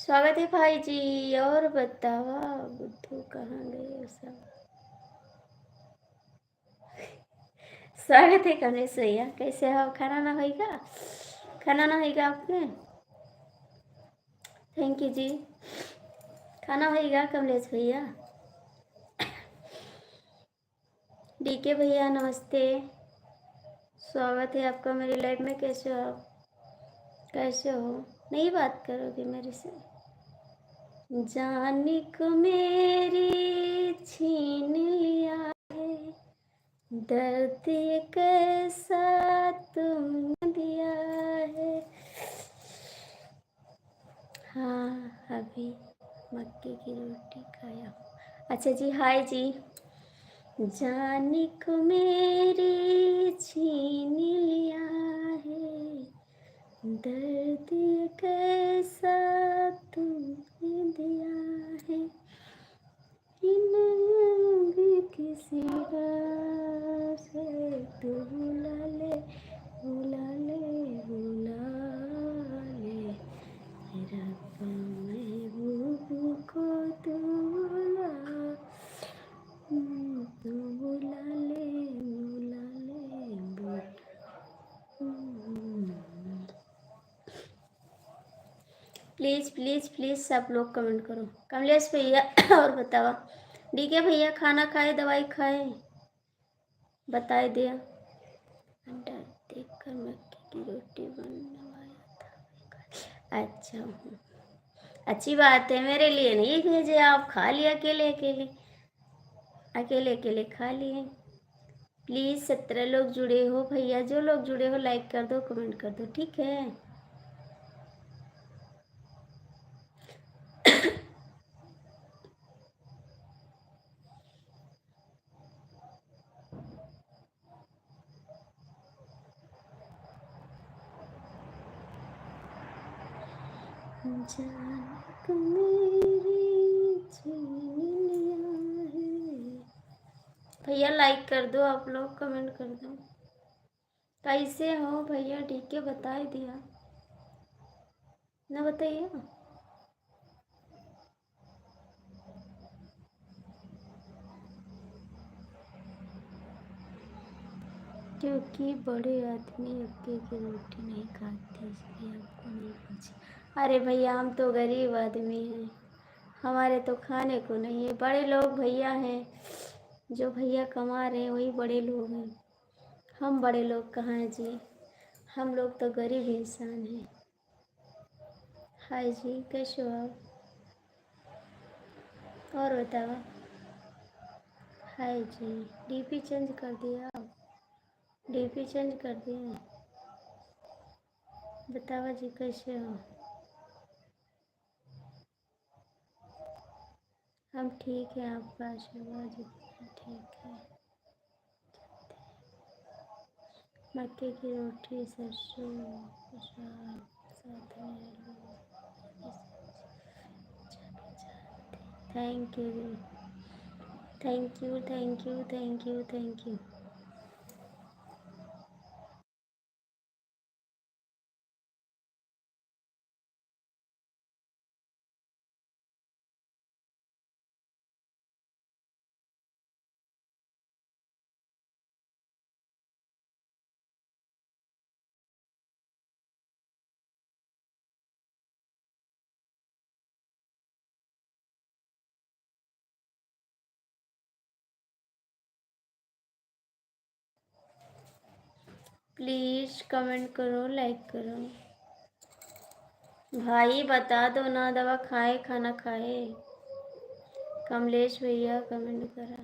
स्वागत है भाई जी। और बतावा बुद्धू कहाँ गए सब। स्वागत है कमलेश भैया, कैसे हो? खाना ना होगा? खाना ना होगा आपके? थैंक यू जी। खाना होगा कमलेश भैया? डीके भैया नमस्ते, स्वागत है आपका मेरी लाइफ में। कैसे हो आप? कैसे हो? नहीं बात करोगे मेरे से? जाने को मेरी छीन लिया है, दर्द ये कैसा तुमने दिया है। हाँ, अभी मक्के की रोटी खाया हूँ। अच्छा जी, हाय जी। जाने को मेरी छीन लिया है, दर्द ये कैसा तुमने दिया है। इन भी किसी राह से तू बुला ले, बुला ले, बुला ले। रब्बा महबूब को तू बुला, तू बुला ले, बुला ले, बुला। प्लीज़ प्लीज़ प्लीज़ सब लोग कमेंट करो। कमलेश भैया और बतावा। डीके भैया खाना खाए, दवाई खाए, बताए दिया। अंडा देखकर मक्की की रोटी बनवाया था। अच्छा, अच्छी बात है। मेरे लिए नहीं भेजे आप, खा लिए अकेले अकेले, अकेले अकेले खा लिए। प्लीज़ 17 लोग जुड़े हो भैया, जो लोग जुड़े हो लाइक कर दो, कमेंट कर दो, ठीक है? जान को मेरी छीन लिया है। भैया लाइक कर दो, आप लोग कमेंट कर दो। कैसे हो भैया? ठीक है, बता ही दिया ना, बताइए। क्योंकि बड़े आदमी अक्के की रोटी नहीं खाते, इसलिए आपको नहीं पूछी। अरे भैया, हम तो गरीब आदमी हैं, हमारे तो खाने को नहीं है। बड़े लोग भैया हैं, जो भैया कमा रहे हैं वही बड़े लोग हैं। हम बड़े लोग कहाँ हैं जी? हम लोग तो गरीब इंसान हैं। हाय जी, कैसे हो आप? और बताओ। हाय जी, डीपी चेंज कर दिया आप? डीपी चेंज कर दिए? बताओ जी, कैसे हो? हम ठीक हैं, आपका आशीर्वाद है, ठीक है। मक्के की रोटी, सरसों का साग, साथ में आलू। Thank you, thank you, thank you, thank you, thank you. Please comment करो, लाइक करो। भाई बता दो ना, दवा खाए खाना खाए? कमलेश भैया कमेंट करा।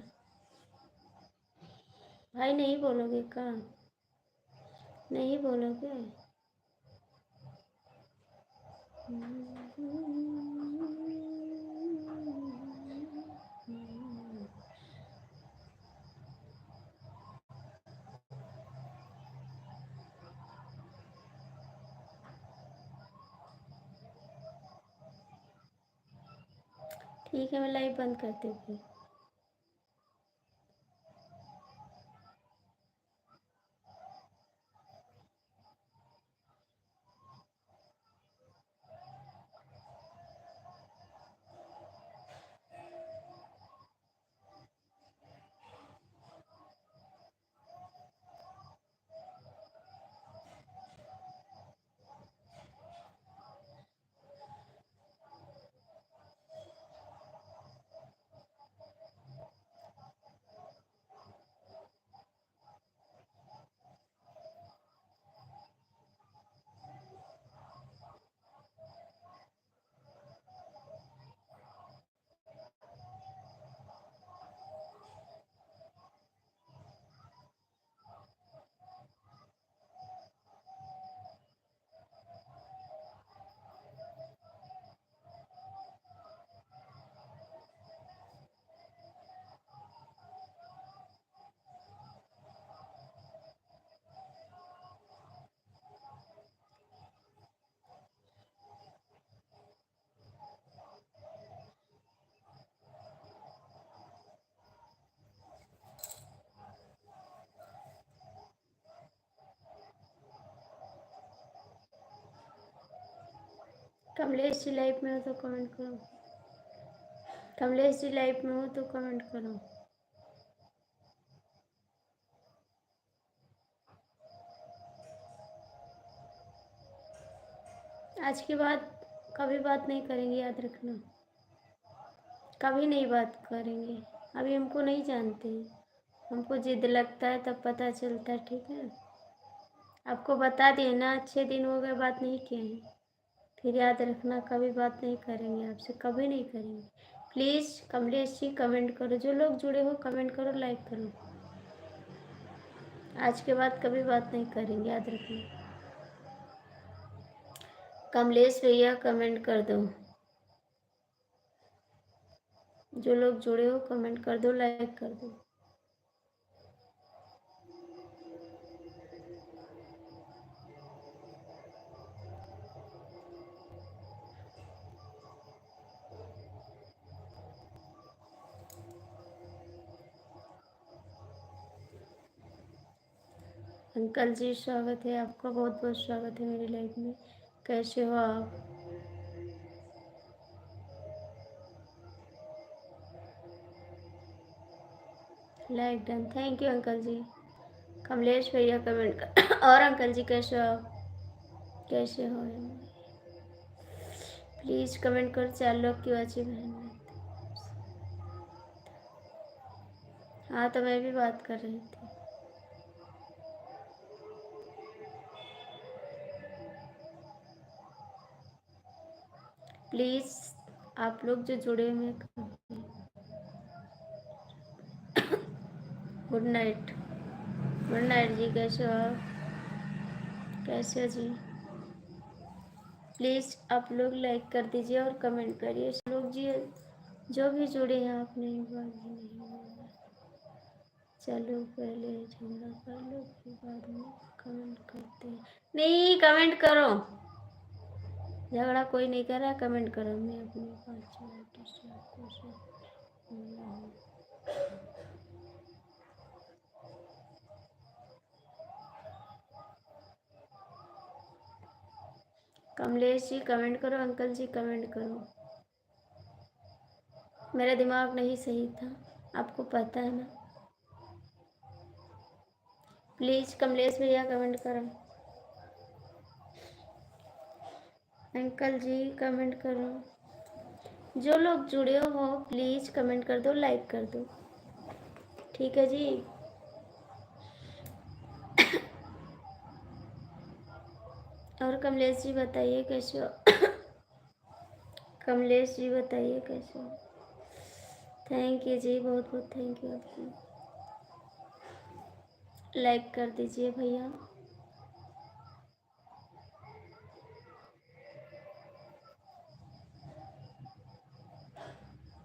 भाई नहीं बोलोगे का? नहीं बोलोगे? ठीक है, मैं लाइव बंद करती हूँ फिर। कमलेश जी लाइफ में हो तो कमेंट करो। कमलेश जी लाइफ में हो तो कमेंट करो। आज के बाद कभी बात नहीं करेंगे, याद रखना। कभी नहीं बात करेंगे। अभी हमको नहीं जानते हैं, हमको जिद लगता है तब पता चलता है, ठीक है। आपको बता दिए ना, 6 दिन हो गए बात नहीं किए हैं। फिर याद रखना, कभी बात नहीं करेंगे आपसे, कभी नहीं करेंगे। प्लीज़ कमलेश जी कमेंट करो, जो लोग जुड़े हो कमेंट करो, लाइक करो। आज के बाद कभी बात नहीं करेंगे, याद रखना। कमलेश भैया कमेंट कर दो, जो लोग जुड़े हो कमेंट कर दो, लाइक कर दो। अंकल जी स्वागत है आपका, बहुत बहुत स्वागत है मेरी लाइफ में। कैसे हो आप? Like done, thank you uncle ji. Kamlesh भैया कमेंट कर और अंकल जी कैसे हो आप? कैसे हो? प्लीज़ कमेंट करो, 4 लोग की अच्छी बहन। हाँ तो मैं भी बात कर रही थी। प्लीज़ आप लोग जो जुड़े हुए हैं, गुड नाइट। गुड नाइट जी, कैसे हो आप? कैसे हो जी? प्लीज़ आप लोग लाइक कर दीजिए और कमेंट करिए। लोग जी जो भी जुड़े हैं, आपने एक बार भी नहीं बोला। चलो पहले झगड़ा कर लो, फिर बाद में कमेंट करते हैं। नहीं, कमेंट करो। झगड़ा कोई नहीं कर रहा, कमेंट करो। मैं अपने 5 मिनट से आपको कमलेश जी कमेंट करो, अंकल जी कमेंट करो। मेरा दिमाग नहीं सही था, आपको पता है ना। प्लीज़ कमलेश भैया कमेंट करो, अंकल जी कमेंट करो। जो लोग जुड़े हो प्लीज़ कमेंट कर दो, लाइक कर दो, ठीक है जी। और कमलेश जी बताइए कैसे हो? कमलेश जी बताइए कैसे हो? थैंक यू जी, बहुत बहुत थैंक यू आपको। लाइक कर दीजिए भैया।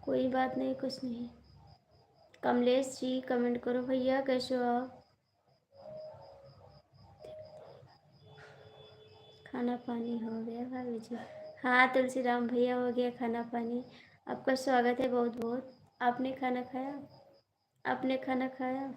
कोई बात नहीं, कुछ नहीं। कमलेश जी कमेंट करो भैया, कैसे हो आप? खाना पानी हो गया भाभी जी? हाँ तुलसी राम भैया, हो गया खाना पानी। आपका स्वागत है बहुत बहुत। आपने खाना खाया? आपने खाना खाया?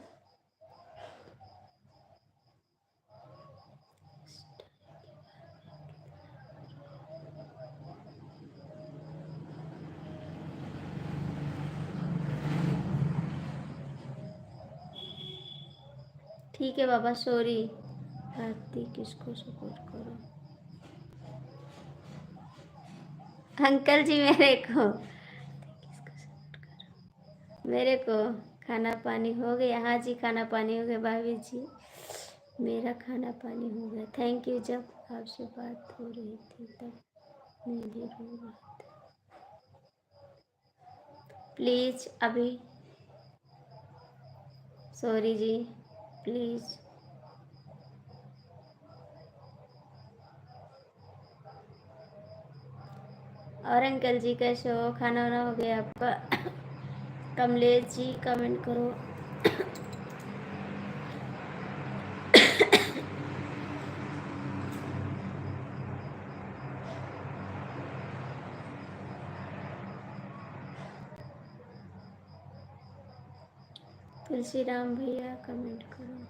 ठीक है बाबा, सॉरी। आरती किसको सपोर्ट करो? अंकल जी मेरे को। मेरे को खाना पानी हो गया। हाँ जी, खाना पानी हो गया भाभी जी, मेरा खाना पानी हो गया। Thank you. जब आपसे बात हो रही थी तब मैं भी रो रहा था। प्लीज़ अभी, सॉरी जी, प्लीज़। और अंकल जी कैसे हो? खाना वाना हो गया आपका? कमलेश जी कमेंट करो। तुलसी राम भैया कमेंट करो।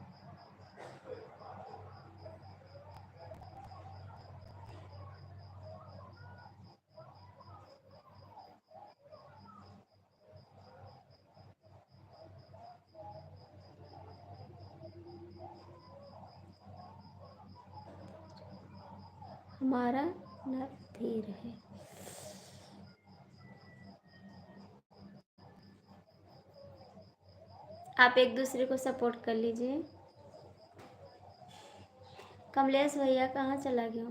हमारा नर धीर है। आप एक दूसरे को सपोर्ट कर लीजिए। कमलेश भैया कहाँ चला गया?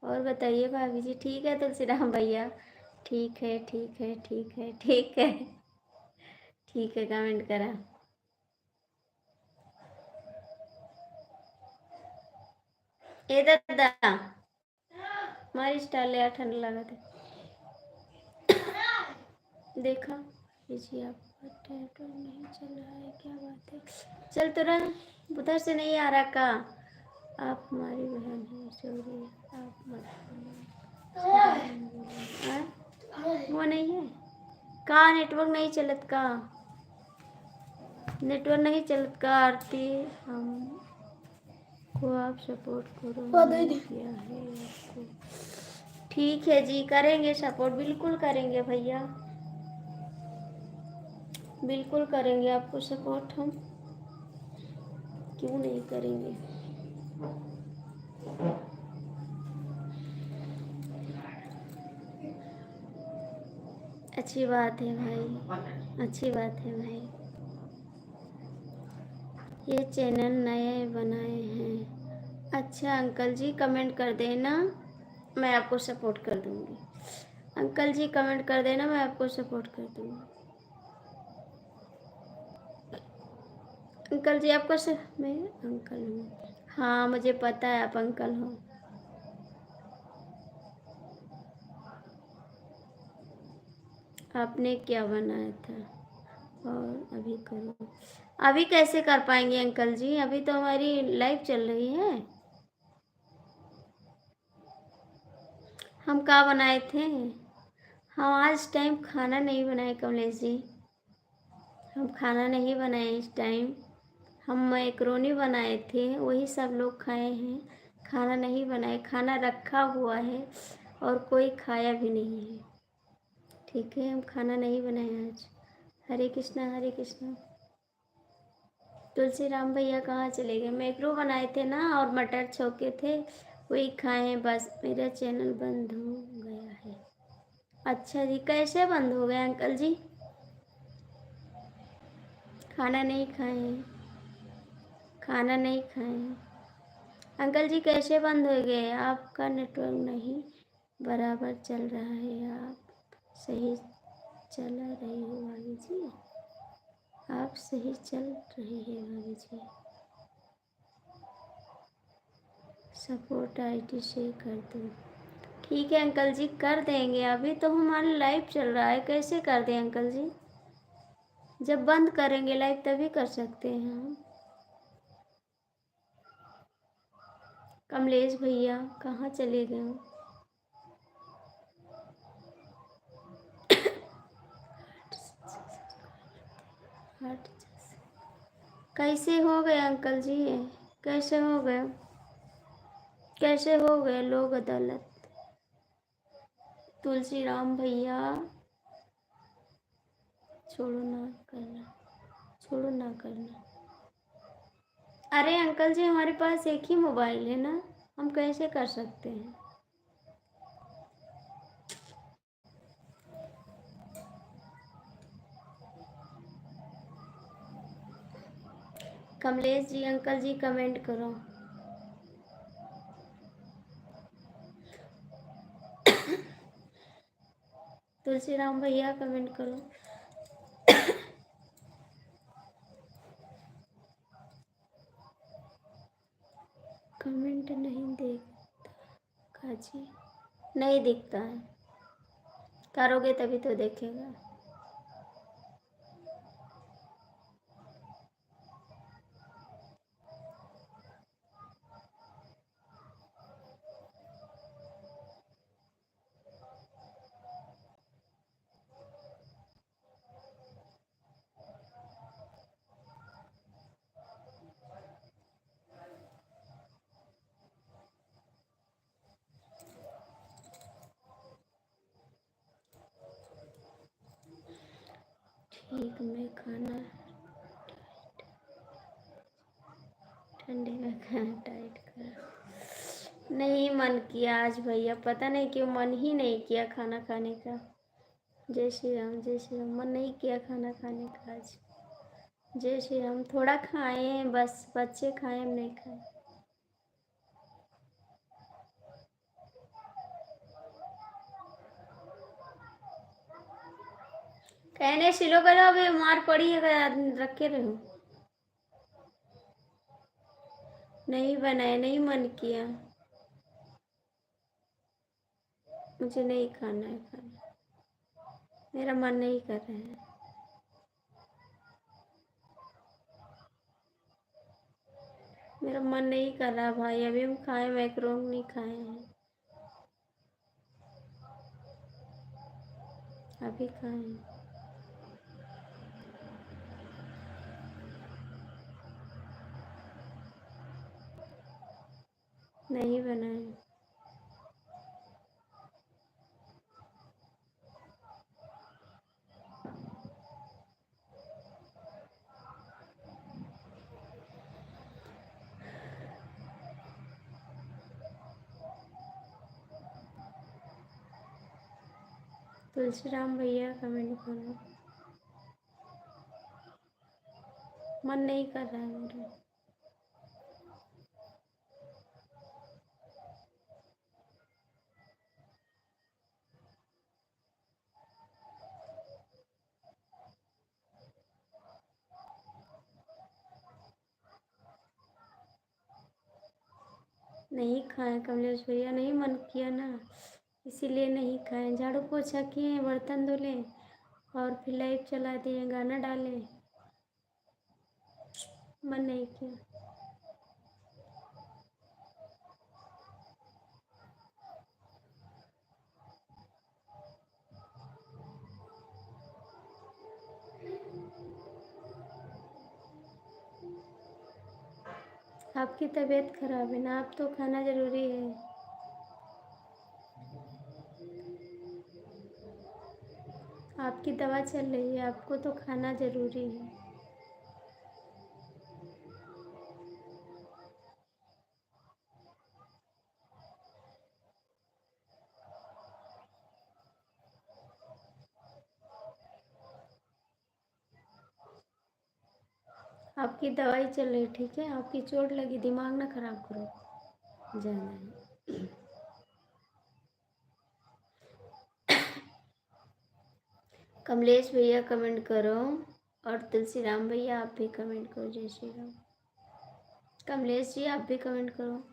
और बताइए भाभी जी, ठीक है तुलसीराम भैया? ठीक है ठीक है ठीक है ठीक है ठीक है, कमेंट करा। ए दादा हमारी स्टाइल यार, ठंड लगा था। देखा जी, आपका ट्रैक्टर नहीं चल रहा है, क्या बात है? चल तो रहा, उधर से नहीं आ रहा का? आप हमारी बहन है, सॉरी आप मत वो नहीं है का? नेटवर्क नहीं चलत का? नेटवर्क नहीं चलत का आरती? हम को आप सपोर्ट करो, किया है आपको। ठीक है जी, करेंगे सपोर्ट, बिल्कुल करेंगे भैया, बिल्कुल करेंगे आपको सपोर्ट हम, क्यों नहीं करेंगे। अच्छी बात है भाई, अच्छी बात है भाई। ये चैनल नए बनाए हैं? अच्छा अंकल जी कमेंट कर देना, मैं आपको सपोर्ट कर दूंगी। अंकल जी कमेंट कर देना, मैं आपको सपोर्ट कर दूंगी। अंकल जी आपका मैं अंकल हूँ। हाँ मुझे पता है आप अंकल हो। आपने क्या बनाया था? और अभी करो। अभी कैसे कर पाएंगे अंकल जी, अभी तो हमारी लाइफ चल रही है। हम क्या बनाए थे? हम आज टाइम खाना नहीं बनाए कमलेश जी, हम खाना नहीं बनाए इस टाइम। हम मैक्रोनी बनाए थे, वही सब लोग खाए हैं। खाना नहीं बनाए, खाना रखा हुआ है और कोई खाया भी नहीं है। ठीक है, हम खाना नहीं बनाए आज। हरे कृष्णा हरे कृष्णा। तुलसीराम भैया कहाँ चले गए? मैक्रो बनाए थे ना और मटर छोके थे, वही खाए हैं बस। मेरा चैनल बंद हो गया है। अच्छा जी, कैसे बंद हो गया अंकल जी? खाना नहीं खाए हैं, खाना नहीं खाए हैं। अंकल जी कैसे बंद हो गए? आपका नेटवर्क नहीं बराबर चल रहा है, आप सही चला रही हो भाभी जी, आप सही चल रही है भाभी जी। सपोर्ट आईडी से कर दो। ठीक है अंकल जी कर देंगे, अभी तो हमारा लाइव चल रहा है, कैसे कर दें अंकल जी? जब बंद करेंगे लाइव तभी कर सकते हैं हम। कमलेश भैया कहाँ चले गए? हट, कैसे हो गए अंकल जी? कैसे हो गए? कैसे हो गए लोग अदालत? तुलसी राम भैया छोड़ो ना करना, छोड़ो ना करना। अरे अंकल जी हमारे पास एक ही मोबाइल है ना, हम कैसे कर सकते हैं? कमलेश जी अंकल जी कमेंट करो। तुलसी राम भैया कमेंट करो। कमेंट नहीं देखता जी, नहीं दिखता है, करोगे तभी तो देखेगा। ठीक मैं खाना ठंडे में खाना टाइट कर नहीं मन किया आज भैया, पता नहीं क्यों मन ही नहीं किया खाना खाने का। जय श्री राम, जय श्री राम। मन नहीं किया खाना खाने का आज। जय श्री राम। थोड़ा खाए हैं बस, बच्चे खाए, हम नहीं खाए। कहने सिलो करो, अभी मार पड़ी है, रखे रहो। नहीं बनाए, नहीं मन किया, मुझे नहीं खाना है खाना, मेरा मन नहीं कर रहा है। मेरा मन नहीं कर रहा भाई, अभी हम खाए मैक्रोनी खाए हैं, अभी खाए हैं। नहीं बनाए। तुलसी राम भैया कमेंट करो, मन नहीं कर रहा है मेरा। नहीं खाए कमलेश भैया, नहीं मन किया ना, इसीलिए नहीं खाए। झाड़ू पोछा किए, बर्तन धुले और फिर लाइट चला दिए, गाना डाले, मन नहीं किया। आपकी तबीयत खराब है ना, आप तो खाना जरूरी है। आपकी दवा चल रही है, आपको तो खाना जरूरी है। आपकी दवाई चल रही, ठीक है। आपकी चोट लगी, दिमाग ना खराब करो ज़्यादा। कमलेश भैया कमेंट करो, और तुलसी राम भैया आप भी कमेंट करो, जय श्री राम। कमलेश जी आप भी कमेंट करो।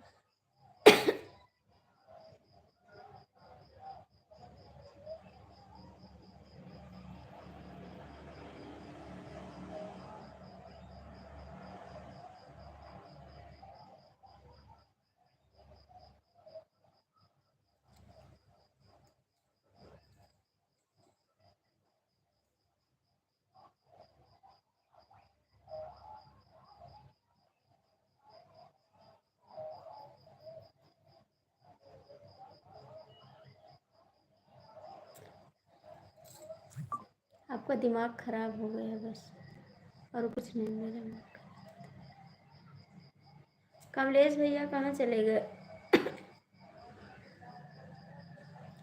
आपका दिमाग खराब हो गया बस, और कुछ नहीं मेरा में। कमलेश भैया कहाँ चले गए?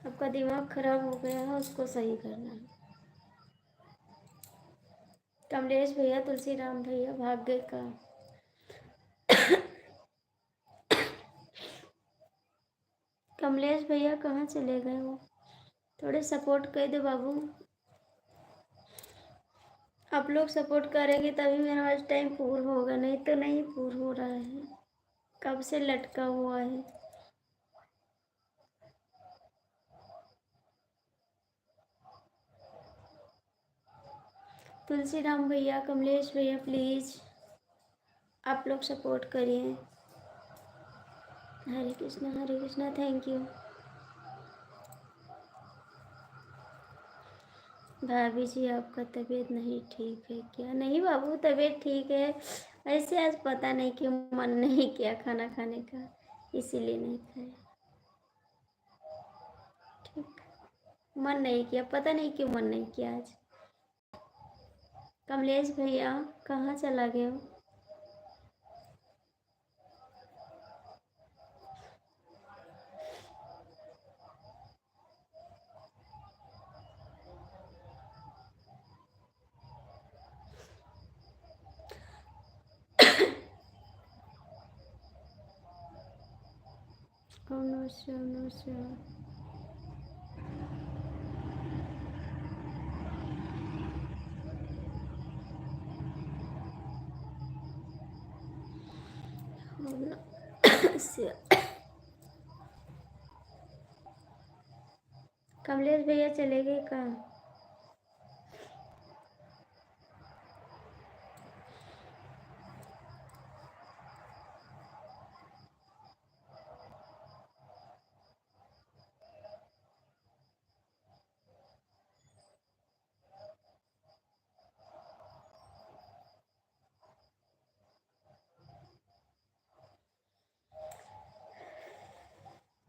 आपका दिमाग खराब हो गया है, उसको सही करना है। कमलेश भैया, तुलसी राम भैया भाग गए कहाँ? कमलेश भैया कहाँ चले गए वो? थोड़े सपोर्ट कर दो बाबू, आप लोग सपोर्ट करेंगे तभी मेरा आज टाइम पूरा होगा, नहीं तो नहीं पूरा हो रहा है, कब से लटका हुआ है। तुलसी राम भैया, कमलेश भैया प्लीज़ आप लोग सपोर्ट करिए। हरे कृष्णा, थैंक यू। भाभी जी आपका तबीयत नहीं ठीक है क्या? नहीं बाबू, तबीयत ठीक है, ऐसे आज पता नहीं क्यों मन नहीं किया खाना खाने का, इसीलिए नहीं खाया। ठीक, मन नहीं किया, पता नहीं क्यों मन नहीं किया आज। कमलेश भैया कहाँ चला गया? नमस्ते। कमलेश भैया चले गए कहाँ?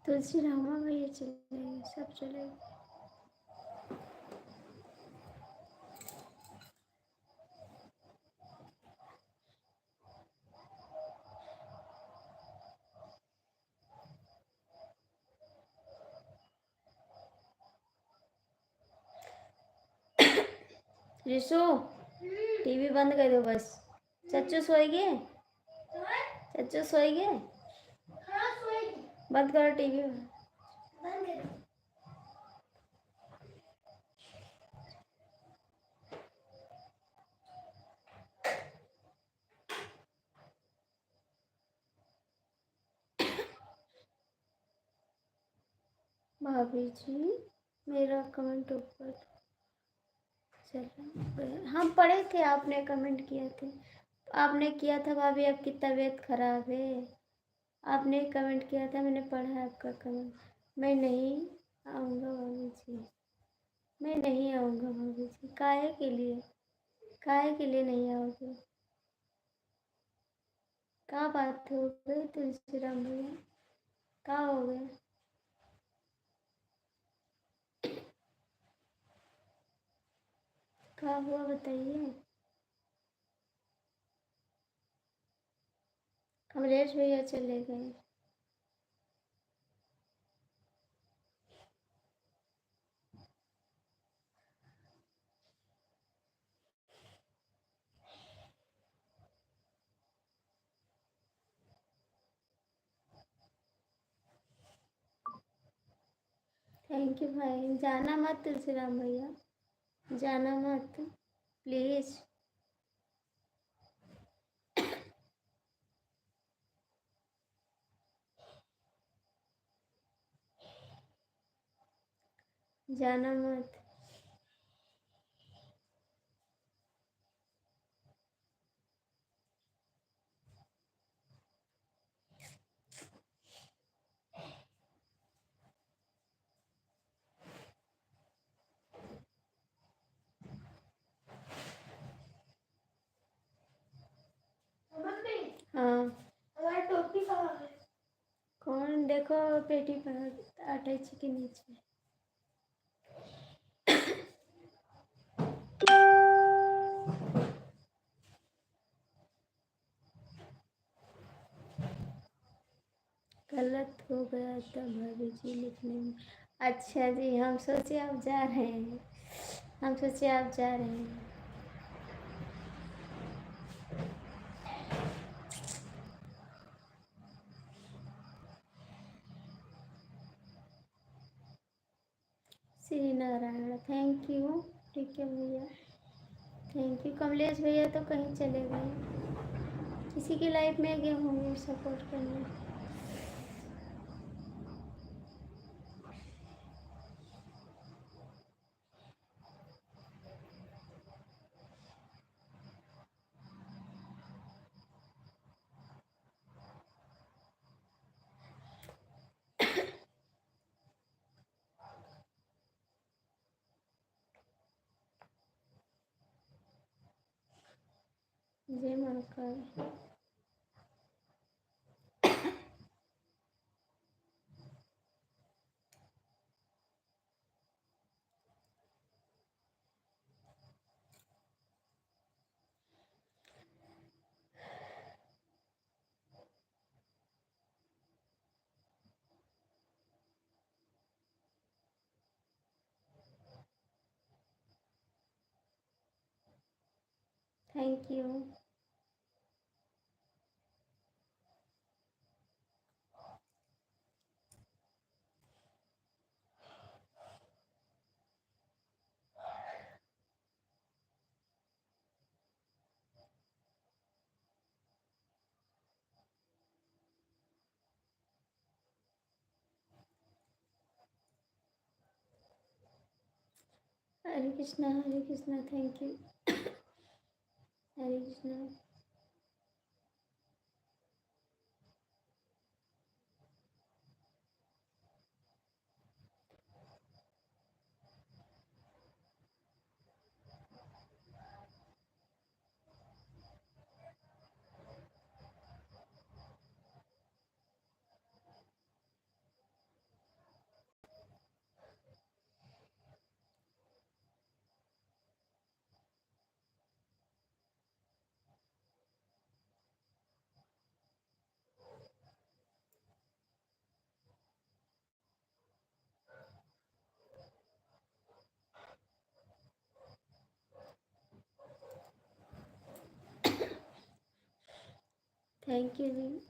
तुलसी रामा भैया चले गए, सब चले गए। रिशु टीवी बंद कर दो बस। चच्चू सोए गए? चच्चू सोए गए? बंद करो टीवी। भाभी जी मेरा कमेंट ऊपर चला। हम पढ़े थे, आपने कमेंट किए थे। आपने किया था भाभी आपकी तबीयत खराब है, आपने कमेंट किया था, मैंने पढ़ा है आपका कमेंट। मैं नहीं आऊँगा भाभी जी, मैं नहीं आऊँगा भाभी जी। काहे के लिए, काहे के लिए नहीं आओगे? क्या बात हो गई तुलसीराम भैया, क्या हो गया? क्या हुआ बताइए। कमलेश भैया चले गए। थैंक यू भाई, जाना मत तुलसीराम भैया, जाना मत प्लीज़। जाना मत। हाँ टोपी कहाँ है? कौन? देखो पेटी पर अटैची के नीचे। गलत हो गया था भाभी जी लिखने में। अच्छा जी, हम सोचे आप जा रहे हैं, हम सोचे आप जा रहे हैं। Shri Narayan, thank you. ठीक है भैया, थैंक यू। कमलेश भैया तो कहीं चले गए, किसी की लाइफ में गए होंगे सपोर्ट करने। जय Mahakal. Thank you. Hare Krishna, thank you. Hare Krishna. Thank you ji.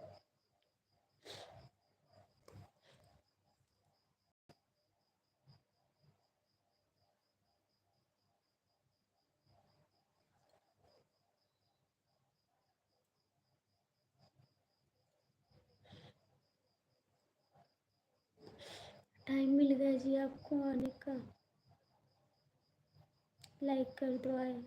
Time मिल गया जी आपको आने का। लाइक कर दो आए।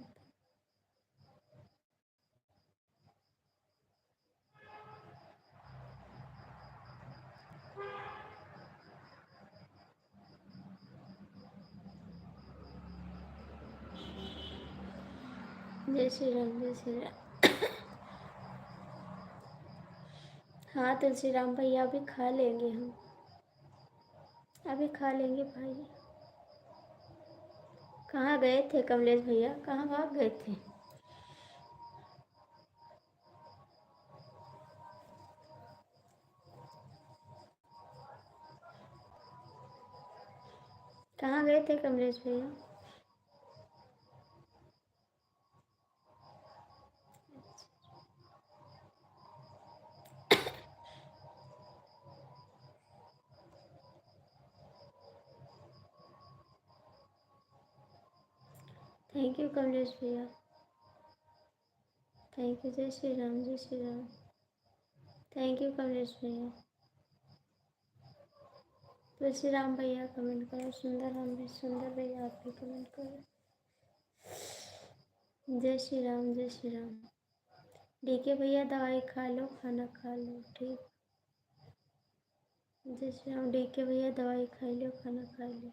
जय श्री राम, जय श्री राम। हाँ तुलसी राम भैया अभी खा लेंगे हम, अभी खा लेंगे भाई। कहाँ गए थे कमलेश भैया, कहाँ भाग गए थे? कहाँ गए थे कमलेश भैया? थैंक यू कमलेश भैया, थैंक यू। जय श्री राम, जय श्री राम। थैंक यू कमलेश भैया। तुलसी राम भैया कमेंट करो, सुंदर राम भी, सुंदर भैया आप भी कमेंट करो। जय श्री राम, जय श्री राम। डीके भैया दवाई खा लो, खाना खा लो, ठीक। जय श्री राम। डीके भैया दवाई खा लो, खाना खा लो।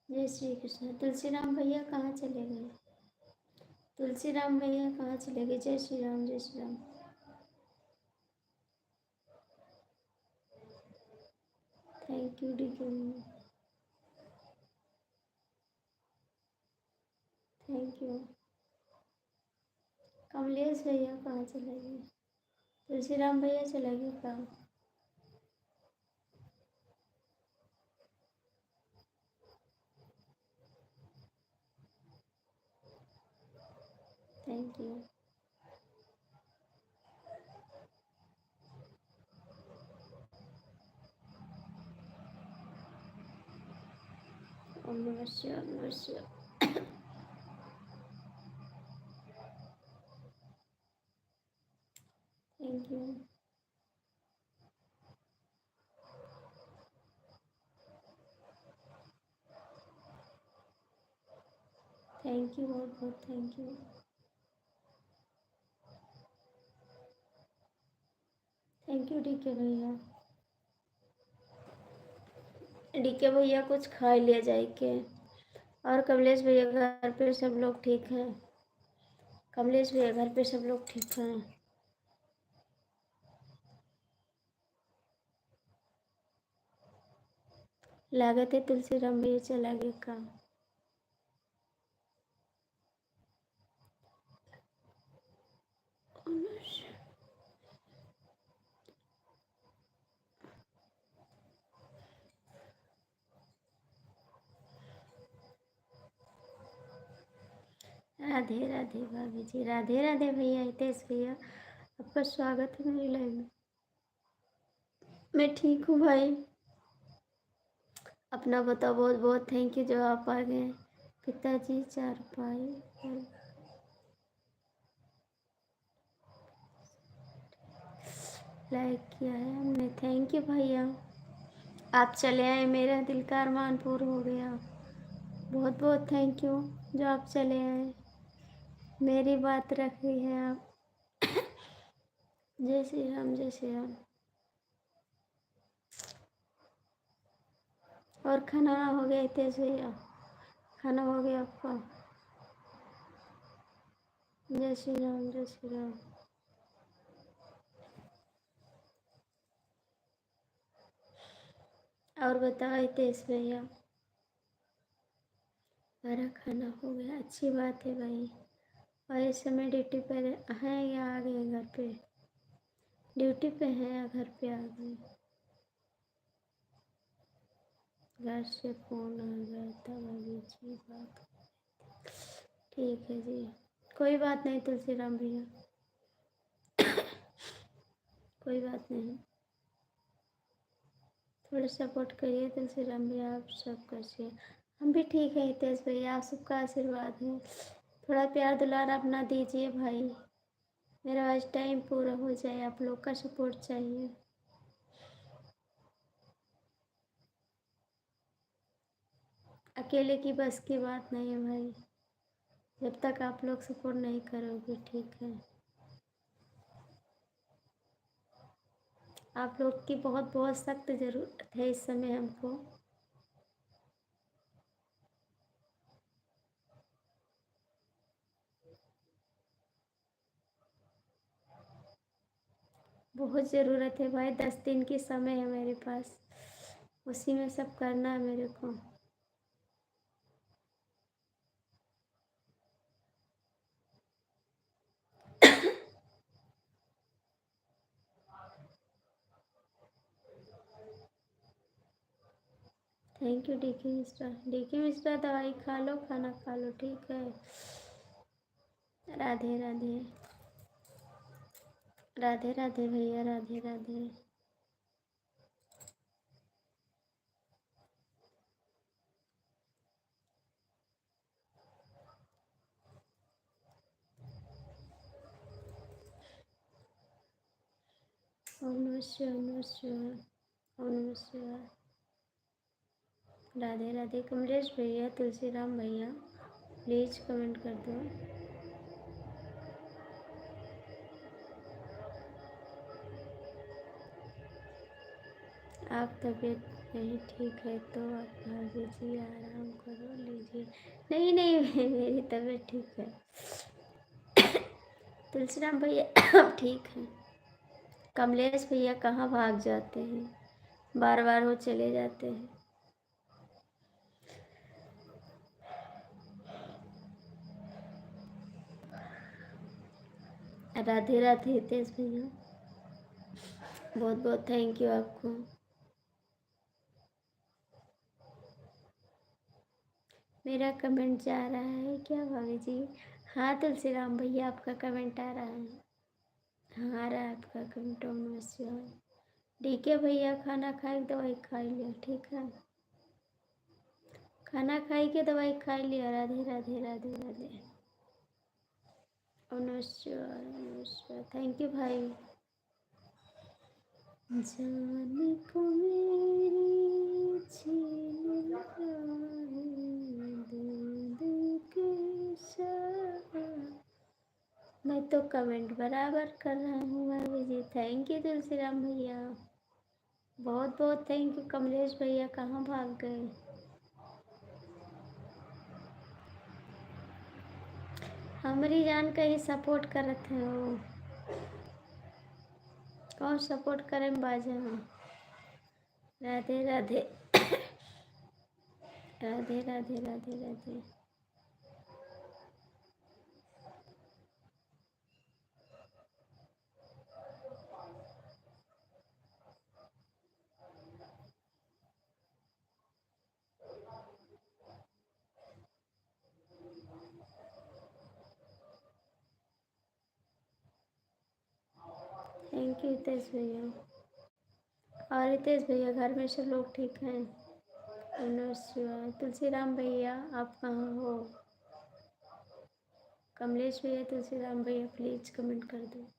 जय श्री कृष्ण। तुलसी राम भैया कहाँ चले गए? तुलसी राम भैया कहाँ चले गए? जय श्री राम, जय Shri Ram. Thank you DK भैया, थैंक यू। कमलेश भैया कहाँ चले गए? तुलसी राम भैया चले गए कहाँ? Thank you. ओम नमः शिवाय, ओम नमः शिवाय। थैंक यू, थैंक यू, बहुत बहुत thank you. Thank you DK भैया। डीके भैया कुछ खा लिया जाए के। और कमलेश भैया घर पे सब लोग ठीक हैं? कमलेश भैया घर पे सब लोग ठीक हैं? लागत है तुलसीराम भैया चला गया काम। राधे राधे भाभी जी, राधे राधे भैया, हितेश भैया, आपका स्वागत है मेरी लाइव में। मैं ठीक हूँ भाई, अपना बताओ। बहुत बहुत थैंक यू जो आप आ गए। पिताजी चारपाई पर लाइक किया है हमने, थैंक यू भैया। आप चले आए, मेरा दिल का अरमान पूरा हो गया। बहुत बहुत थैंक यू जो आप चले आए, मेरी बात रखी है आप। जय श्री राम, जय श्री राम। और खाना हो गया हितेश भैया? खाना हो गया आपका? जय श्री राम, जय श्री राम। और बताओ हितेश भैया? हमारा खाना हो गया, अच्छी बात है भाई। और इस समय ड्यूटी पर हैं या आ गए घर पे? ड्यूटी पे हैं या घर पे आ गए? घर से फ़ोन आ गया था भाभी जी, बात। ठीक है जी, कोई बात नहीं तुलसीराम भैया, कोई बात नहीं। थोड़ा सपोर्ट करिए तुलसीराम भैया, आप सब कैसे? हम भी ठीक है हितेश भैया, आप सबका आशीर्वाद है। थोड़ा प्यार दुलार अपना दीजिए भाई, मेरा आज टाइम पूरा हो जाए, आप लोग का सपोर्ट चाहिए। अकेले की बस की बात नहीं है भाई, जब तक आप लोग सपोर्ट नहीं करोगे। ठीक है, आप लोग की बहुत बहुत सख्त ज़रूरत है इस समय हमको। बहुत ज़रूरत है भाई, 10 दिन की समय है मेरे पास, उसी में सब करना है मेरे को। Thank you DK Mishra. DK Mishra दवाई खा लो, खाना खा लो, ठीक है? राधे राधे, राधे राधे भैया, राधे राधे। ओम नमः शिवाय, ओम नमः शिवाय, ओम नमः शिवाय। राधे राधे। कमलेश भैया, तुलसीराम भैया, प्लीज़ कमेंट कर दो। आप तबीयत नहीं ठीक है तो आप भाभी जी आराम करो लीजिए। नहीं नहीं, मेरी तबीयत ठीक है। तुलसीराम भैया अब ठीक है। कमलेश भैया कहाँ भाग जाते हैं, बार बार वो चले जाते हैं। राधे राधे हितेश भैया, बहुत बहुत थैंक यू आपको। मेरा कमेंट जा रहा है क्या भाभी जी? हाँ तुलसीराम भैया, आपका कमेंट आ रहा है। हाँ आ रहा है आपका कमेंट। ओम नमः शिवाय। डीके भैया खाना खाए दवाई खा लिया, ठीक है? खाना खाई के दवाई खा लिया। राधे राधे, राधे राधे। ओम नमः शिवाय, ओम नमः शिवाय। थैंक यू भाई। जाने को मेरी छीन लाए, दर्द के सहा। मैं तो कमेंट बराबर कर रहा हूँ भाभी जी, थैंक यू तुलसीराम भैया, बहुत बहुत थैंक यू कमलेश भैया, कहाँ भाग गए? हमारी जान कहीं सपोर्ट करत है वो। कौन सपोर्ट करें बाजा? राधे राधे राधे राधे राधे राधे। थैंक यू हितेश भैया। और हितेश भैया, घर में सब लोग ठीक हैं? नमस्कार तुलसी राम भैया, आप कहाँ हो? कमलेश भैया, तुलसी राम भैया, प्लीज कमेंट कर दो।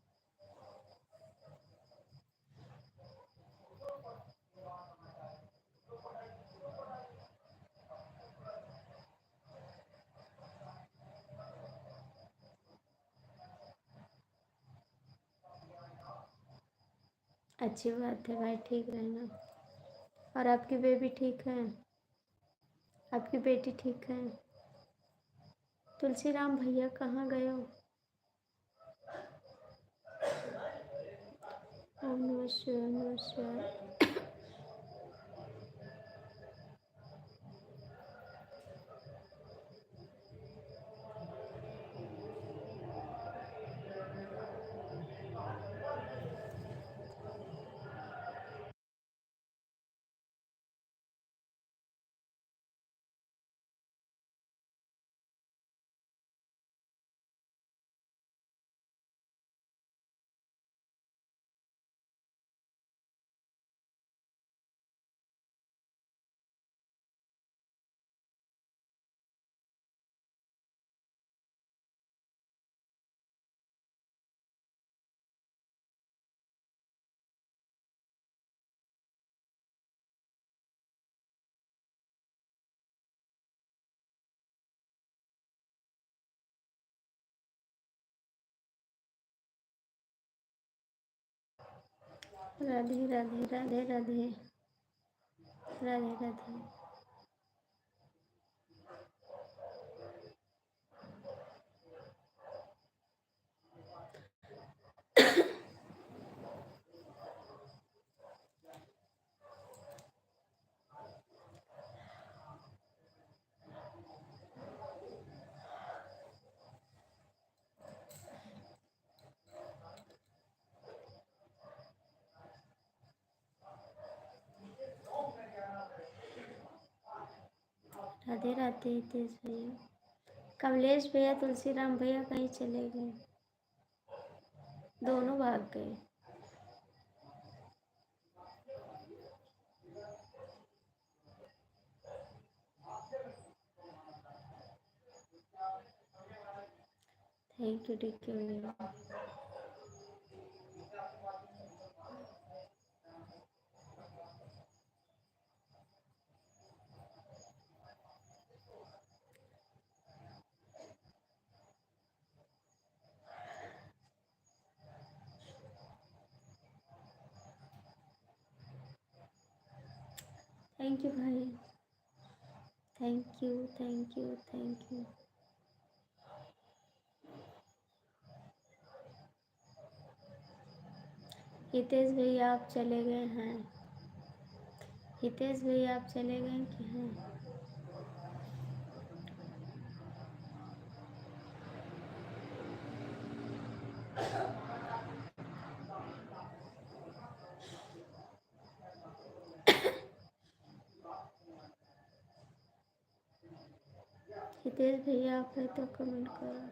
अच्छी बात है भाई, ठीक रहना। और आपकी बेबी ठीक है? आपकी बेटी ठीक है? तुलसी राम भैया कहाँ गए हो? ओम नमः शिवाय, नमः शिवाय। राधे राधे राधे राधे राधे राधे। राधे राधे हितेश भैया। कमलेश भैया, तुलसी राम भैया कहीं चले गए? दोनों भाग गए। थैंक यू डी के भैया। थैंक यू भाई, thank you thank you thank you. Hitesh भैया आप चले गए हैं? हितेश भैया आप चले गए कि हैं? हितेश भैया आप है तो कमेंट करो।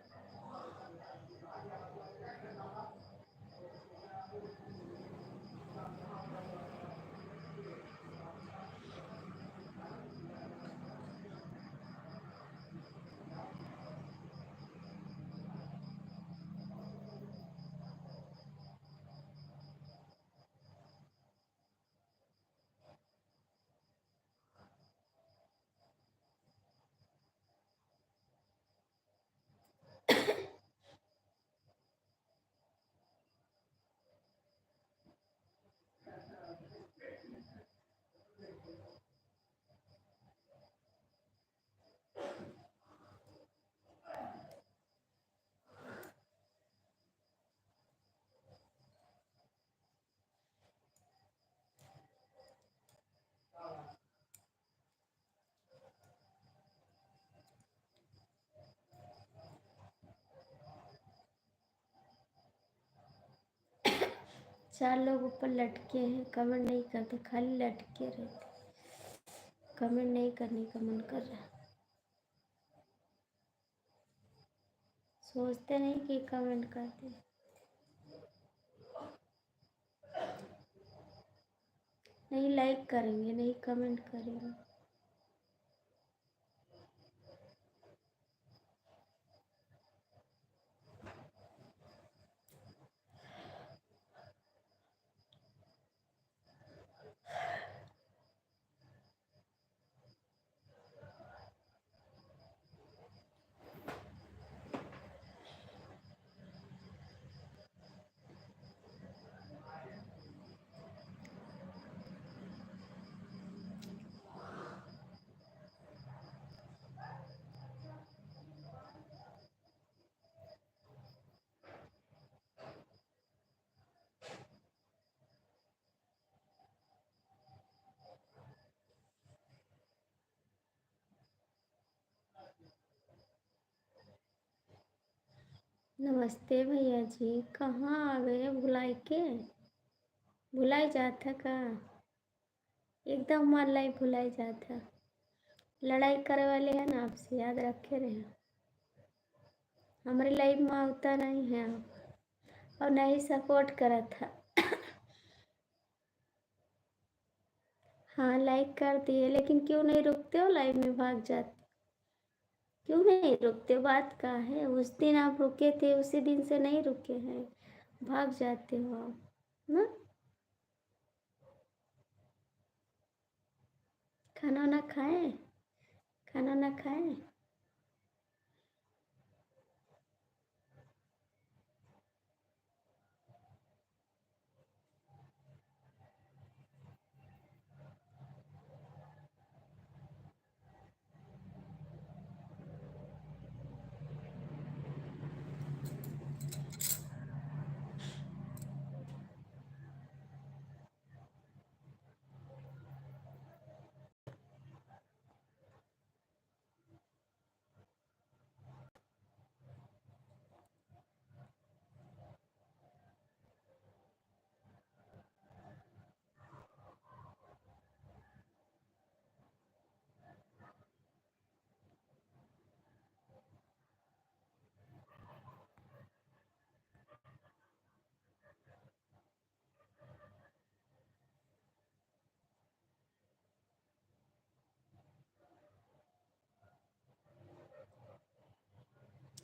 4 लोग ऊपर लटके हैं, कमेंट नहीं करते, खाली लटके रहते, कमेंट नहीं करने का मन कर रहा, सोचते नहीं कि कमेंट करते। नहीं लाइक करेंगे, नहीं कमेंट करेंगे। नमस्ते भैया जी, कहाँ आ गए भुलाई के? भुलाई जाता का एकदम हमार लाइफ भुलाई जाता। लड़ाई करे वाले हैं ना आपसे, याद रखे रहे। हमारी लाइफ में होता नहीं है आप, और नहीं सपोर्ट करा था। हाँ लाइक कर दिए, लेकिन क्यों नहीं रुकते हो, लाइव में भाग जाते क्यों नहीं रुकते? बात का है, उस दिन आप रुके थे, उसी दिन से नहीं रुके हैं, भाग जाते हो आप ना। खाना ना खाएं, खाना ना खाएं।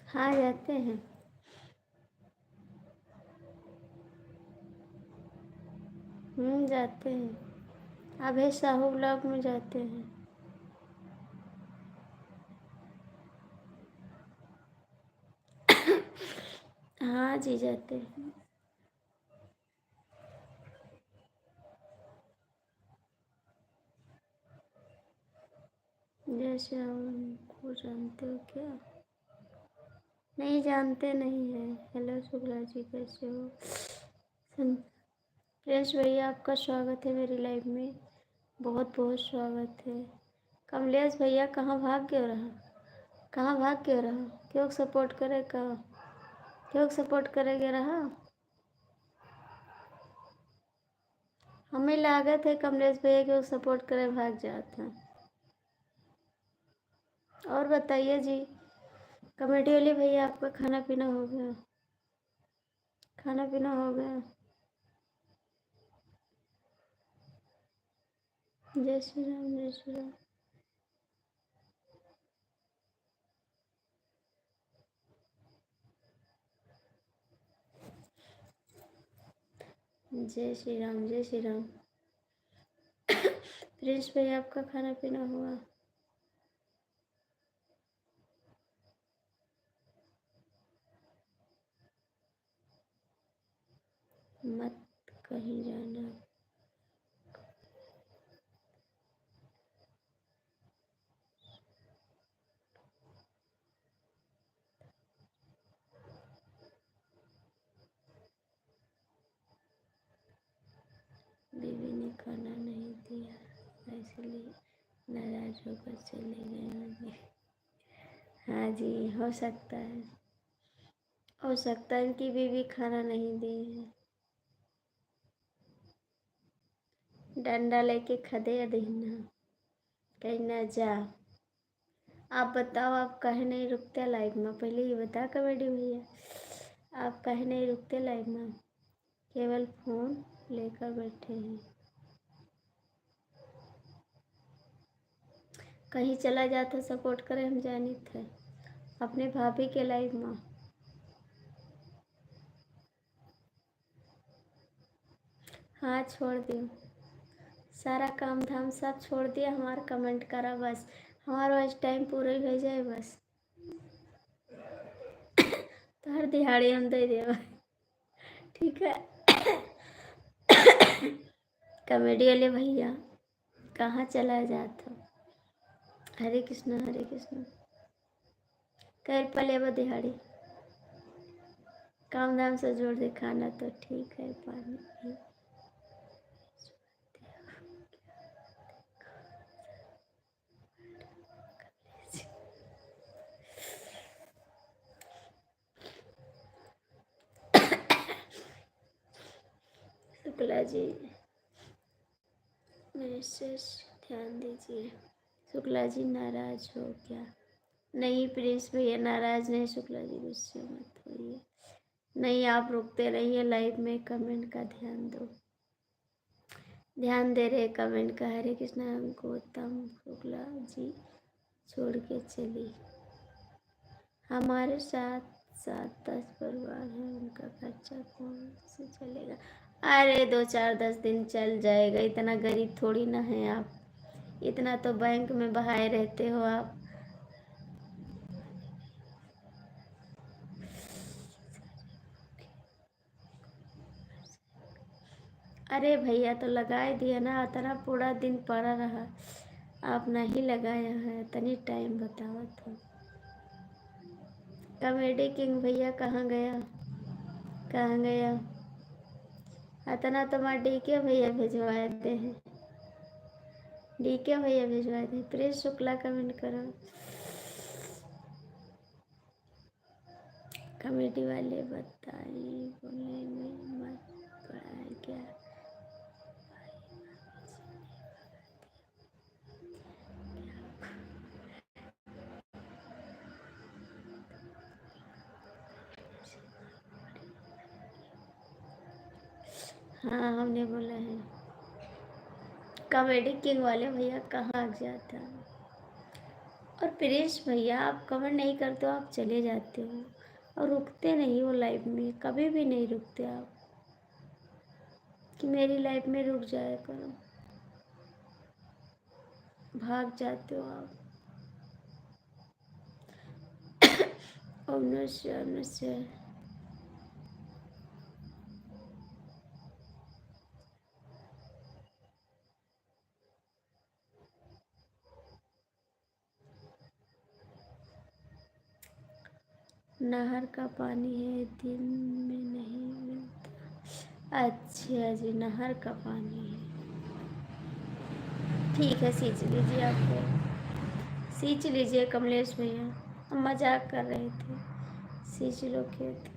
हाँ जाते हैं। जाते हैं, अभय साहू ब्लॉग में जाते हैं। हाँ जी जाते हैं। जैसे हमको जानते हो क्या? नहीं जानते नहीं है। हेलो शुक्ला जी, कैसे हो? प्रिंस भैया आपका स्वागत है मेरी लाइफ में, बहुत बहुत स्वागत है। कमलेश भैया कहाँ भाग क्यों रहा, कहाँ भाग क्यों रहा? क्यों सपोर्ट करेगा, क्यों सपोर्ट करेगा रहा? हमें लागत है कमलेश भैया क्यों सपोर्ट करे भाग जाता है। और बताइए जी, कमेटी वाले भैया आपका खाना पीना हो गया? खाना पीना हो गया? जय श्री राम, जय श्री राम। जय श्री राम, जय श्री राम। प्रिंस भैया आपका खाना पीना हुआ? मत कहीं जाना। बीवी ने खाना नहीं दिया, इसलिए नाराज होकर चले गए होंगे। हाँ जी, हो सकता है, हो सकता है इनकी बीवी खाना नहीं दी है। डंडा लेके खदे दीना कहीं ना जा। आप बताओ, आप काहे नहीं रुकते लाइव में? पहले ये बता कॉमेडी भैया, आप काहे नहीं रुकते लाइव में? केवल फोन लेकर बैठे हैं। कहीं चला जाता सपोर्ट करे, हम जानी थे अपने भाभी के लाइव में। हाँ छोड़ दियो, सारा काम धाम सब छोड़ दिया, हमारा कमेंट करा बस, हमारा बस टाइम पूरा ही हो जाए बस। तो हर दिहाड़ी हम दे दे, ठीक है। कॉमेडी वाले भैया कहाँ चला जाता? हरे कृष्णा हरे कृष्णा। कर पले वो दिहाड़ी काम धाम से जोड़ दे, खाना तो ठीक है, पानी भी। शुक्ला जी मैसेज ध्यान दीजिए। शुक्ला जी नाराज हो क्या? नहीं प्रिंस भैया नाराज नहीं, शुक्ला जी गुस्से मत होइए। नहीं, आप रुकते रहिए लाइव में, कमेंट का ध्यान दो, ध्यान दे रहे कमेंट का। हरे कृष्णा। गौतम शुक्ला जी छोड़ के चली, हमारे साथ 7-10 परिवार हैं, उनका खर्चा कौन से चलेगा? अरे 2-4-10 दिन चल जाएगा, इतना गरीब थोड़ी ना है आप, इतना तो बैंक में बहाए रहते हो आप। अरे भैया तो लगाए दिया ना, इतना पूरा दिन पड़ा रहा, आप नहीं लगाया है, तनी टाइम बताओ तो। कॉमेडी किंग भैया कहाँ गया, कहाँ गया? इतना तो मैं डीके भैया भिजवाए दे हैं, डीके भैया भिजवाए थे। प्रिंस शुक्ला कमेंट करो। कमेटी वाले बताइए, बोले में मत पड़ा क्या? हाँ हमने बोला है। कॉमेडी किंग वाले भैया कहाँ जाता है? और प्रिंस भैया आप कमेंट नहीं करते हो, आप चले जाते हो और रुकते नहीं हो लाइव में, कभी भी नहीं रुकते आप, कि मेरी लाइफ में रुक जाया करो, भाग जाते हो आप। अवश्य। नहर का पानी है, दिन में नहीं मिलता। अच्छा जी, नहर का पानी है, ठीक है सींच लीजिए, आपको सींच लीजिए कमलेश भैया, हम मजाक कर रहे थे, सींच लो खेत।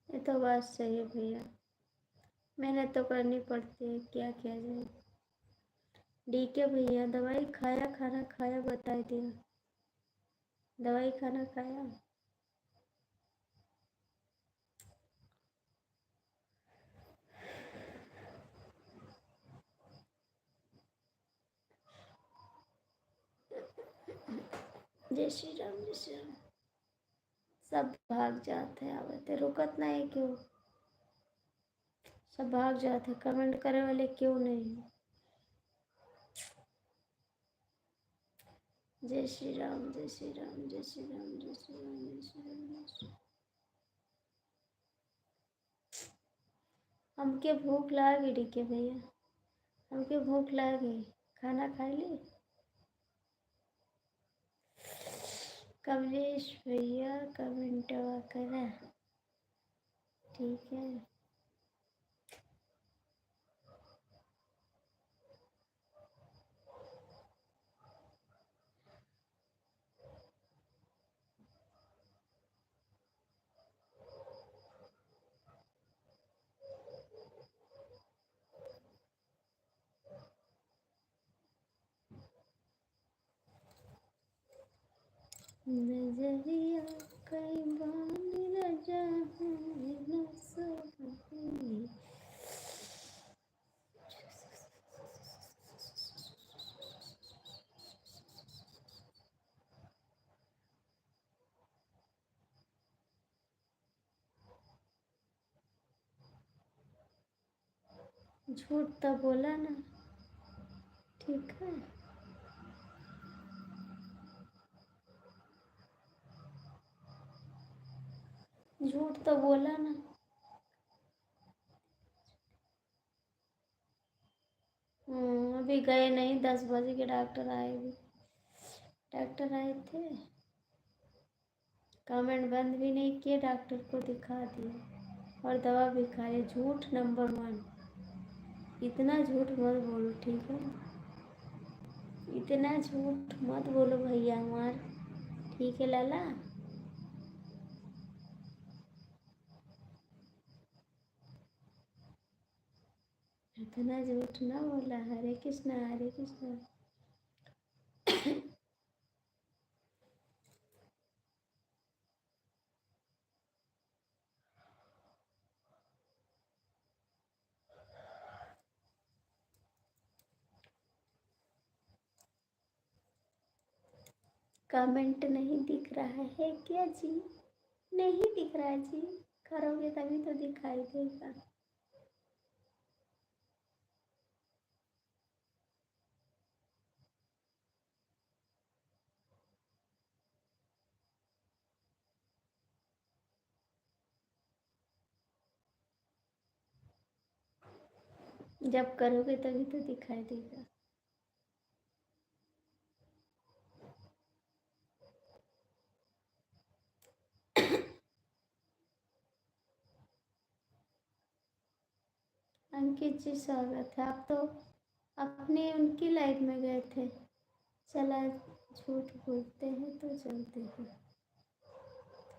ये तो बात सही है भैया, मेहनत तो करनी पड़ती है, क्या किया जाए। डीके भैया दवाई खाया, खाना खाया, बता दिया, दवाई खाना खाया? जय श्री राम जय श्री राम। सब भाग जाते हैं, आवते रुकत नहीं क्यों? सब भाग जाते, कमेंट करे वाले क्यों नहीं? जय श्री राम जय श्री राम जय श्री राम जय श्री राम जय श्री राम जय श्री राम। हमके भूख लागी डीके भैया, हमके भूख लागी, खाना खा ली। कमलेश भैया कमेंटवा करा, ठीक है। नजरिया कई बार रजा न सही। झूठ तो बोला ना, ठीक है। झूठ तो बोला ना। अभी गए नहीं, 10 बजे के डॉक्टर आए भी, डॉक्टर आए थे, कमेंट बंद भी नहीं किए, डॉक्टर को दिखा दिया और दवा भी खाई। झूठ नंबर 1, इतना झूठ मत बोलो, ठीक है। इतना झूठ मत बोलो भैया हमार, ठीक है लाला। इतना झूठ ना बोला। हरे कृष्णा हरे कृष्णा। कमेंट नहीं दिख रहा है क्या जी? नहीं दिख रहा जी, करोगे तभी तो दिखाई देगा। जब करोगे तभी तो दिखाई देगा। अंकित जी स्वागत है। आप तो अपने उनकी लाइफ में गए थे। चला, झूठ बोलते हैं तो चलते हैं।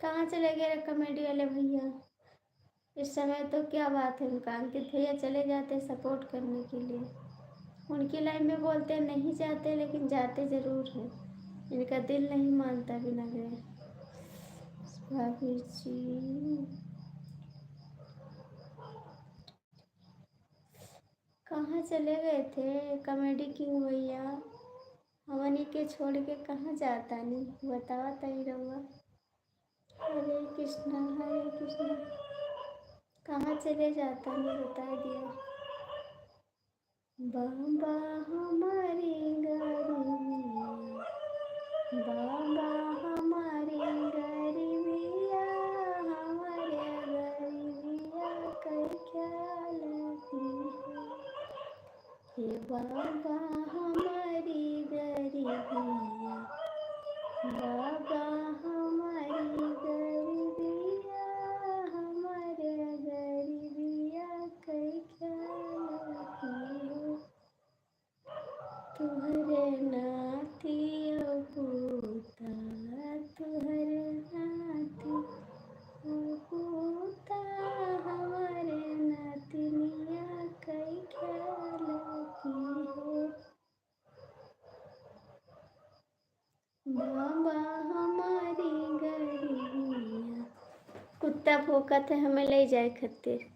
कहाँ चले गए कॉमेडी वाले भैया? इस समय तो क्या बात है, उनका अंकित भैया चले जाते सपोर्ट करने के लिए। उनकी लाइन में बोलते नहीं जाते, लेकिन जाते ज़रूर हैं। इनका दिल नहीं मानता बिना गए। भाभी जी कहाँ चले गए थे कॉमेडी किंग भैया? हमनी के छोड़ के कहाँ जाता नहीं, बतावा तई रहुआ। हरे कृष्णा हरे कृष्णा। कहाँ चले जाता नहीं, बता दिया। बाबा हमारी गरीबिया, बाबा हमारी गरीबिया, हमारे गरीबिया कई ख्याल की है। हे बाबा हमारी गरीबिया, बाबा हमारी गरीबिया, हमारे गरीबिया कई ख्याल की है। तुहरे नाती ओ पूता, तुहरे नाती ओ पूता, हमारे नातिनिया कई ख्याल की है। बाबा हमारी गरीबिया। कुत्ता भौंकत है, हमें ले जाए खातिर।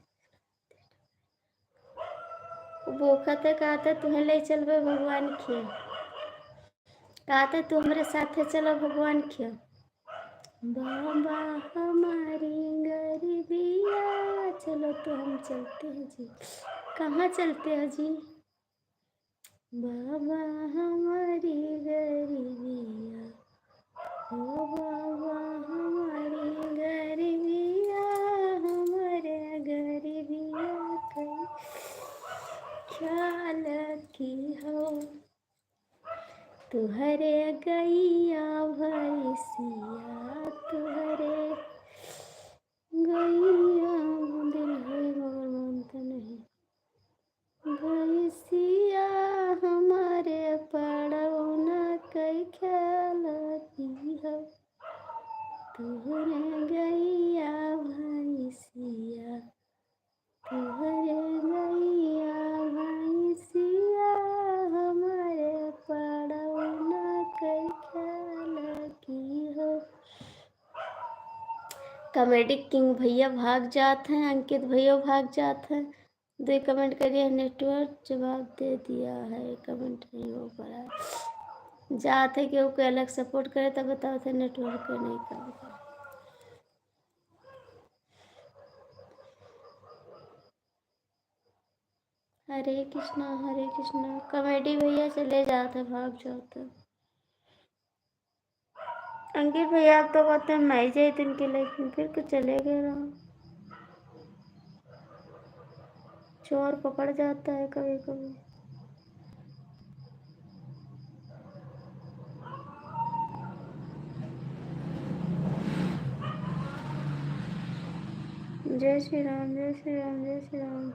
भौंकत है, कहा था तुम्हें ले चलबे भगवान खिया। कहा था तू हमारे साथ चलो भगवान खिया। बाबा हमारी गरीबिया, चलो तो हम चलते हैं जी। कहाँ चलते हैं जी? बाबा हमारी गरीबिया, ओ बाबा हमारी गरीबिया, हमारे गरीबिया तुहरे गैया भैसिया तुहरे गैया दिल है मगर मानता नहीं भैसिया हमारे पड़ौना कई खेलती है तुहरे गैया भैसिया तुहरे गैया भैसिया हमारे पड़ौना कई खेलती हो। कॉमेडी किंग भैया भाग जाते हैं, अंकित भैया भाग जाते हैं। दो कमेंट करिए नेटवर्क जवाब दे दिया है, कमेंट नहीं हो पा रहा है। जाते कि कोई अलग सपोर्ट करे तब बताओ थे नेटवर्क नहीं काम कर। हरे कृष्णा कॉमेडी भैया चले जाते भाग जाते। अंकित भैया आप तो कहते हैं मैं जाए दिन के लेकिन फिर कुछ चले गए रहा। चोर पकड़ जाता है कभी कभी। जय श्री राम जय श्री राम जय श्री राम।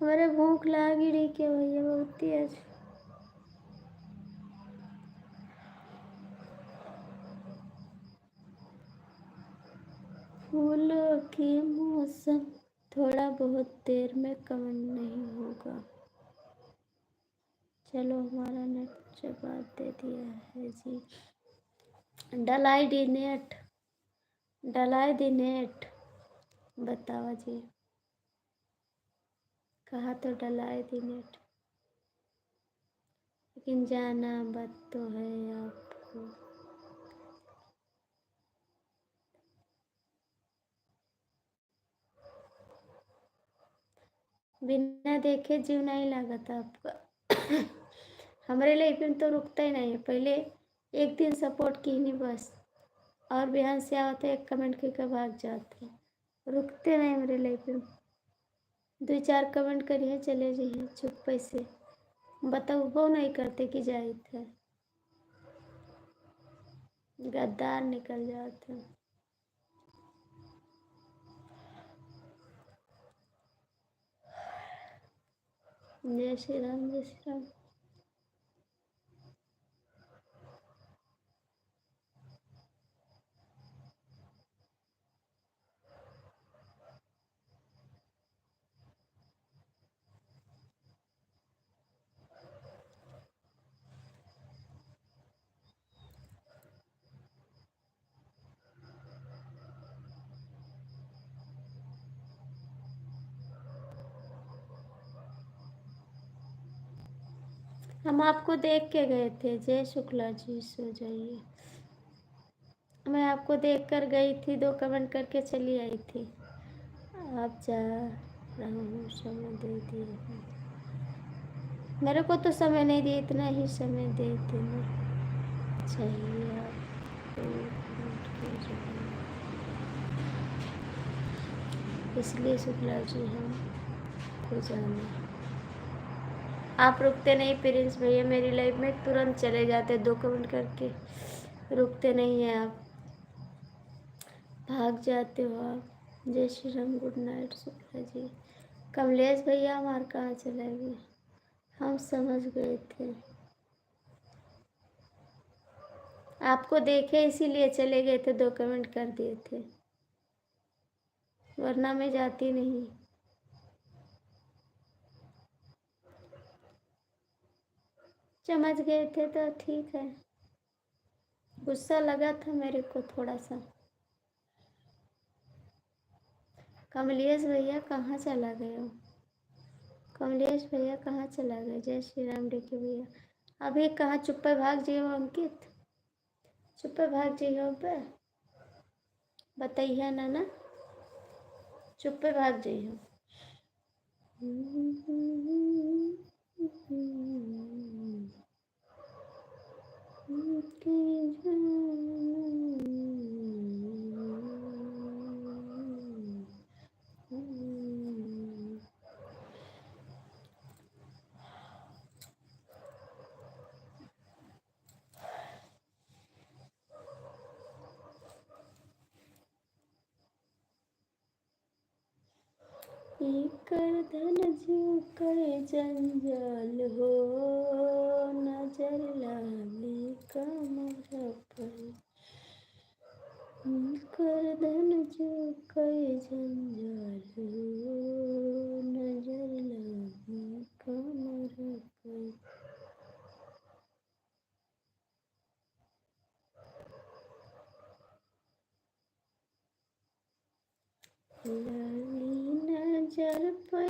हमारे भूख लागी रही क्या भैया बहुत तेज। फूलों की मौसम थोड़ा बहुत देर में कमेंट नहीं होगा। चलो हमारा नेट जवाब दे दिया है जी। डलाई दी नेट डलाई दी नेट बतावा जी कहा तो डलाई दी नेट लेकिन जाना बात तो है आपको। बिना देखे जीव नहीं लगा था आपका। हमारे लिए फिर तो रुकता ही नहीं है। पहले एक दिन सपोर्ट की नहीं बस और बिहान से आते एक कमेंट करके भाग जाते रुकते नहीं मेरे लिए फिर। 2-4 कमेंट करिए चले जाइए चुप पैसे बताओ वो नहीं करते कि जाए थे गद्दार निकल जाते। जय श्री राम जय श्री राम। हम आपको देख के गए थे जय शुक्ला जी सो जाइए। मैं आपको देख कर गई थी 2 कमेंट करके चली आई थी। आप जा रहा हूँ समय दे दिए मेरे को तो समय नहीं दिए इतना ही समय दे देना चाहिए आपको इसलिए शुक्ला जी हम को जाना। आप रुकते नहीं प्रिंस भैया मेरी लाइफ में तुरंत चले जाते 2 कमेंट करके रुकते नहीं हैं आप भाग जाते हो आप। जय श्री राम गुड नाइट शुक्ला जी। कमलेश भैया हमारे कहाँ चले गए हम समझ गए थे आपको देखे इसीलिए चले गए थे 2 कमेंट कर दिए थे वरना मैं जाती नहीं। समझ गए थे तो ठीक है। गुस्सा लगा था मेरे को थोड़ा सा। कमलेश भैया कहाँ चला गए हो कमलेश भैया कहाँ चला गए। जय श्री राम डीके भैया अभी कहाँ चुप्पे भाग जाइए अंकित चुप्पे भाग जाइए पे बताइए ना चुप्पे भाग जाइए। एकर धन जीव करे जंजाल हो, नजर लागे कमर पर। एकर धन जीव करे जंजाल हो, नजर लागे कमर पर। लाली नजर पे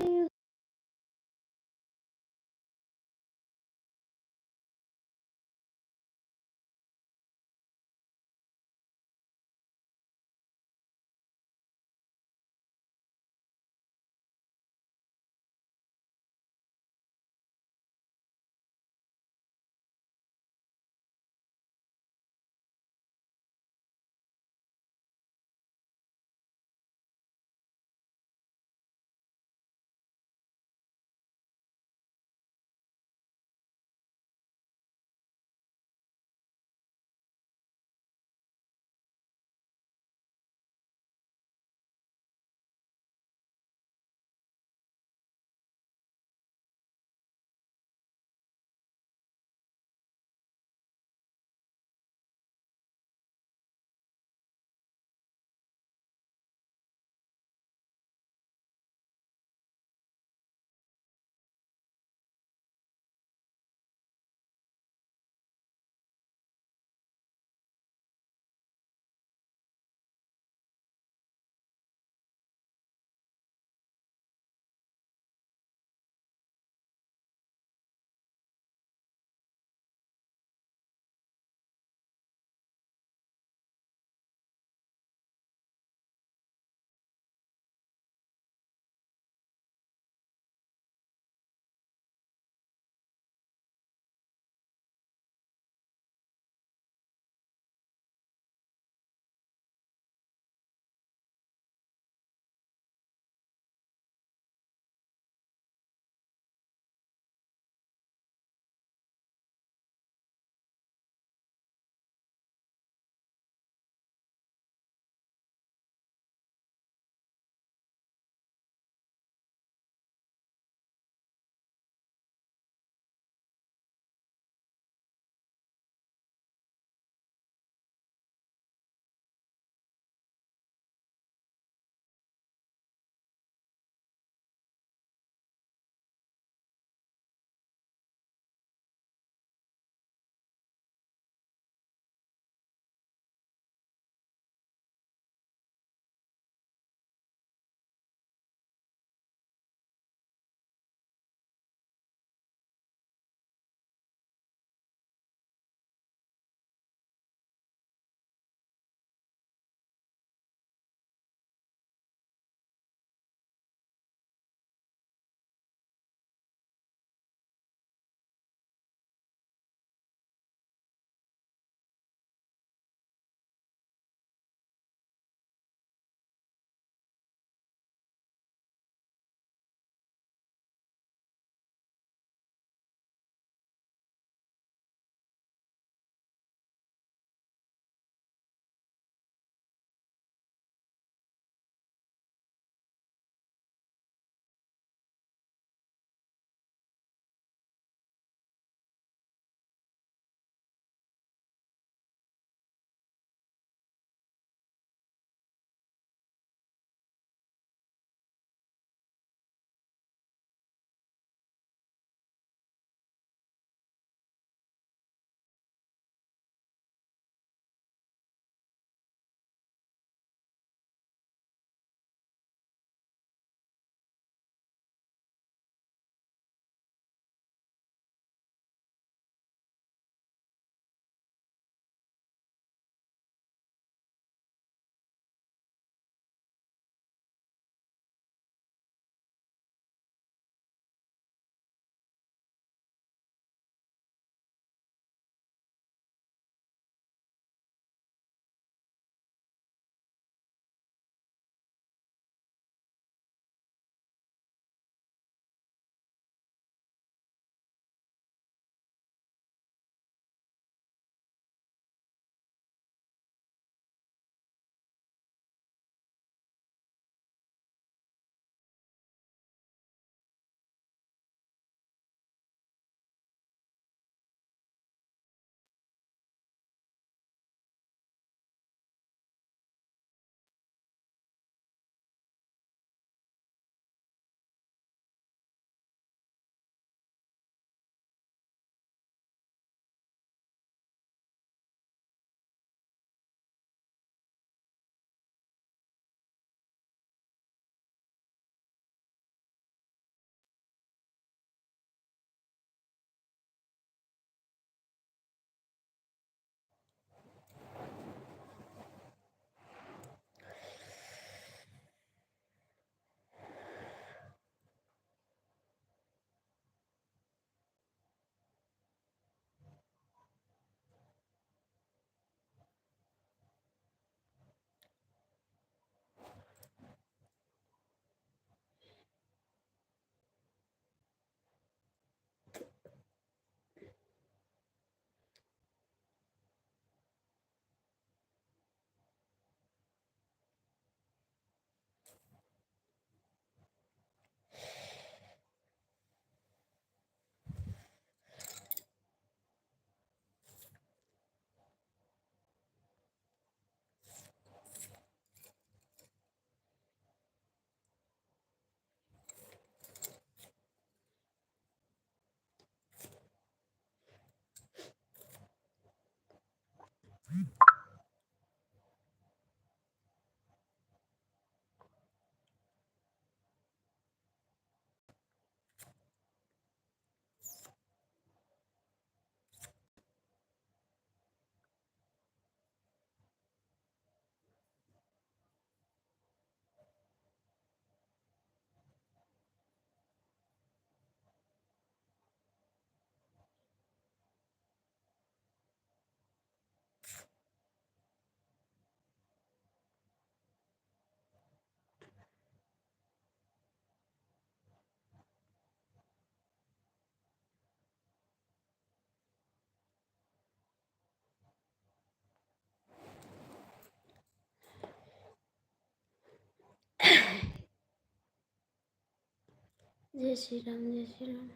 जय श्री राम, जय Shri Ram.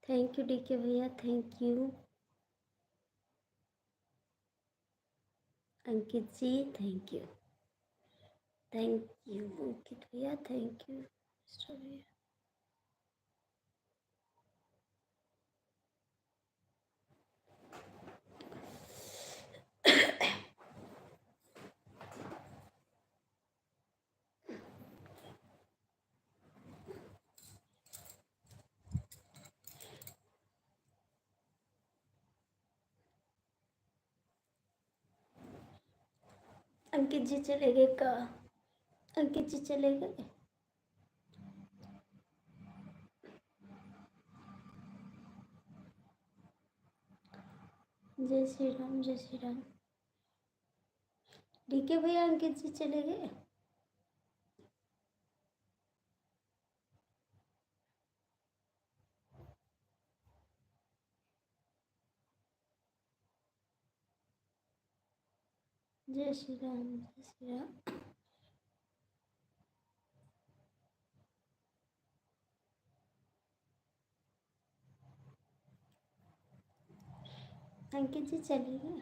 Thank you DK भैया, thank you. Ankit ji thank you, thank you Ankit भैया, थैंक यू मिस्टर भैया। अंकित जी चले गए का? अंकित जी चले गए। जय श्री राम, जय श्री राम। डीके भैया अंकित जी चले गए। जय श्री राम, जय श्री राम। अंकित जी चले गए।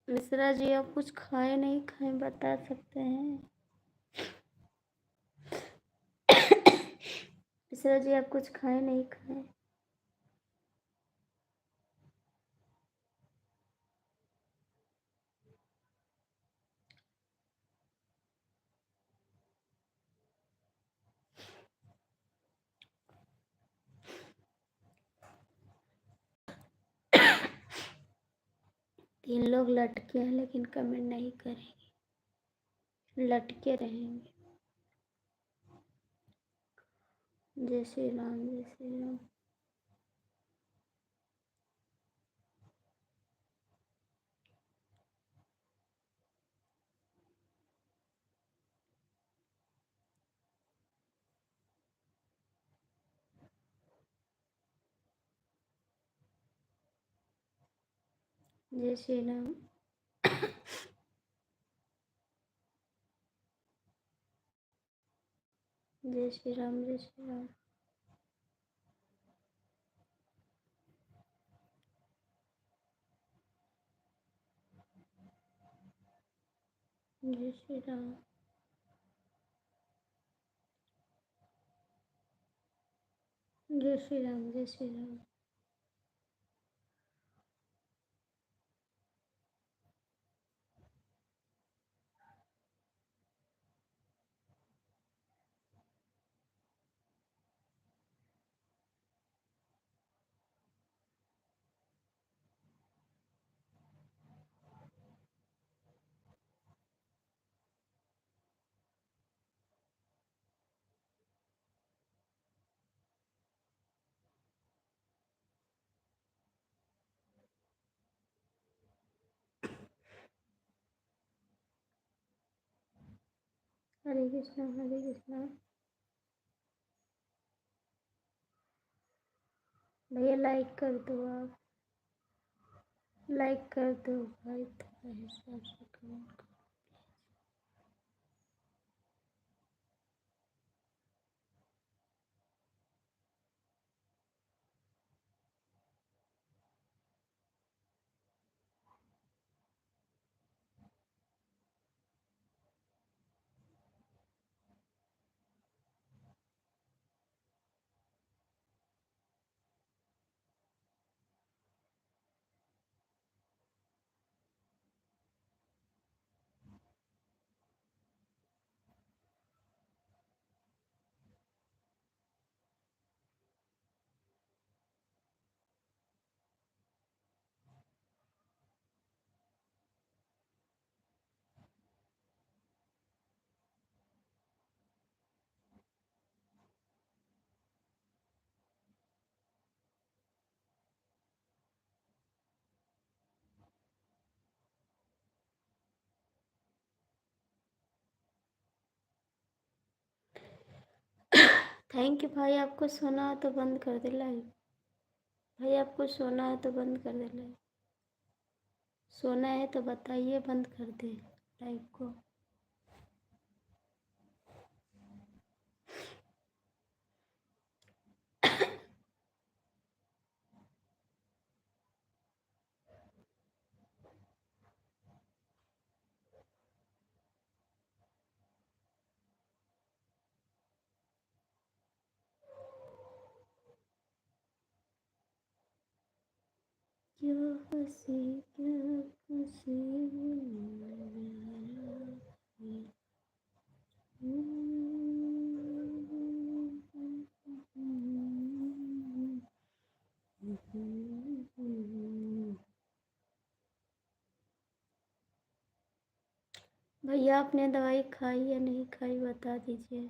मिश्रा जी आप कुछ खाए नहीं खाए बता सकते हैं? मिश्रा जी आप कुछ खाए नहीं खाए? तीन लोग लटके हैं लेकिन कमेंट नहीं करेंगे, लटके रहेंगे। जय श्री राम, जय श्री राम। जय श्री राम। जय श्री राम। जय श्री राम। जय श्री राम। जय श्री राम। जय श्री राम। हरे कृष्णा। हरे कृष्णा। भैया लाइक कर दो, आप लाइक कर दो भाई, थोड़ा हिसाब से कमेंट करो। थैंक यू भाई। आपको सोना है तो बंद कर दे लाइव। भाई आपको सोना है तो बंद कर दे लाइव। सोना है तो बताइए, बंद कर दे लाइव को। क्या हंसी क्या खुशी भैया आपने दवाई खाई या नहीं खाई, बता दीजिए।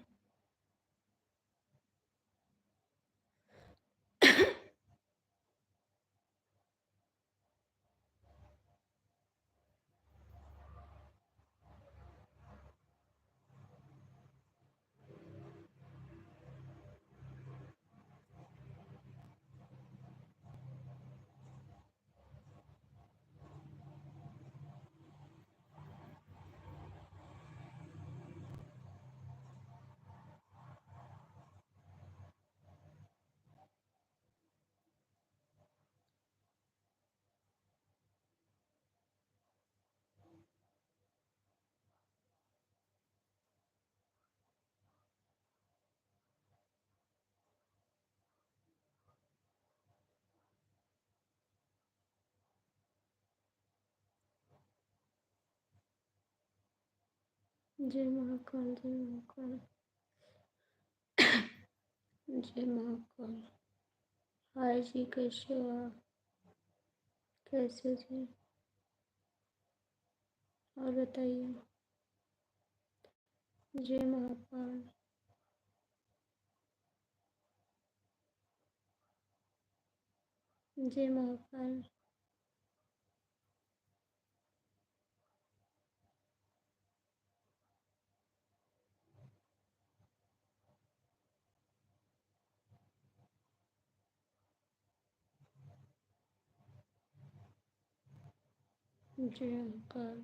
जय महाकाल। जय महाकाल। जय महाकाल। हाय जी, कैसे हो आप? कैसे जी? और बताइए। जय महाकाल। जय महाकाल। जी अंकल।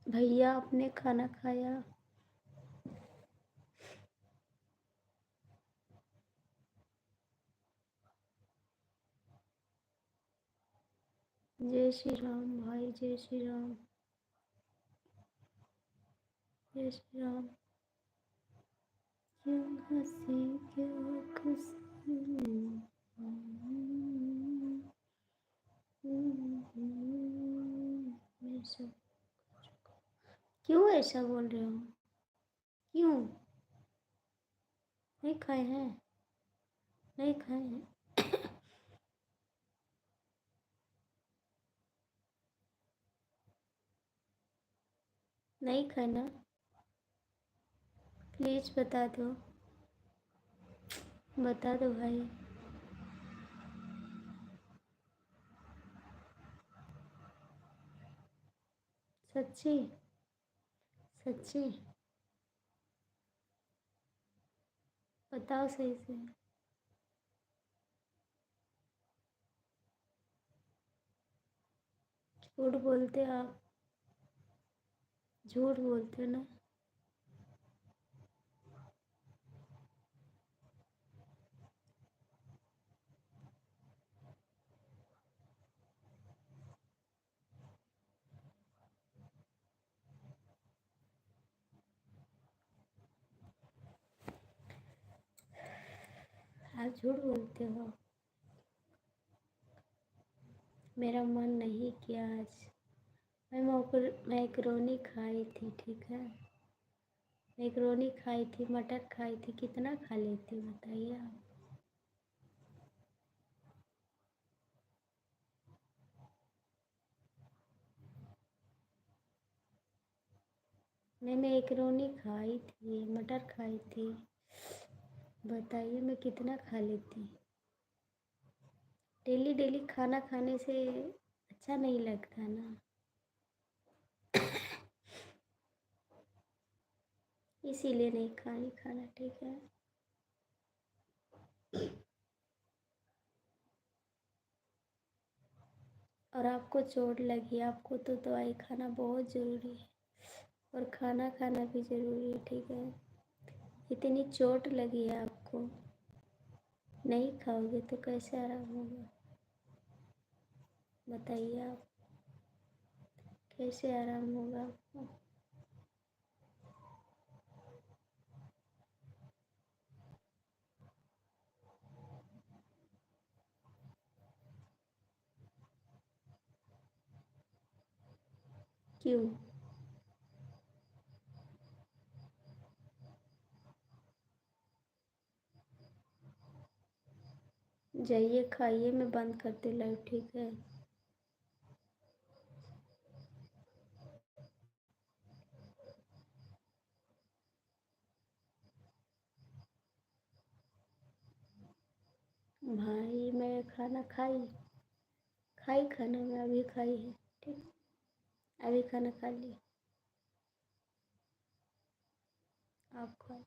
भैया आपने खाना खाया? जय श्री राम भाई, जय श्री राम, जय श्री राम। क्यों हंसी क्यों खुशी, मैं सब क्यों ऐसा बोल रहे हो? क्यों नहीं खाए हैं? नहीं खाए हैं? नहीं खाए ना? प्लीज बता दो, बता दो भाई। सच्ची? सच्ची? बताओ सही से। झूठ बोलते आप, झूठ बोलते हो ना? आप झूठ बोलते हो। मेरा मन नहीं किया आज। मैं मैक्रोनी खाई थी, ठीक है? मैक्रोनी खाई थी, मटर खाई थी, कितना खा लेती बताइए आप। मैं मैक्रोनी खाई थी, मटर खाई थी, बताइए मैं कितना खा लेती। डेली डेली खाना खाने से अच्छा नहीं लगता ना, इसीलिए नहीं खाई खाना, ठीक है? और आपको चोट लगी, आपको तो दवाई खाना बहुत ज़रूरी है और खाना खाना भी ज़रूरी है, ठीक है? इतनी चोट लगी है आपको, नहीं खाओगे तो कैसे आराम होगा? बताइए आप, कैसे आराम होगा आपको? क्यों? जाइए खाइए, मैं बंद करती लाइव, ठीक है? भाई मैं खाना खाई, खाई खाना, मैं अभी खाई है, ठीक? अभी खाना खा ली। आप खाओ।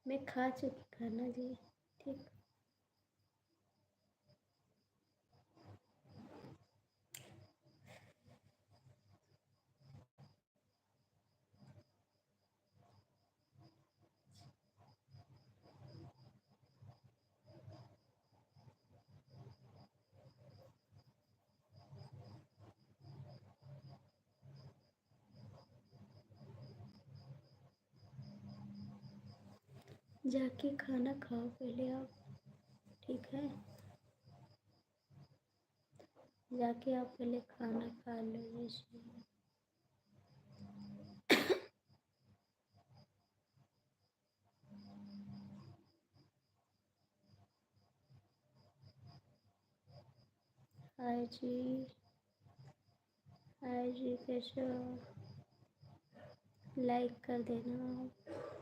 मैं खा चुकी खाना जी, ठीक? जाके खाना खाओ पहले आप, ठीक है? जाके आप पहले खाना खा लो वैसे। हाय जी, हाय जी, कैसे हो? लाइक कर देना आप।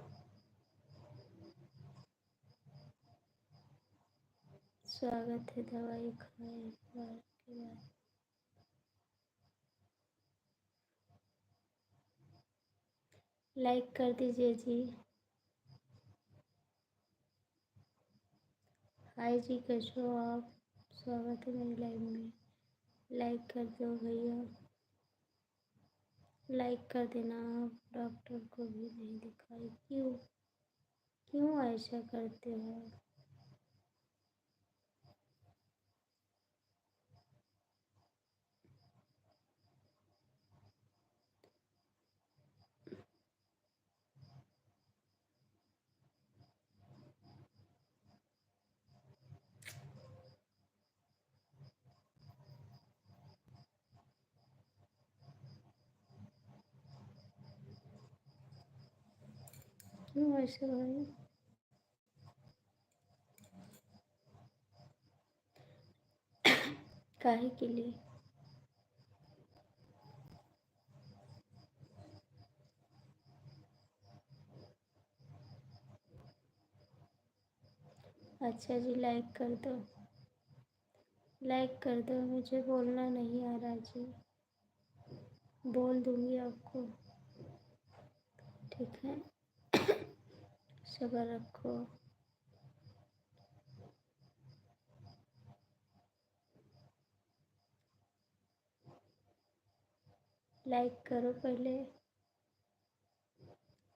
स्वागत है दवाई खाए बार के बाद। लाइक कर दीजिए जी। हाय जी, कैसे हो आप? स्वागत है मेरी लाइव में। लाइक कर दो भैया, लाइक कर देना। आप डॉक्टर को भी नहीं दिखाई, क्यों? क्यों ऐसा करते हो? क्यों ऐसा भाई? काहे के लिए? अच्छा जी, लाइक कर दो, लाइक कर दो। मुझे बोलना नहीं आ रहा जी, बोल दूंगी आपको, ठीक है? सब्र रखो। लाइक करो पहले,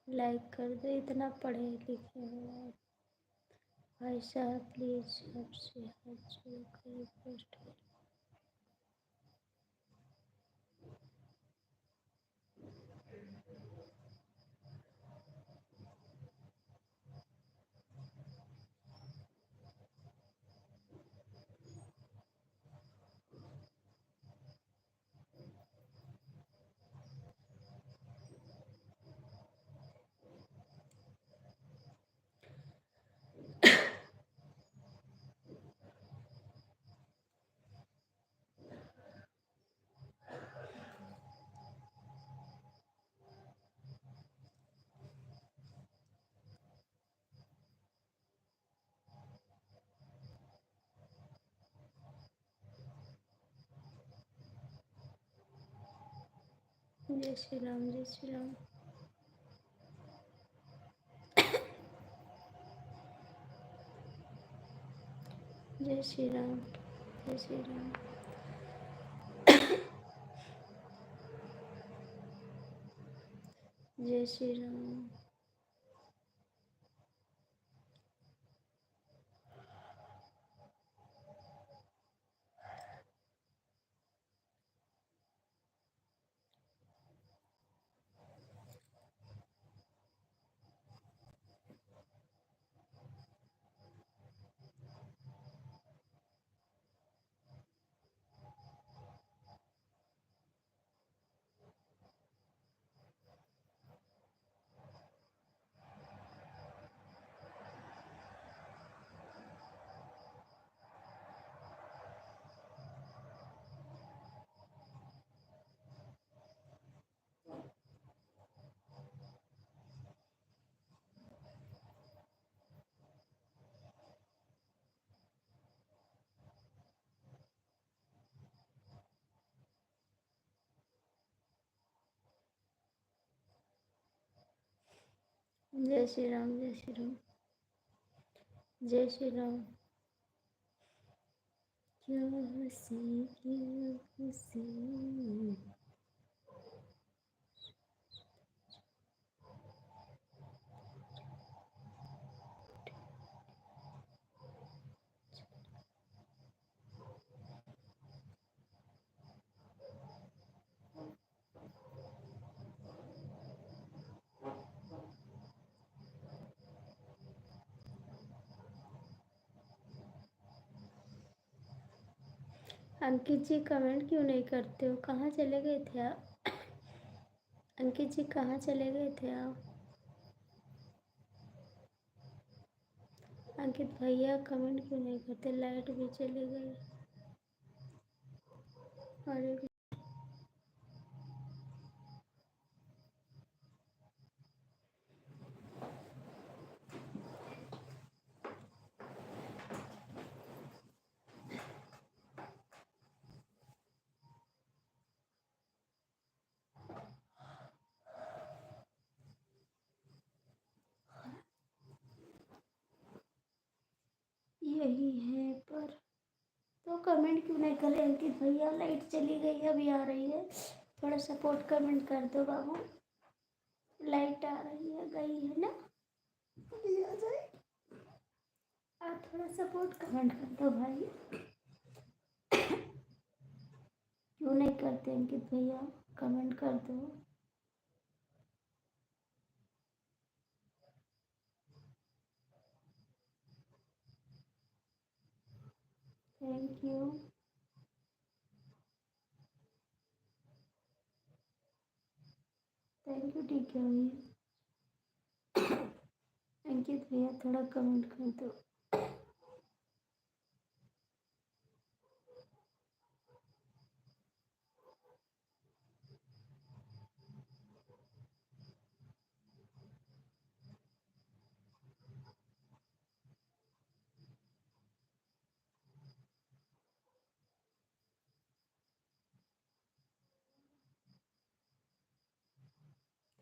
लाइक कर दो। इतना पढ़े लिखे हो आप। भाई साहब प्लीज आपसे हाथ जोड़कर रिक्वेस्ट है। जय श्री राम, जय श्री राम। जय श्री राम, जय श्री राम। जय श्री राम। जय श्री राम, जय श्री राम। जय श्री राम। क्या हंसी, क्या हंसी। अंकित जी कमेंट क्यों नहीं करते हो? कहाँ चले गए थे आप? अंकित जी कहाँ चले गए थे आप? अंकित भैया कमेंट क्यों नहीं करते? लाइट भी चली गई। अरे कमेंट क्यों नहीं करे अंकित भैया? लाइट चली गई है, अभी आ रही है। थोड़ा सपोर्ट कमेंट कर दो बाबू। लाइट आ रही है, गई है ना, अभी आ जाए। आप थोड़ा सपोर्ट कमेंट कर दो भाई। क्यों नहीं करते अंकित भैया? कमेंट कर दो। Thank you. थैंक यू ठीक है भैया। अंकित भैया थोड़ा कमेंट कर दो।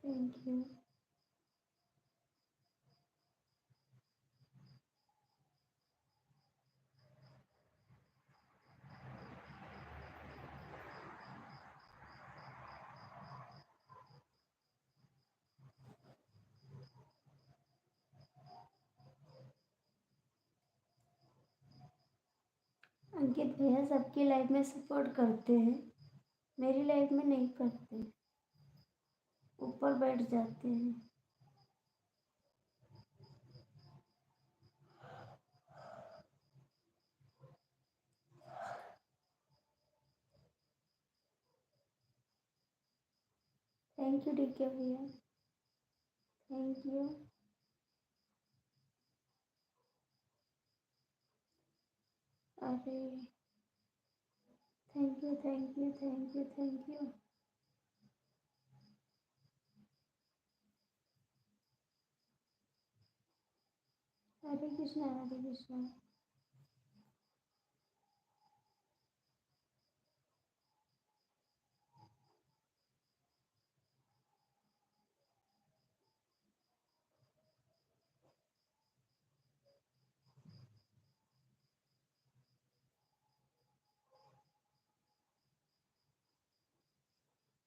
Thank you. अंकित भैया सबकी लाइफ में सपोर्ट करते हैं, मेरी लाइफ में नहीं करते, ऊपर बैठ जाते हैं। थैंक यू ठीक है भैया। Thank you. अरे thank you thank you thank you thank you. Hare Krishna Hare Krishna.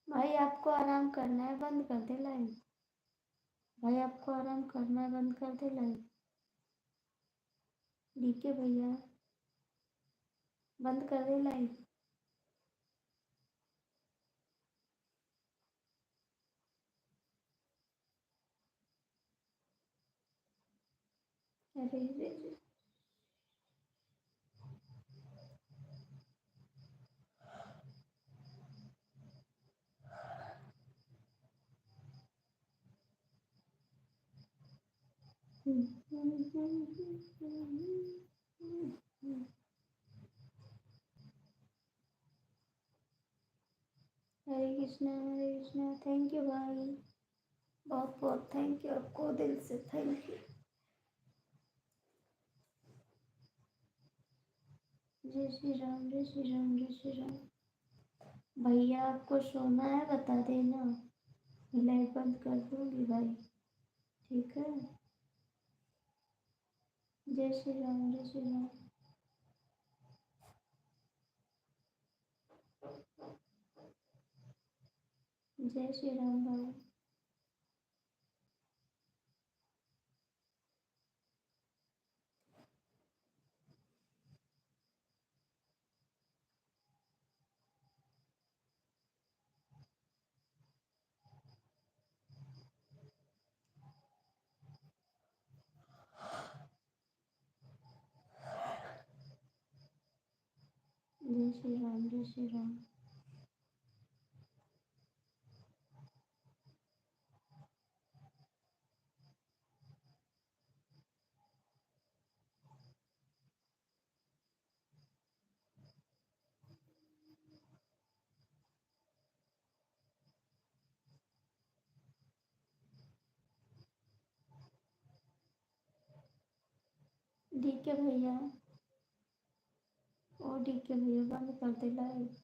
भाई आपको आराम करना है, बंद कर दे लाइव। भाई आपको आराम करना है, बंद कर दे लाइव। डीके भैया बंद कर दे लाइव। अरे रे रे। हरे कृष्णा थैंक यू भाई, बहुत बहुत थैंक यू आपको, दिल से थैंक यू। जय श्री राम जय श्री राम जय श्री राम। भैया आपको सोना है बता देना, लाइट बंद कर दूंगी भाई, ठीक है। जय श्री राम जय श्री राम। जय श्री राम भाई। जय श्री राम जय श्री राम। डीके भैया, ओ डीके भैया बंद कर दे लाइव।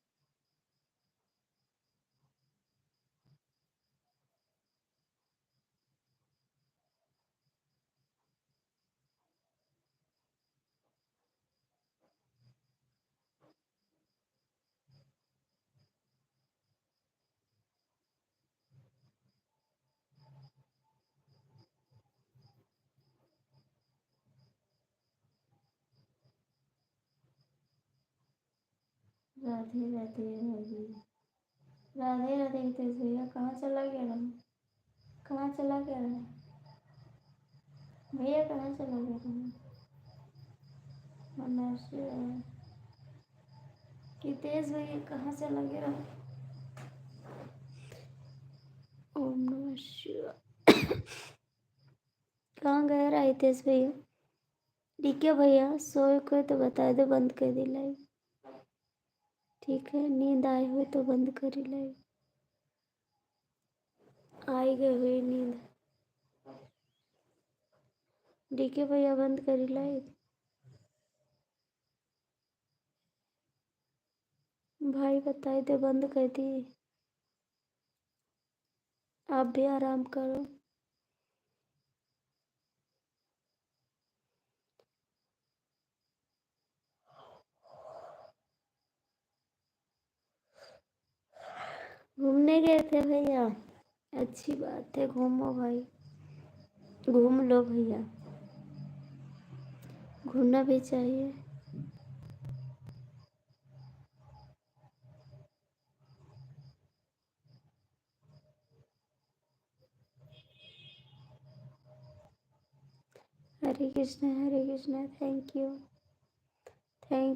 राधे राधे राधे राधे राधे हितेश भैया, कहाँ चला गया रहा? कहाँ चला गया रहा भैया? कहाँ चला गया रहा? नमस्ते हितेश भैया, कहाँ चला गया रहा? ओम नमः शिवाय। कहाँ गया रहा हितेश भैया? ठीक है भैया, सोए कोई तो बता दो, बंद कर दी लाइव। ठीक है, नींद आए हुए तो बंद करी लाइव। आई गई हुई नींद। डीके भैया बंद करी लाइव। भाई बताए थे बंद कर दी। आप भी आराम करो। घूमने गए थे भैया? अच्छी बात है, घूमो भाई, घूम लो भैया, घूमना भी चाहिए। Hare Krishna, thank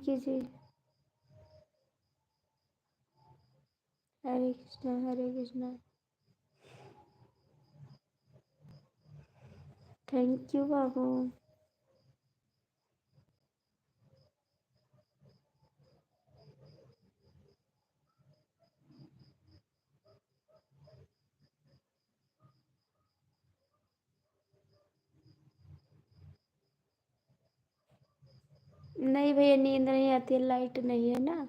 you ji. Hare Krishna, thank you बाबू। नहीं भैया, नींद नहीं आती, लाइट नहीं है ना,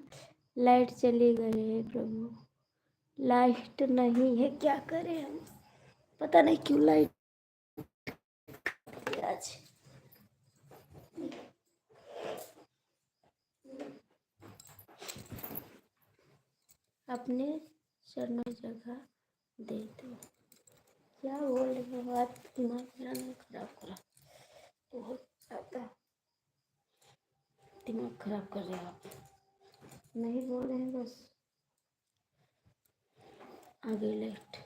लाइट चली गई है प्रभु, लाइट नहीं है, क्या करें हम, पता नहीं क्यों लाइट आज। अपने चरणों में जगह दे दो। क्या बोल रहे हो बात, दिमाग मेरा नहीं खराब करा, बहुत ज़्यादा दिमाग खराब कर रहे हो आप। नहीं बोल रहे हैं, बस आ गई लाइट।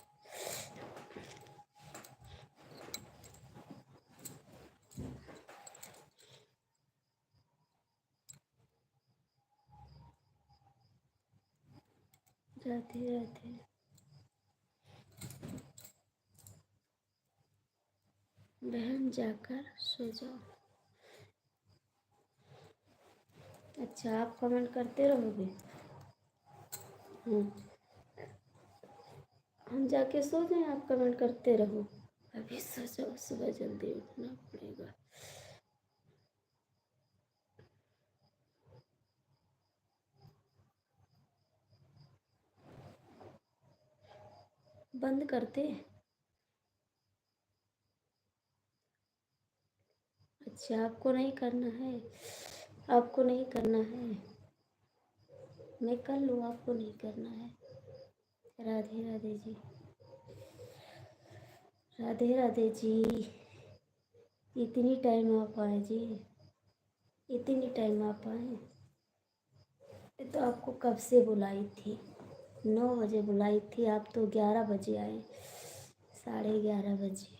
राधे राधे। बहन जाकर सो जाओ। अच्छा, आप कमेंट करते रहोगे? हम जाके सो जाएं, आप कमेंट करते रहो। अभी सो जाओ, सुबह जल्दी उठना पड़ेगा। बंद करते। अच्छा, आपको नहीं करना है, आपको नहीं करना है, मैं कर लूँ, आपको नहीं करना है। राधे राधे जी, राधे राधे जी। इतनी टाइम आप आए जी, इतनी टाइम आप आए। ये तो आपको कब से बुलाई थी, 9 बजे बुलाई थी, आप तो 11 बजे आए, 11:30 बजे।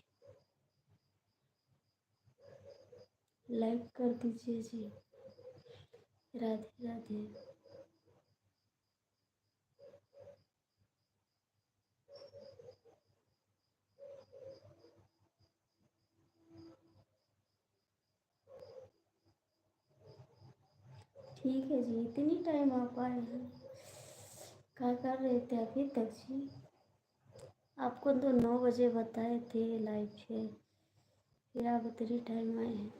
लाइक कर दीजिए जी। राधे राधे। ठीक है जी, इतनी टाइम आप आए हैं, क्या कर रहे थे अभी तक जी? आपको तो 9 बजे बताए थे लाइव है, फिर आप इतनी टाइम आए हैं।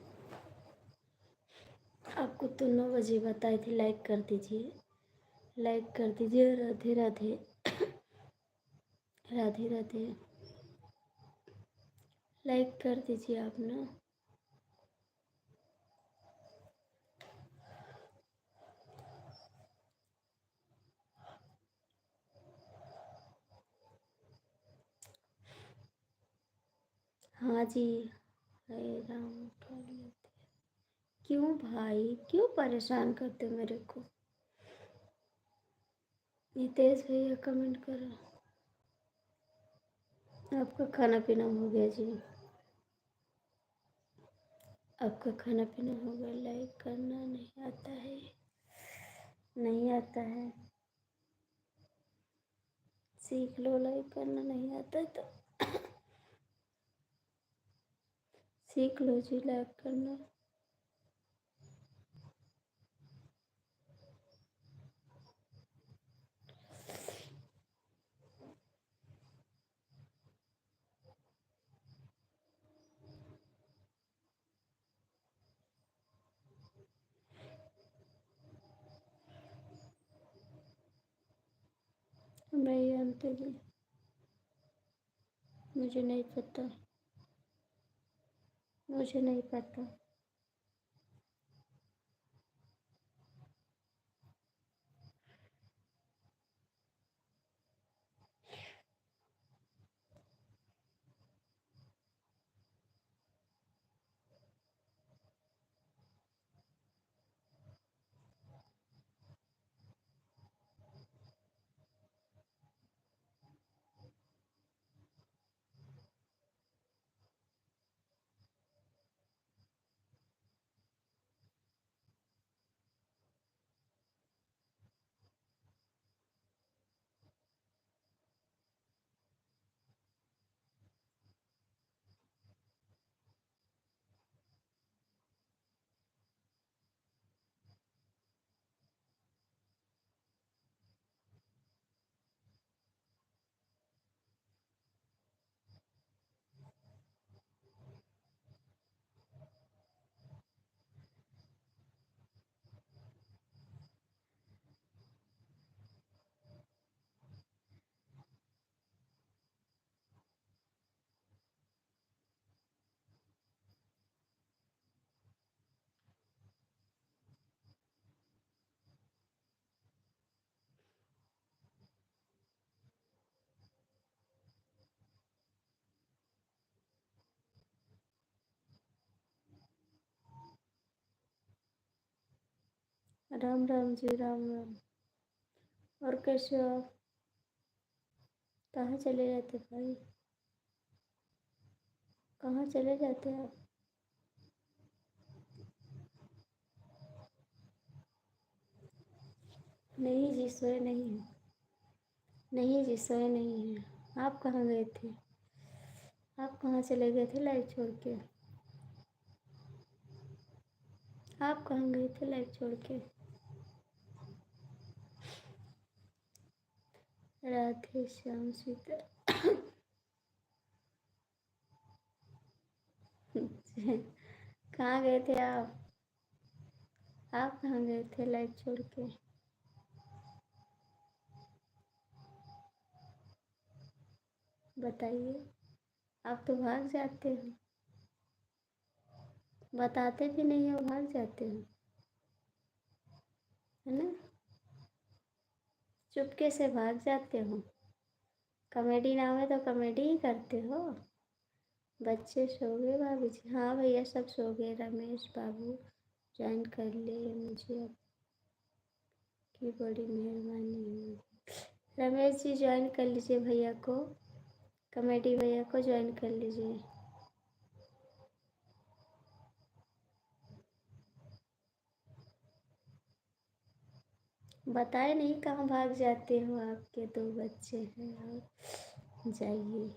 आपको तो 9 बजे बताए थे, लाइक कर दीजिए, लाइक कर दीजिए। राधे राधे, राधे राधे। लाइक कर दीजिए आप ना। हाँ जी। हरे राम कर लेते। क्यों भाई, क्यों परेशान करते हो मेरे को? नितेश भैया कमेंट करो। आपका खाना पीना हो गया जी? आपका खाना पीना हो गया? लाइक करना नहीं आता है? नहीं आता है? सीख लो, लाइक करना नहीं आता है तो सीख लो जी लाइक करना। मैं जानती जी, मुझे नहीं पता, मुझे नहीं पता। राम राम जी, राम राम। और कैसे हो आप? कहाँ चले जाते भाई? कहाँ चले जाते आप? नहीं जी, सोए नहीं हैं। नहीं जी, सोए नहीं हैं। आप कहाँ गए थे? आप कहाँ चले गए थे लाइव छोड़ के? आप कहाँ गए थे लाइव छोड़ के? राधे श्याम सीता। कहाँ गए थे आप? आप कहाँ गए थे लाइव छोड़ के? बताइए। आप तो भाग जाते हो, बताते भी नहीं हो, भाग जाते हो, है ना? चुपके से भाग जाते हो। कॉमेडी नाम है तो कॉमेडी ही करते हो। बच्चे सो गए भाभी जी? हाँ भैया, सब सो गए। रमेश बाबू ज्वाइन कर लिए, मुझे आपकी बड़ी मेहरबानी होगी। रमेश जी ज्वाइन कर लीजिए भैया को, कॉमेडी भैया को ज्वाइन कर लीजिए। बताए नहीं कहाँ भाग जाते हो? आपके दो बच्चे हैं और जाइए।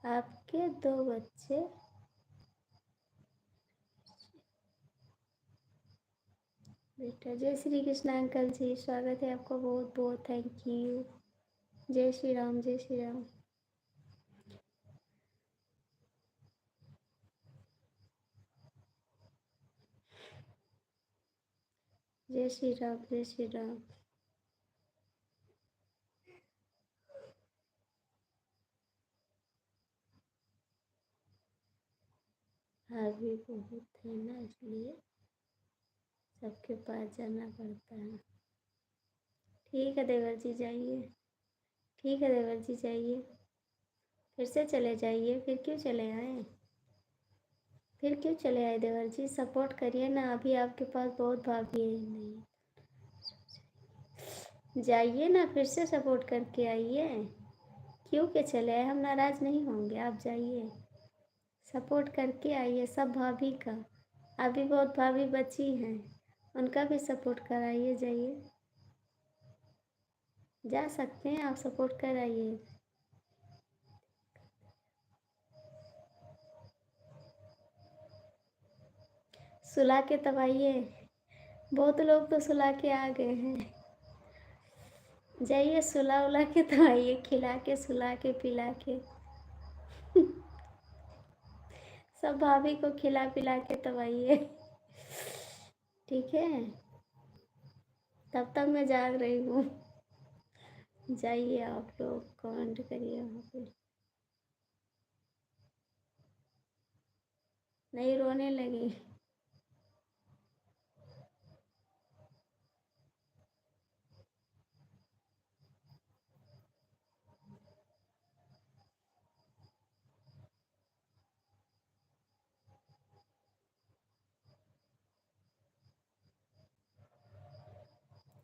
आपके दो बच्चे। बेटा, जय श्री कृष्ण अंकल जी, स्वागत है आपका, बहुत बहुत थैंक यू। जय श्री राम, जय श्री राम। जय श्री राम, जय श्री राम। अभी बहुत है ना, इसलिए सबके पास जाना पड़ता है। ठीक है देवर जी, जाइए। ठीक है देवर जी, जाइए। फिर से चले जाइए, फिर क्यों चले आए? फिर क्यों चले आए देवर जी? सपोर्ट करिए ना, अभी आपके पास बहुत भाभी है। नहीं, जाइए ना, फिर से सपोर्ट करके आइए। क्यों के चले आए, हम नाराज़ नहीं होंगे, आप जाइए सपोर्ट करके आइए। सब भाभी का, अभी बहुत भाभी बची हैं, उनका भी सपोर्ट कराइए। जाइए, जा सकते हैं आप, सपोर्ट कराइए। सुला के तब आइए, बहुत लोग तो सुला के आ गए हैं। जाइए सुला उला के तो आइए, खिला के सुला के पिला के सब भाभी को खिला पिला के तब आइए। ठीक है, तब तक मैं जाग रही हूँ। जाइए आप लोग कमेंट करिए वहाँ पे। नहीं रोने लगी।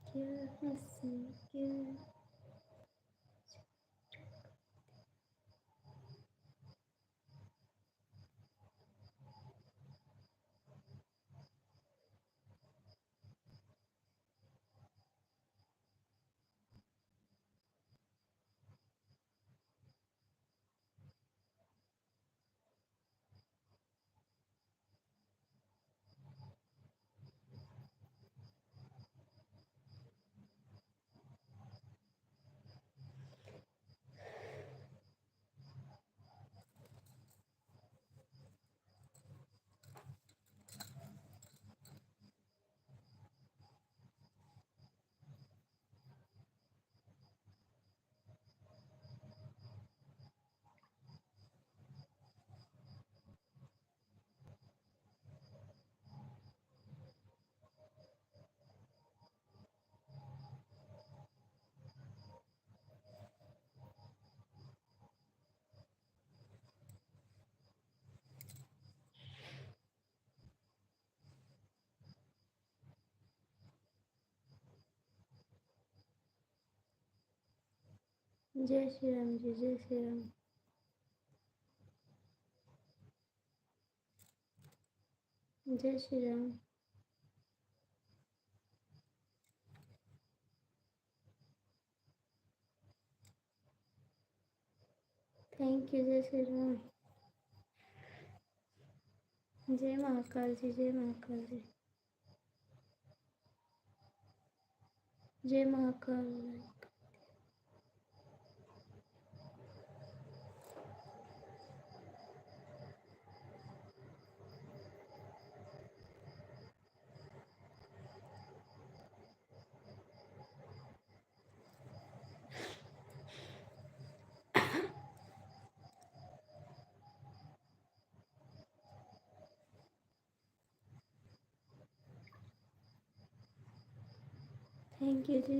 क्या हंसी क्या। जय श्री राम जी, जय श्री राम। जय श्री राम। Thank you. जय श्री राम। जय महाकाल जी, जय महाकाल जी, जय महाकाल। थैंक यू जी।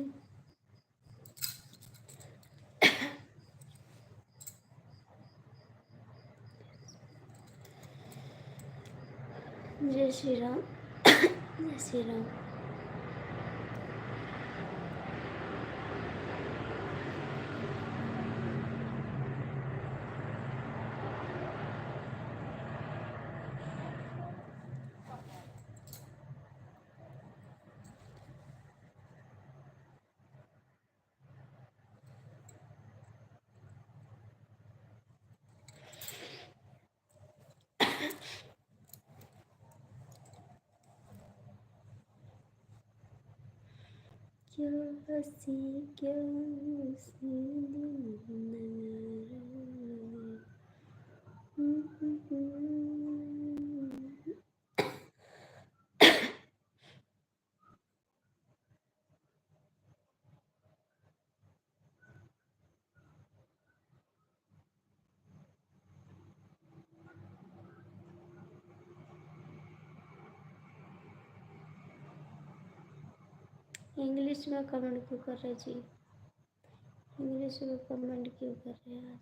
जय श्री राम। जय श्री राम। क्या हंसी क्या हंसी इंग्लिश में कमेंट क्यों कर रहे जी? इंग्लिश में कमेंट क्यों कर रहे हैं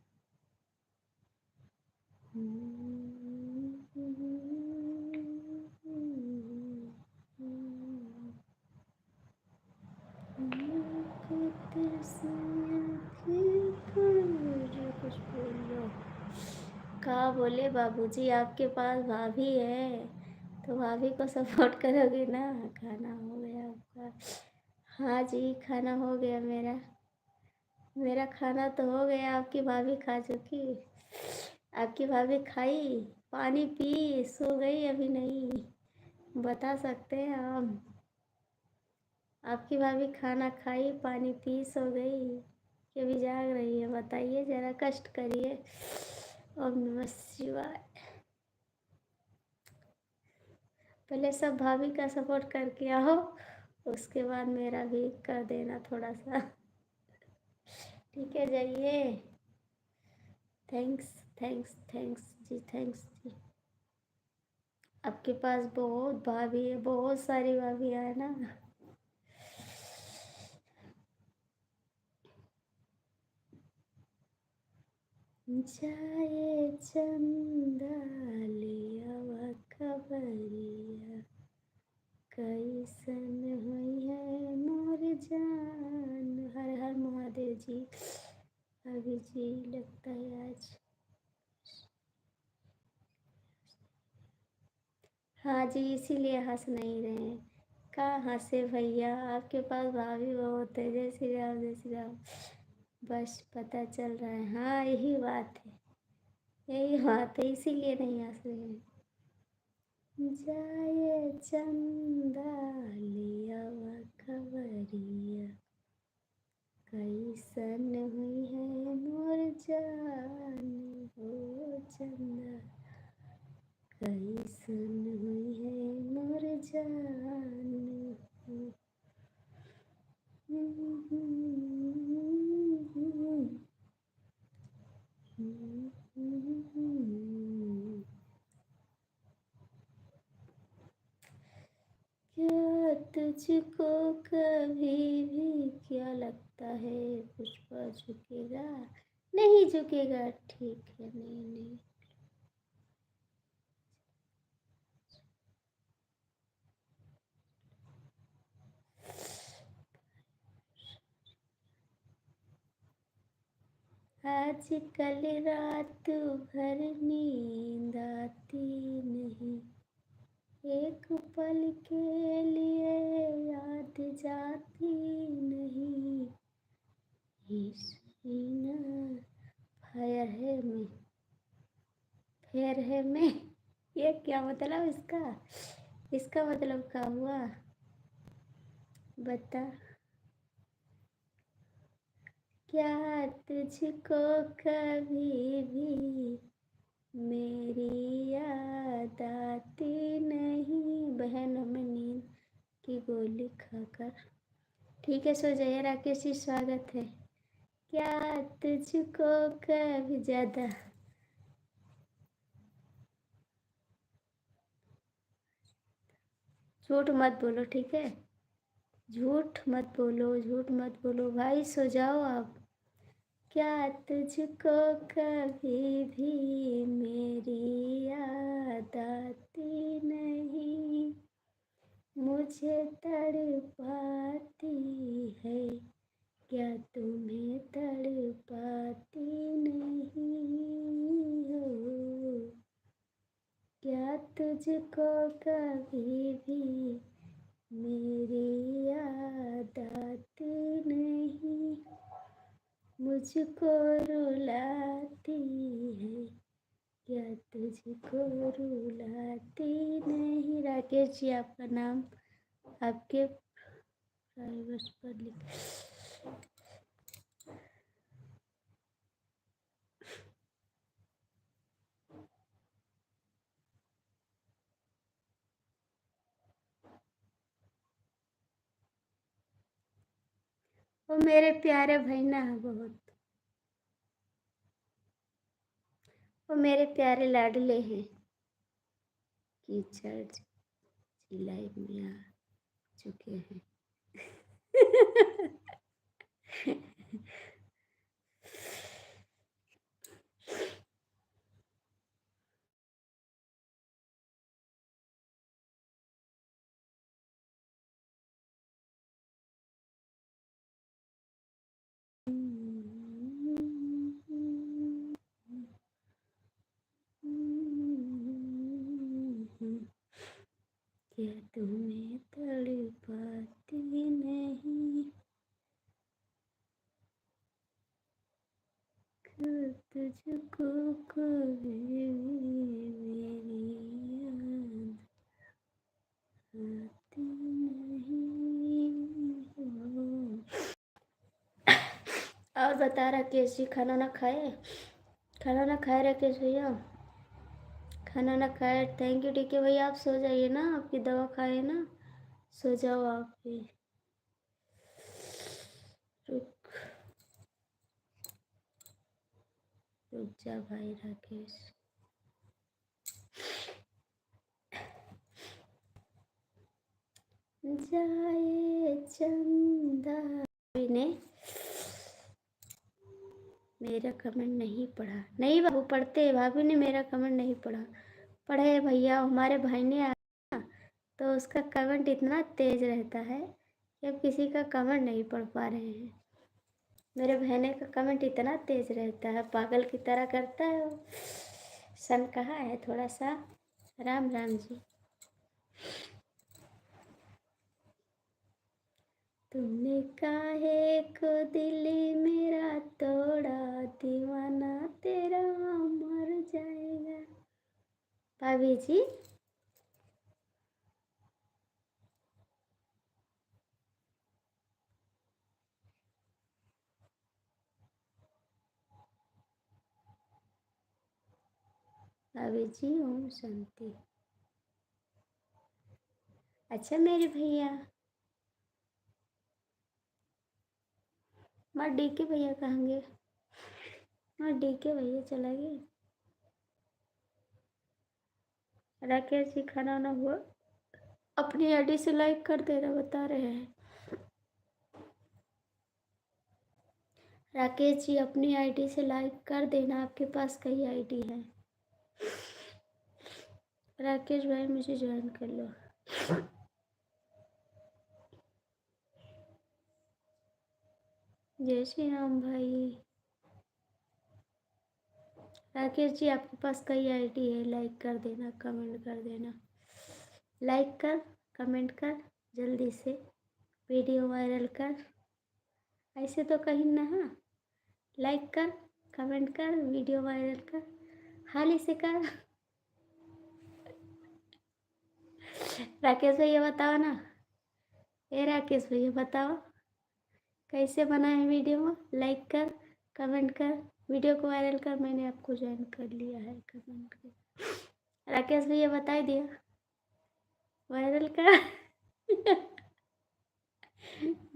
कुछ बोलो। कहा बोले बाबूजी आपके पास भाभी है तो भाभी को सपोर्ट करोगे ना। खाना हो गया आपका? हाँ जी खाना हो गया मेरा। मेरा खाना तो हो गया, आपकी भाभी खा चुकी। आपकी भाभी खाई, पानी पी, सो गई अभी नहीं? बता सकते हैं आप? आपकी भाभी खाना खाई, पानी पी, सो गई कि अभी जाग रही है? बताइए ज़रा, कष्ट करिए। ओम नमः शिवाय। पहले सब भाभी का सपोर्ट करके आओ, उसके बाद मेरा भी कर देना थोड़ा सा। ठीक है जाइए। थैंक्स थैंक्स थैंक्स जी, थैंक्स जी। आपके पास बहुत भाभी है, बहुत सारी भाभियाँ है ना। जाए चंदा लिया खबरिया, कैसन हुई है मोर जान। हर हर महादेव जी। अभी जी लगता है आज। हाँ जी, इसीलिए हंस नहीं रहे हैं। कहाँ हंसे भैया, आपके पास भाभी बहुत है। जय श्री राम, जय श्री राम। बस पता चल रहा है। हाँ यही बात है, यही बात है, इसीलिए नहीं हंस रहे हैं। जाए चंदा लिया खबरिया, कैसन हुई है मोर जान हो चंदा, कैसन हुई है मोर जान हो। क्या तुझको कभी भी क्या लगता है पुष्पा झुकेगा? नहीं झुकेगा, ठीक है। नहीं नहीं। आज कल रात भर नींद आती नहीं, एक पल के लिए याद जाती नहीं। सीना फायर है में, फेयर है में। ये क्या मतलब इसका? इसका मतलब क्या हुआ बता? क्या तुझको कभी भी मेरी याद आती नहीं? बहन हमें नींद की गोली खाकर। ठीक है सो जाइए। राकेश जी स्वागत है। क्या तुझको कभी ज्यादा। झूठ मत बोलो ठीक है, झूठ मत बोलो, झूठ मत बोलो भाई, सो जाओ आप। क्या तुझको कभी भी मेरी याद आती नहीं? मुझे तड़पाती है, क्या तुम्हें तड़पाती नहीं हो? क्या तुझको कभी भी मेरी याद आती नहीं? मुझको रुलाती है, क्या तुझको रुलाती नहीं? राकेश जी आपका नाम आपके प्राइवेट पर लिख। वो मेरे प्यारे भाई ना बहुत, वो मेरे प्यारे लाडले हैं। कीचड़ जी लाइफ में आ चुके हैं। क्या तुम्हें तड़पाती नहीं तुझको कभी मेरी याद आती नहीं हो। और बता राकेश जी, खाना ना खाए? खाना ना खाए राकेश भैया? खाना ना खाए? Thank you. ठीक है भैया, आप सो जाइए ना, आपकी दवा खाए ना, सो जाओ आप भी। रुक रुक जा भाई राकेश। जाए चंदा ने मेरा कमेंट नहीं पढ़ा। नहीं बाबू, पढ़ते। भाभी ने मेरा कमेंट नहीं पढ़ा। पढ़े भैया, हमारे भाई ने आया ना, तो उसका कमेंट इतना तेज रहता है कि अब किसी का कमेंट नहीं पढ़ पा रहे हैं। मेरे बहने का कमेंट इतना तेज रहता है, पागल की तरह करता है वो। सन कहाँ है थोड़ा सा? राम राम जी। तुमने काहे को दिल मेरा तोड़ा, दीवाना तेरा मर जाएगा। भाभी जी, भाभी जी, ओम शांति। अच्छा मेरे भैया, माँ डी के भैया कहाँ गए? माँ डी के भैया चला गए। राकेश जी, खाना ना हुआ? अपनी आईडी से लाइक कर देना, बता रहे हैं। राकेश जी, अपनी आईडी से लाइक कर देना, आपके पास कई आईडी है। राकेश भाई, मुझे ज्वाइन कर लो। जय श्री राम भाई। राकेश जी, आपके पास कई आईडी है, लाइक कर देना, कमेंट कर देना। लाइक कर, कमेंट कर, जल्दी से वीडियो वायरल कर। ऐसे तो कहीं ना, हाँ, लाइक कर, कमेंट कर, वीडियो वायरल कर, हाल ही से कर। राकेश भैया बताओ ना, ए राकेश भैया बताओ कैसे बनाए वीडियो में? लाइक कर, कमेंट कर, वीडियो को वायरल कर। मैंने आपको ज्वाइन कर लिया है, कमेंट कर। राकेश भैया बता ही दिया, वायरल कर।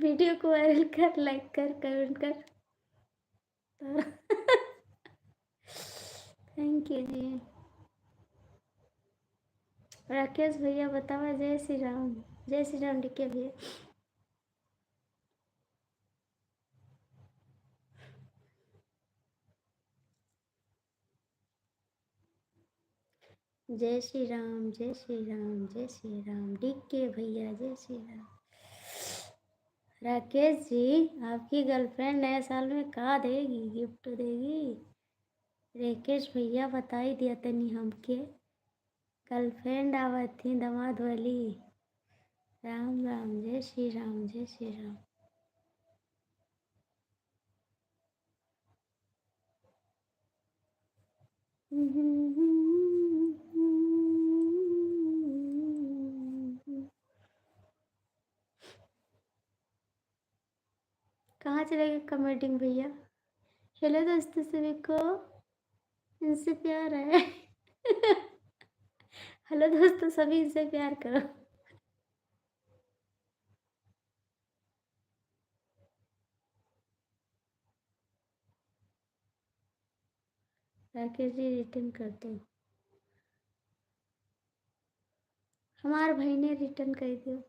वीडियो को वायरल कर, लाइक कर, कमेंट कर। थैंक यू जी। राकेश भैया बताओ, जय श्री राम। जय श्री राम डीके भैया। जय श्री राम, जय श्री राम, जय श्री राम डीके भैया, जय श्री राम। राकेश जी, आपकी गर्लफ्रेंड नए साल में का देगी, गिफ्ट देगी? राकेश भैया बता ही दिया तनी हमके, गर्लफ्रेंड आवत थी दामाद वाली। राम राम, जय श्री राम, जय श्री राम। कहाँ चले गए कमेंटिंग भैया? हेलो दोस्तों सभी को, इनसे प्यार है। हेलो दोस्तों सभी, इनसे प्यार करो। राकेश जी, रिटर्न कर दो। हमारे भाई ने रिटर्न कर दियो।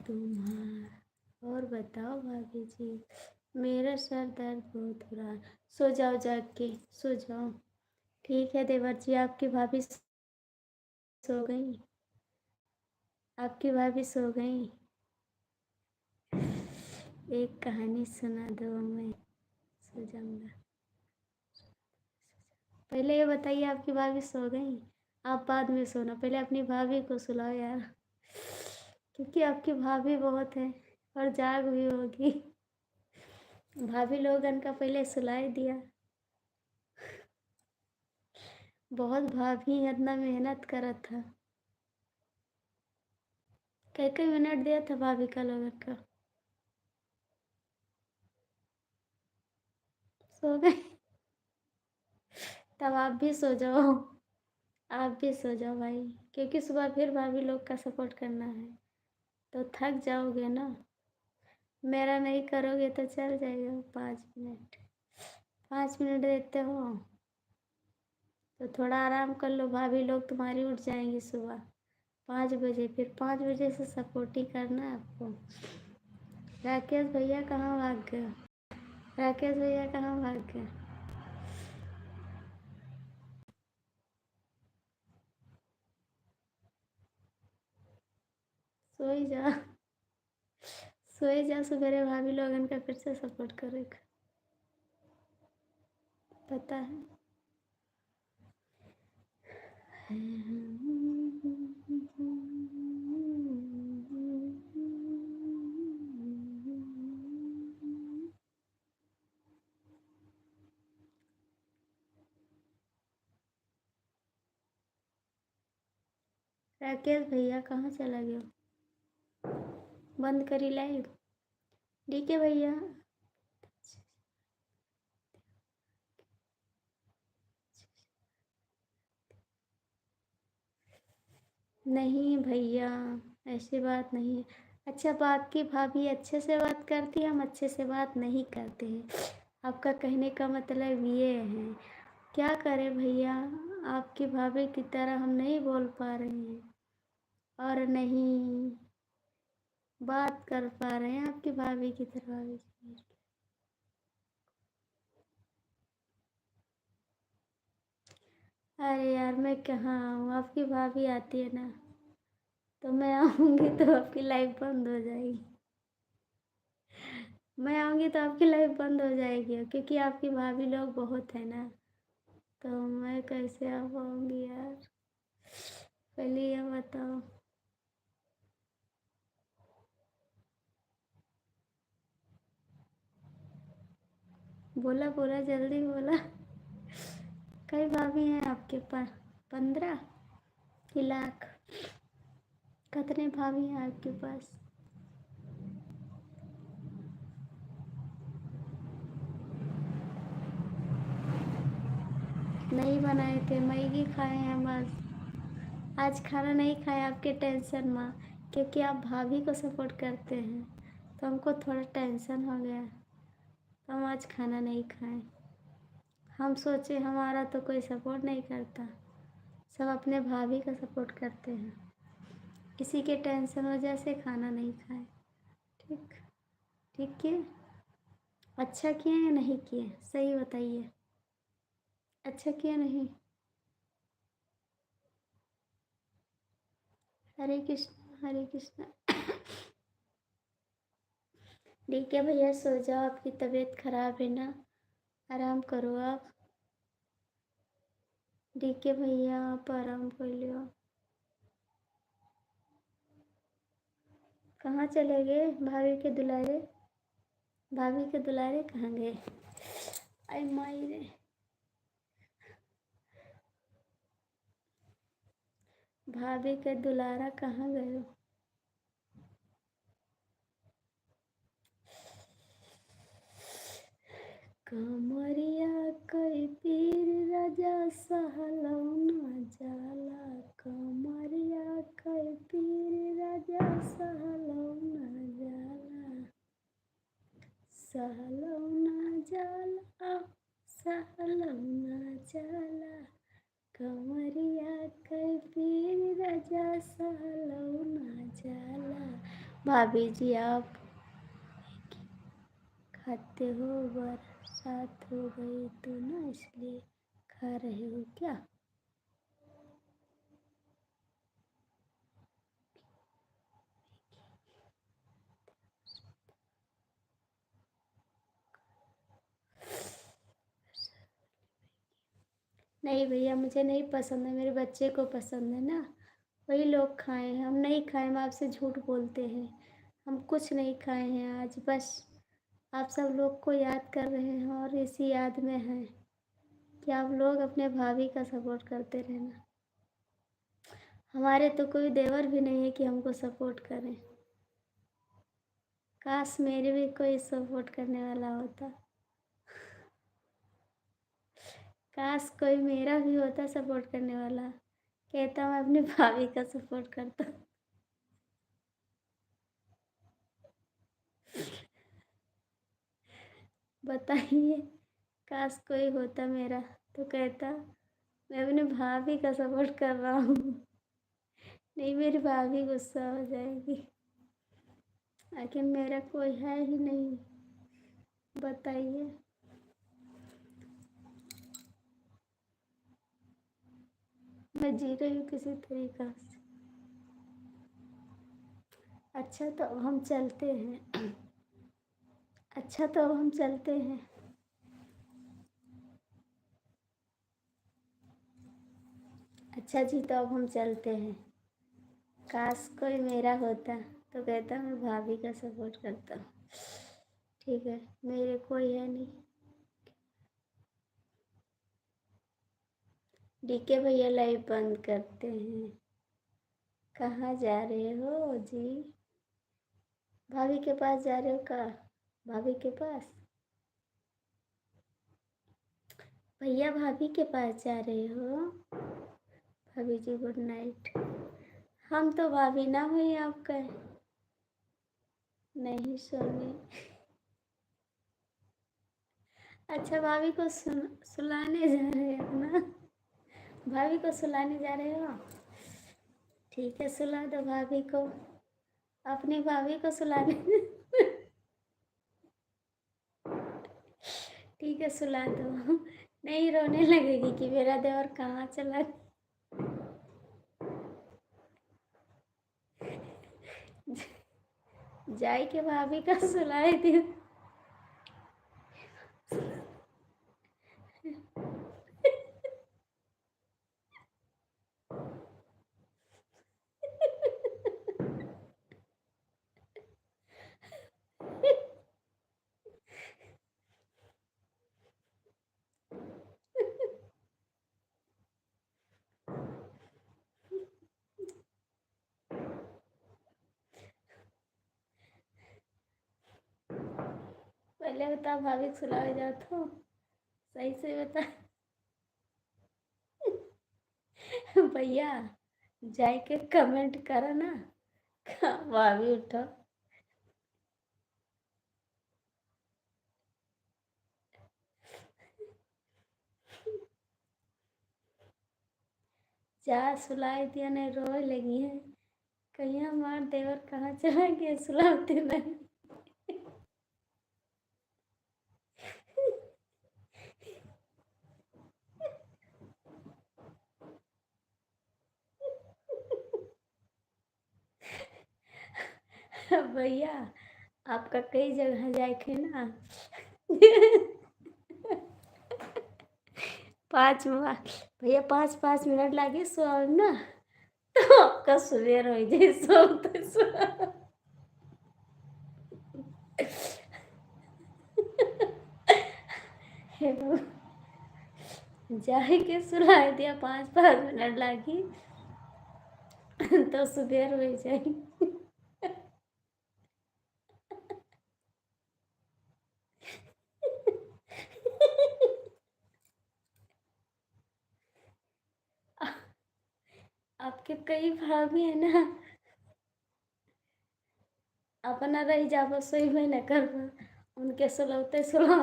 तुम्हारा और बताओ भाभी जी, मेरा सर दर्द बहुत हो रहा है। सो जाओ, जाग के सो जाओ। ठीक है देवर जी, आपकी भाभी सो गई? आपकी भाभी सो गई? एक कहानी सुना दो, मैं सो जाऊंगा। पहले ये बताइए, आपकी भाभी सो गई? आप बाद में सोना, पहले अपनी भाभी को सुलाओ यार, क्योंकि आपकी भाभी बहुत है और जाग भी होगी। भाभी लोगन का पहले सुलाई दिया। बहुत भाभी इतना मेहनत करा था। कई कई मिनट दिया था भाभी का लोगन का। सो गए? तब आप भी सो जाओ, आप भी सो जाओ भाई, क्योंकि सुबह फिर भाभी लोग का सपोर्ट करना है, तो थक जाओगे ना। मेरा नहीं करोगे तो चल जाएगा। 5 मिनट, 5 मिनट देते हो तो थोड़ा आराम कर लो। भाभी लोग तुम्हारी उठ जाएंगी सुबह 5 बजे, फिर 5 बजे से सपोर्ट ही करना है आपको। राकेश भैया कहाँ भाग गए? राकेश भैया कहाँ भाग गए? सो ही जा, सो ही जा, सवेरे भाभी लोगन का फिर से सपोर्ट करेगा, पता है। राकेश भैया कहाँ चला गया? बंद करी लाइव? ठीक है भैया। नहीं भैया, ऐसी बात नहीं है। अच्छा, बात की भाभी अच्छे से बात करती है, हम अच्छे से बात नहीं करते हैं। आपका कहने का मतलब ये है? क्या करें भैया, आपकी भाभी की तरह हम नहीं बोल पा रहे हैं और नहीं बात कर पा रहे हैं आपकी भाभी की तरह। अरे यार, मैं कहाँ आऊँ? आपकी भाभी आती है ना, तो मैं आऊँगी तो आपकी लाइफ बंद हो जाएगी। मैं आऊँगी तो आपकी लाइफ बंद हो जाएगी, क्योंकि आपकी भाभी लोग बहुत है ना, तो मैं कैसे आ पाऊँगी यार? पहले ये बताओ। बोला बोला, जल्दी बोला। कई भाभी हैं आपके पास? 15 कि लाख? कितने भाभी हैं आपके पास? नहीं बनाए थे, मैगी खाए हैं बस। आज खाना नहीं खाया, आपके टेंशन में, क्योंकि आप भाभी को सपोर्ट करते हैं, तो हमको थोड़ा टेंशन हो गया, तो हम आज खाना नहीं खाए। हम सोचे हमारा तो कोई सपोर्ट नहीं करता, सब अपने भाभी का सपोर्ट करते हैं, इसी के टेंशन वजह से खाना नहीं खाए। ठीक, ठीक किए? अच्छा किए या नहीं किए, सही बताइए। अच्छा किया नहीं? हरे कृष्णा, हरे कृष्णा। ठीक है भैया, सो जाओ, आपकी तबीयत खराब है ना, आराम करो आप। ठीक है भैया, आप आराम कर लियो। कहाँ चले गए भाभी के दुलारे? भाभी के दुलारे कहाँ गए? आई माई रे, भाभी के दुलारा कहाँ गए? कमरिया कई पीर राजा सहलौना जाला, कमरिया कई पीर राजा सहलौना जाला, सहलौना जाला, सहलौना जाला, कमरिया कई पीर राजा सहलौना जाला। भाभी जी, आप खाते हो? बरसात हो गई तो ना, इसलिए खा रहे हो क्या? नहीं भैया, मुझे नहीं पसंद है, मेरे बच्चे को पसंद है ना, वही लोग खाए हैं, हम नहीं खाए, हम आपसे झूठ बोलते हैं। हम कुछ नहीं खाए हैं आज, बस आप सब लोग को याद कर रहे हैं और इसी याद में हैं कि आप लोग अपने भाभी का सपोर्ट करते रहना। हमारे तो कोई देवर भी नहीं है कि हमको सपोर्ट करें। काश मेरे भी कोई सपोर्ट करने वाला होता। काश कोई मेरा भी होता सपोर्ट करने वाला, कहता मैं अपनी भाभी का सपोर्ट करता। बताइए, काश कोई होता मेरा तो कहता मैं अपनी भाभी का सपोर्ट कर रहा हूँ। नहीं, मेरी भाभी गुस्सा हो जाएगी। आखिर मेरा कोई है ही नहीं। बताइए। मैं जी रही हूँ किसी तरीका से। अच्छा तो अब हम चलते हैं। अच्छा तो अब हम चलते हैं। अच्छा जी, तो अब हम चलते हैं। काश कोई मेरा होता तो कहता मैं भाभी का सपोर्ट करता। ठीक है, मेरे कोई है नहीं। डीके भैया लाइव बंद करते हैं। कहाँ जा रहे हो जी? भाभी के पास जा रहे हो का? भाभी के पास? भैया भाभी के पास जा रहे हो? भाभी जी गुड नाइट। हम तो भाभी ना हुई आपका। नहीं सोनी। अच्छा, भाभी को सुलाने जा रहे हो ना? भाभी को सुलाने जा रहे हो? ठीक है, सुला दो भाभी को। अपनी भाभी को सुलाने। ठीक है, सुला दो। नहीं रोने लगेगी कि मेरा देवर कहाँ चला। जाई के भाभी का सुलाए दियो। पहले बता, भाभी को सुलाए जाओ तो सही से बता। भैया जाए के कमेंट करो ना। भाभी उठो। जा सुलाए दिया, नहीं रोए लगी है। कहीं हमार देवर कहाँ चला गया सुलाते नहीं। भैया आपका कई जगह जाए थे ना। 5 मिनट भैया, 5-5 मिनट लगे सो ना, तो आपका सवेर हो जाए सोते सो। हेलो, जाए के सुलाए दिया, 5-5 मिनट लगी तो सवेर हो जाए। आपके कई भाभी है ना, अपना रही जाबो सोई में न करबो, उनके सुलौते सुला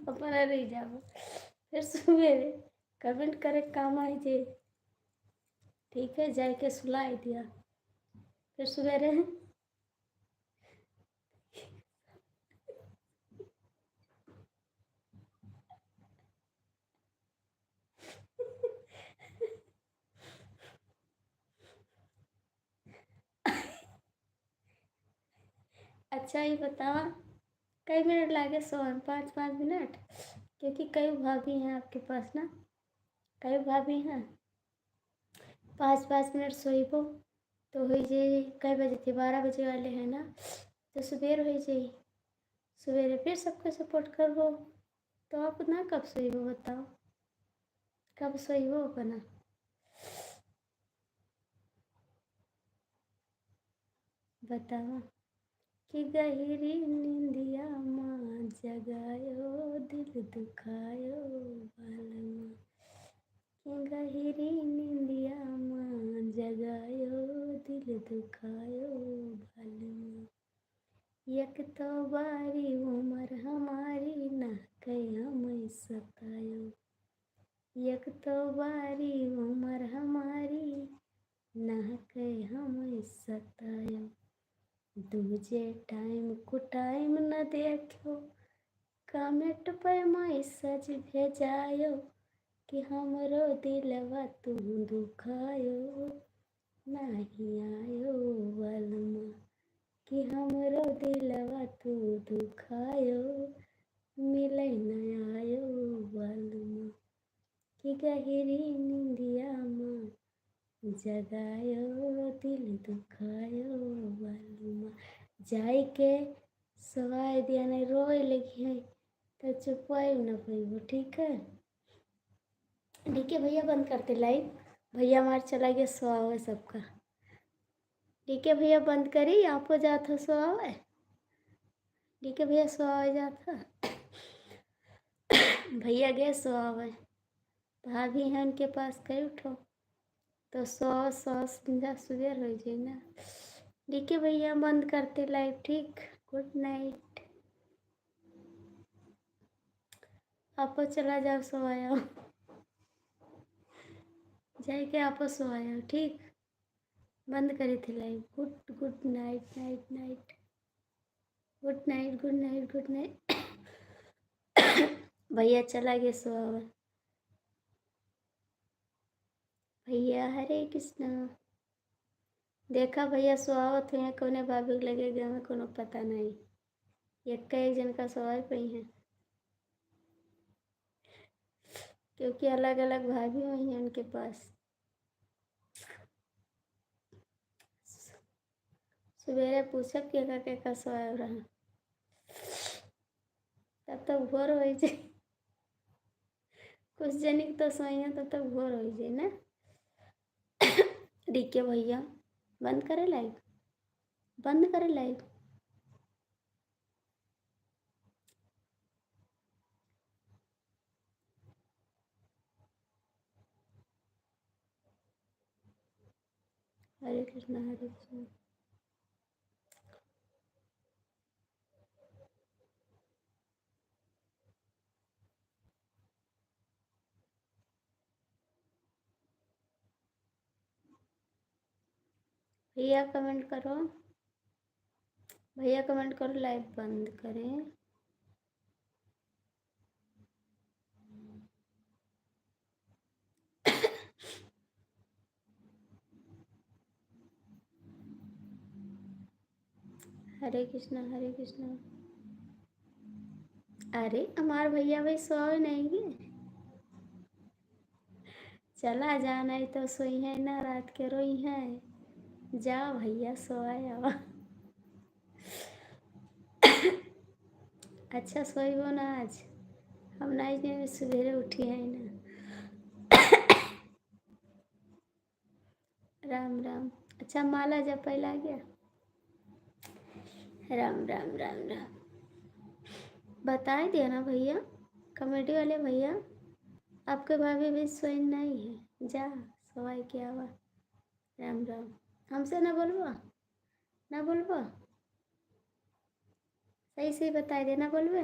अपना रही जाबो, फिर सवेरे कमेंट करे काम आई जे। ठीक है, जाए के सुलाई दिया, फिर सवेरे। अच्छा ये बताओ, कई मिनट लगे सोए? 5-5 मिनट, क्योंकि कई भाभी हैं आपके पास ना। कई भाभी हैं 5-5 मिनट सोईबो तो हो जाए। कई बजे थे 12 बजे वाले हैं ना, तो सुबेर हो जाए। सवेरे फिर सबको सपोर्ट करो। तो आप ना कब सोईबो बताओ, कब सोईबो अपना। बताओ कि गहरी नींदिया माँ जगायो दिल दुखायो बालमा, कि गहरी नींदिया माँ जगायो दिल दुखायो बालमा। यक तो बारी उम्र हमारी ना कहीं हमें सतायो, यक तो बारी उम्र हमारी ना कहीं हमें सतायो। दूजे टाइम को टाइम न देखो, कमेंट पे मैसेज भेजायो कि हमरो दिलवा तू दुखायो नहीं आयो बलमा, कि हमरो दिलवा तू दुखायो मिले न आयो बलमा, कि गहरी नींदिया माँ जगायो दिल दुखायो बलमा। जाई के सवाए दिया नहीं रोए लगी है तो चुपवाई न पैबो, ठीक है। ठीक है भैया, बंद करते लाइव। भैया हमारे चला गया सोआवे सबका। ठीक है भैया, बंद करी आप हो जाता सोआवे। ठीक है भैया, सोआवे जाता भैया गए सोआवे। भाभी हैं उनके पास, कई उठो तो सौ समझा सुबह हो जाए ना। ठीक है भैया, बंद करते लाइव, ठीक। Good night. आप चला जाओ सोआया जाए के आप सोआया, ठीक। बंद करे थे live. Good good night night night, good night good night good night. भैया चला गया सोआवा। भैया हरे कृष्णा। देखा भैया सोआवत हुए कोने भाभी लगेगा हमें कोनो पता नहीं। एक का एक जन का सोआई पई हैं, क्योंकि अलग अलग भाभी हुई हैं उनके पास। सवेरे पूछब के का सोया रहा, तब तक भोर हो जाए। कुछ जनिक तो सोई हैं तब तक भोर हो जाए ना। ठीक है भैया, बंद करे लाइव, बंद करे लाइव। हरे कृष्णा हरे कृष्णा। भैया कमेंट करो, भैया कमेंट करो, लाइव बंद करें। हरे कृष्णा हरे कृष्णा। अरे हमार भैया भाई सोए नहीं गए, चला जाना ही तो सोई है ना, रात के रोई है। जाओ भैया सोया। अच्छा सोई वो ना आज, हम नहीं सवेरे उठी है ना। राम राम। अच्छा माला जब पहला गया। राम राम राम राम। बता दिया ना भैया, कमेटी वाले भैया, आपके भाभी भी सोई नहीं है, जा सवाई क्या हुआ। राम राम। हमसे ना बोलवा, ना बोलवा, सही सही बता देना बोलवे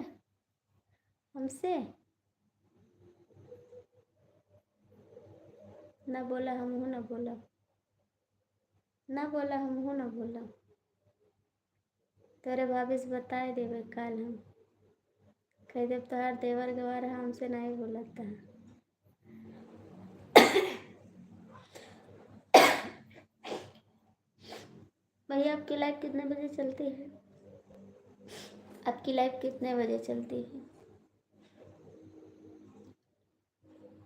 हमसे। ना बोला हम हूँ, ना बोला, ना बोला हम हूँ, ना बोला। तेरे भाभी से बताए देवे काल हम, कह देव तोहार देवर गवार है, हमसे नहीं बोलता है। भैया आपकी लाइफ कितने बजे चलती है, आपकी लाइफ कितने बजे चलती है।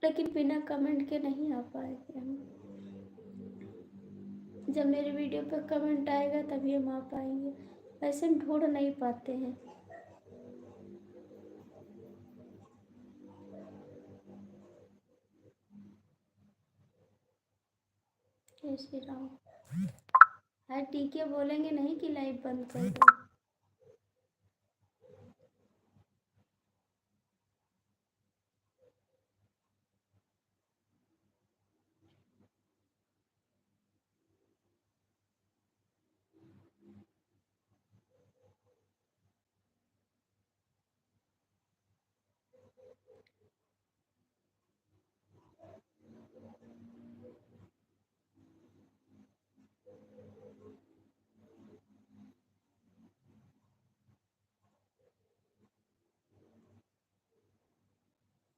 लेकिन बिना कमेंट के नहीं आ पाएंगे हम। जब मेरी वीडियो पे कमेंट आएगा तभी हम आ पाएंगे, वैसे हम ढूंढ नहीं पाते हैं। जय श्री राम। हाँ ठीक है, बोलेंगे नहीं कि लाइव बंद कर दो।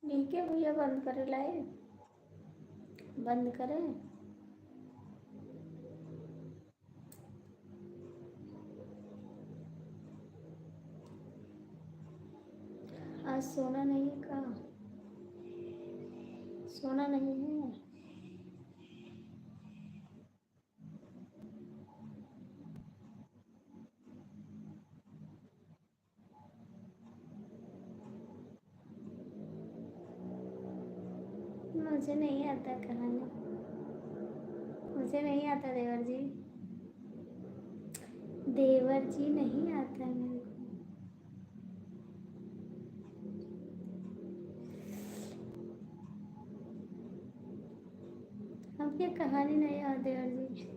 ठीक है भैया, बंद करें लाइव, बंद करें। आज सोना नहीं का, सोना नहीं है। मुझे नहीं आता कहानी, मुझे नहीं आता देवर जी, देवर जी नहीं आता मेरे को। अब ये कहानी नहीं आता देवर जी,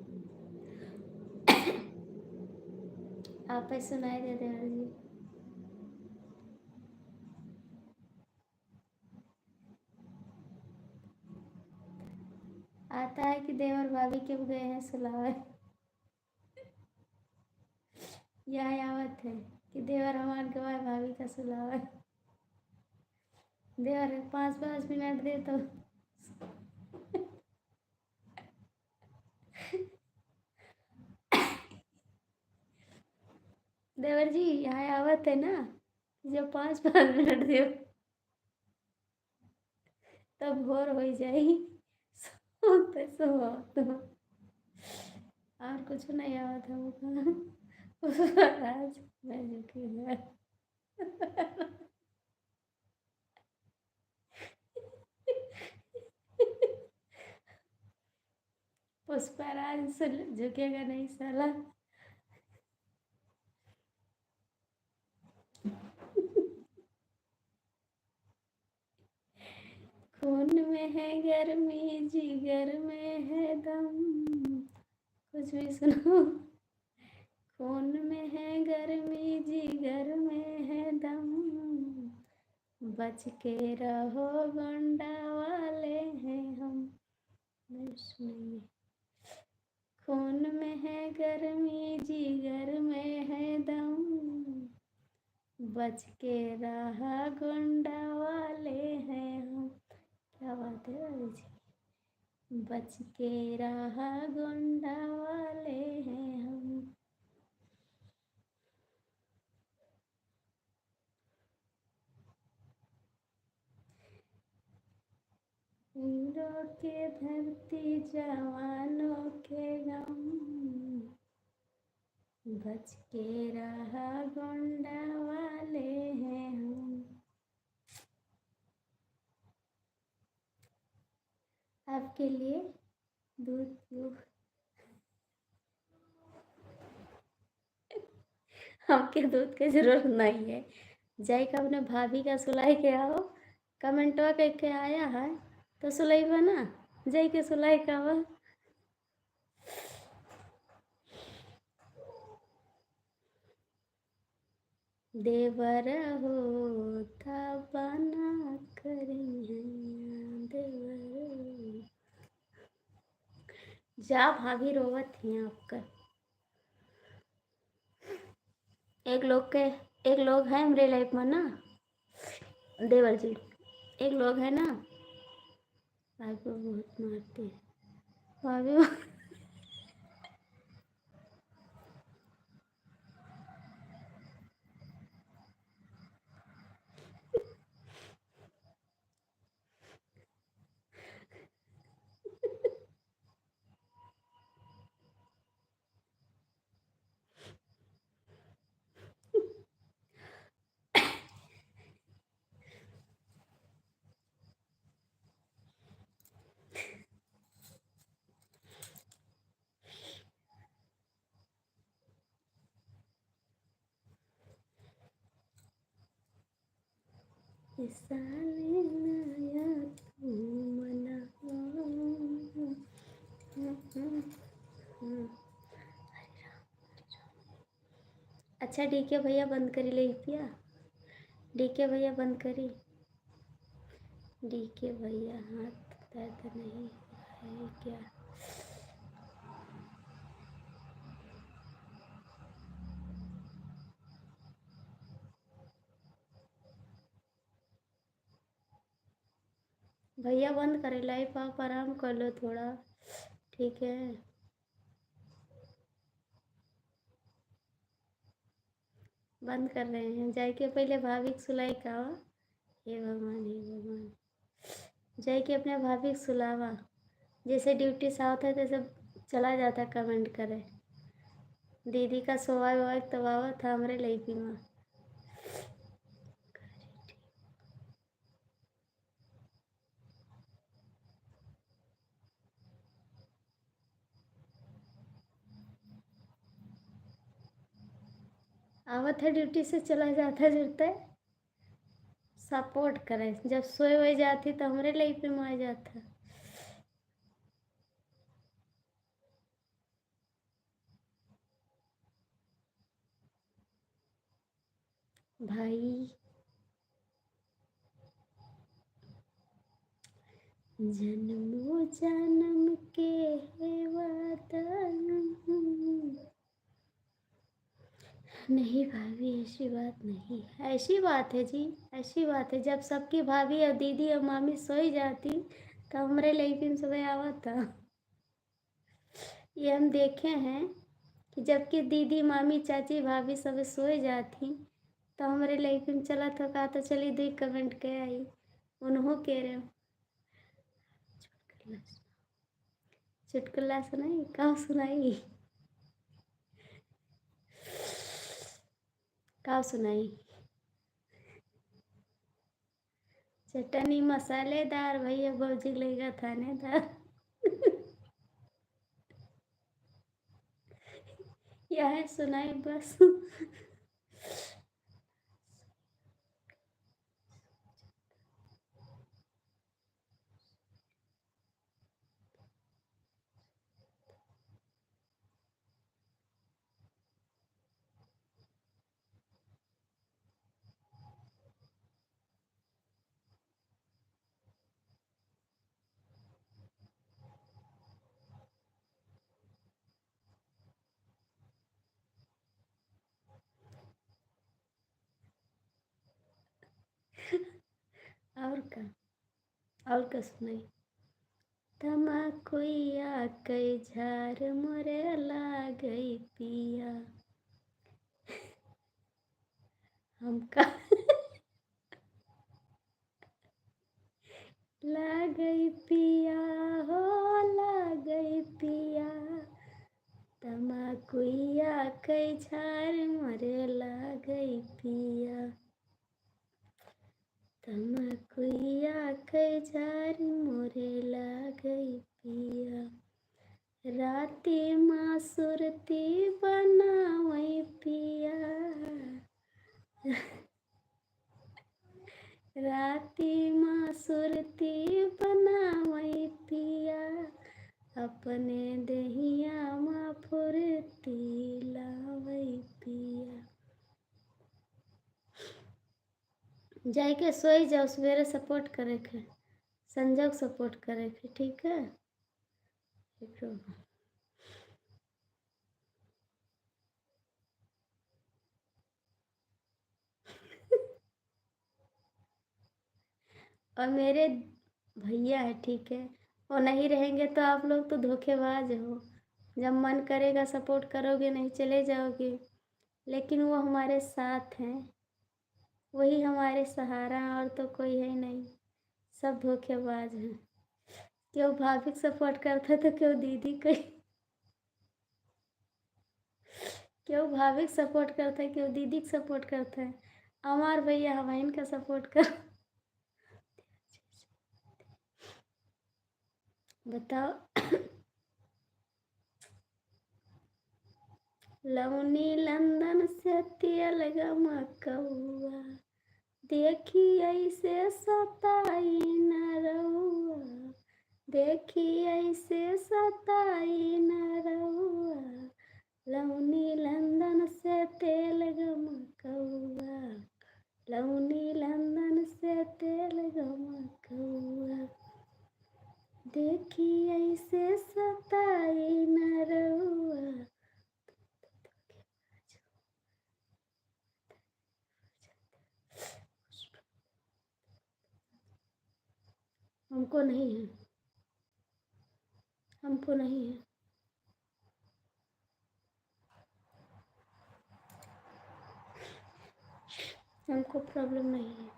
आप ही सुनाए दे देवर जी। आता है कि देवर भाभी क्यों गए हैं सुलावे, यह आवत है कि देवर हमार गवाए भाभी का सुलावे। देवर 5-5 मिनट दे तो देवर जी यहाँ आवत है ना, जब 5-5 मिनट दे तब भोर हो जाएगी, सोते सो तो और कुछ नहीं आवत हमको। आज मैं झुकी है। पुष्पराज से झुकेगा नहीं साला। खून में है गर्मी, जिगर में है दम, कुछ भी सुनो। खून में है गर्मी, जिगर में है दम, बच के रहो गोंडा वाले हैं हम। नहीं सुनेंगे। खून में है गर्मी, जिगर में है दम, बच के रहा गोंडा वाले हैं हम। क्या बात है भाभी जी, बच के रहा गोंडा वाले हैं हम। वीरों के धरती, जवानों के गम, बच के रहा गोंडा वाले हैं हम। आपके लिए दूध क्यों, हमके दूध की जरूरत नहीं है। जाइका अपने भाभी का सुलाई के आओ, कमेंटवा करके आया है तो सुलाई बना, जाई के सुलाई का आवा। देवर होता बना करिया, देवर जा भाभी रोवत थी आपका। एक लोग है मेरे लाइफ में ना देवर जी, एक लोग है ना भाई को बहुत मारते हैं भाभी। इस साल नया तू मना। अच्छा डीके भैया बंद करी ले पिया। डीके भैया बंद करी। डीके भैया हाथ दर्द नहीं है क्या? भैया बंद करे लाइफ, आप आराम कर लो थोड़ा, ठीक है। बंद कर रहे हैं। जाके पहले भाभी की सुलाई का। हे भगवान हे भगवान। जाके अपने भाभी की सुलावा। जैसे ड्यूटी से आवत है तैसे चला जाता कमेंट करे। दीदी का सोवा हुआ तबावा था हमरे लईकी में। आवत है ड्यूटी से चला जाता जुड़ता है। सपोर्ट करे जब सोए हुए जाती तो हमरे लईकी में आ जाता। भाई जन्मों जन्म के है वादा। नहीं भाभी ऐसी बात नहीं, ऐसी बात है जी, ऐसी बात है। जब सबकी भाभी और दीदी और मामी सोई जाती तो हमारे लेकिन सुबह आवा था। ये हम देखे हैं कि जबकि दीदी मामी चाची भाभी सब सोए जाती तो हमारे लेकिन चला था कहा तो चली दो कमेंट के आई। उन्हों कह रहे हो चुटकुला सुनाई कहाँ सुनाई? कहाँ सुनाई? चटनी मसालेदार भैया भौजी लेगा थानेदार। यह सुनाई बस। और का? और का सुनाई? तमाकुइया कई झार मोरे गई पिया। हमका गई पिया हो गई पिया। तमाकुइया कई झार मोरे गई पिया। तमाकुइया कई झार मोरे गई पिया। राती माँ सुरती बनावई पिया। राती माँ सुरती बनावई पिया। अपने दहिया माँ फुरती लावई पिया। जाए के सोई जाओ सवेरे सपोर्ट करे के संजोग सपोर्ट करे के, ठीक है। ठीक है। और मेरे भैया है, ठीक है। वो नहीं रहेंगे तो आप लोग तो धोखेबाज हो। जब मन करेगा सपोर्ट करोगे, नहीं चले जाओगे। लेकिन वो हमारे साथ हैं, वही हमारे सहारा, और तो कोई है नहीं। सब धोखेबाज हैं। क्यों भाभी सपोर्ट करता है तो क्यों दीदी को? क्यों भाभी सपोर्ट करता है क्यों दीदी को सपोर्ट करता है? हमार भैया हवाइन का सपोर्ट कर। बताओ। लवनी लंदन से तिया लगा मकौआ। देखी ऐसे सताई न रउआ, देखी ऐसे सताई न रउआ, लौनी लंदन से तेल गमकौआ, लौनी लंदन से तेल गमकौआ, देखी ऐसे सताई न रउआ। हमको नहीं है, हमको नहीं है। हमको प्रॉब्लम नहीं है।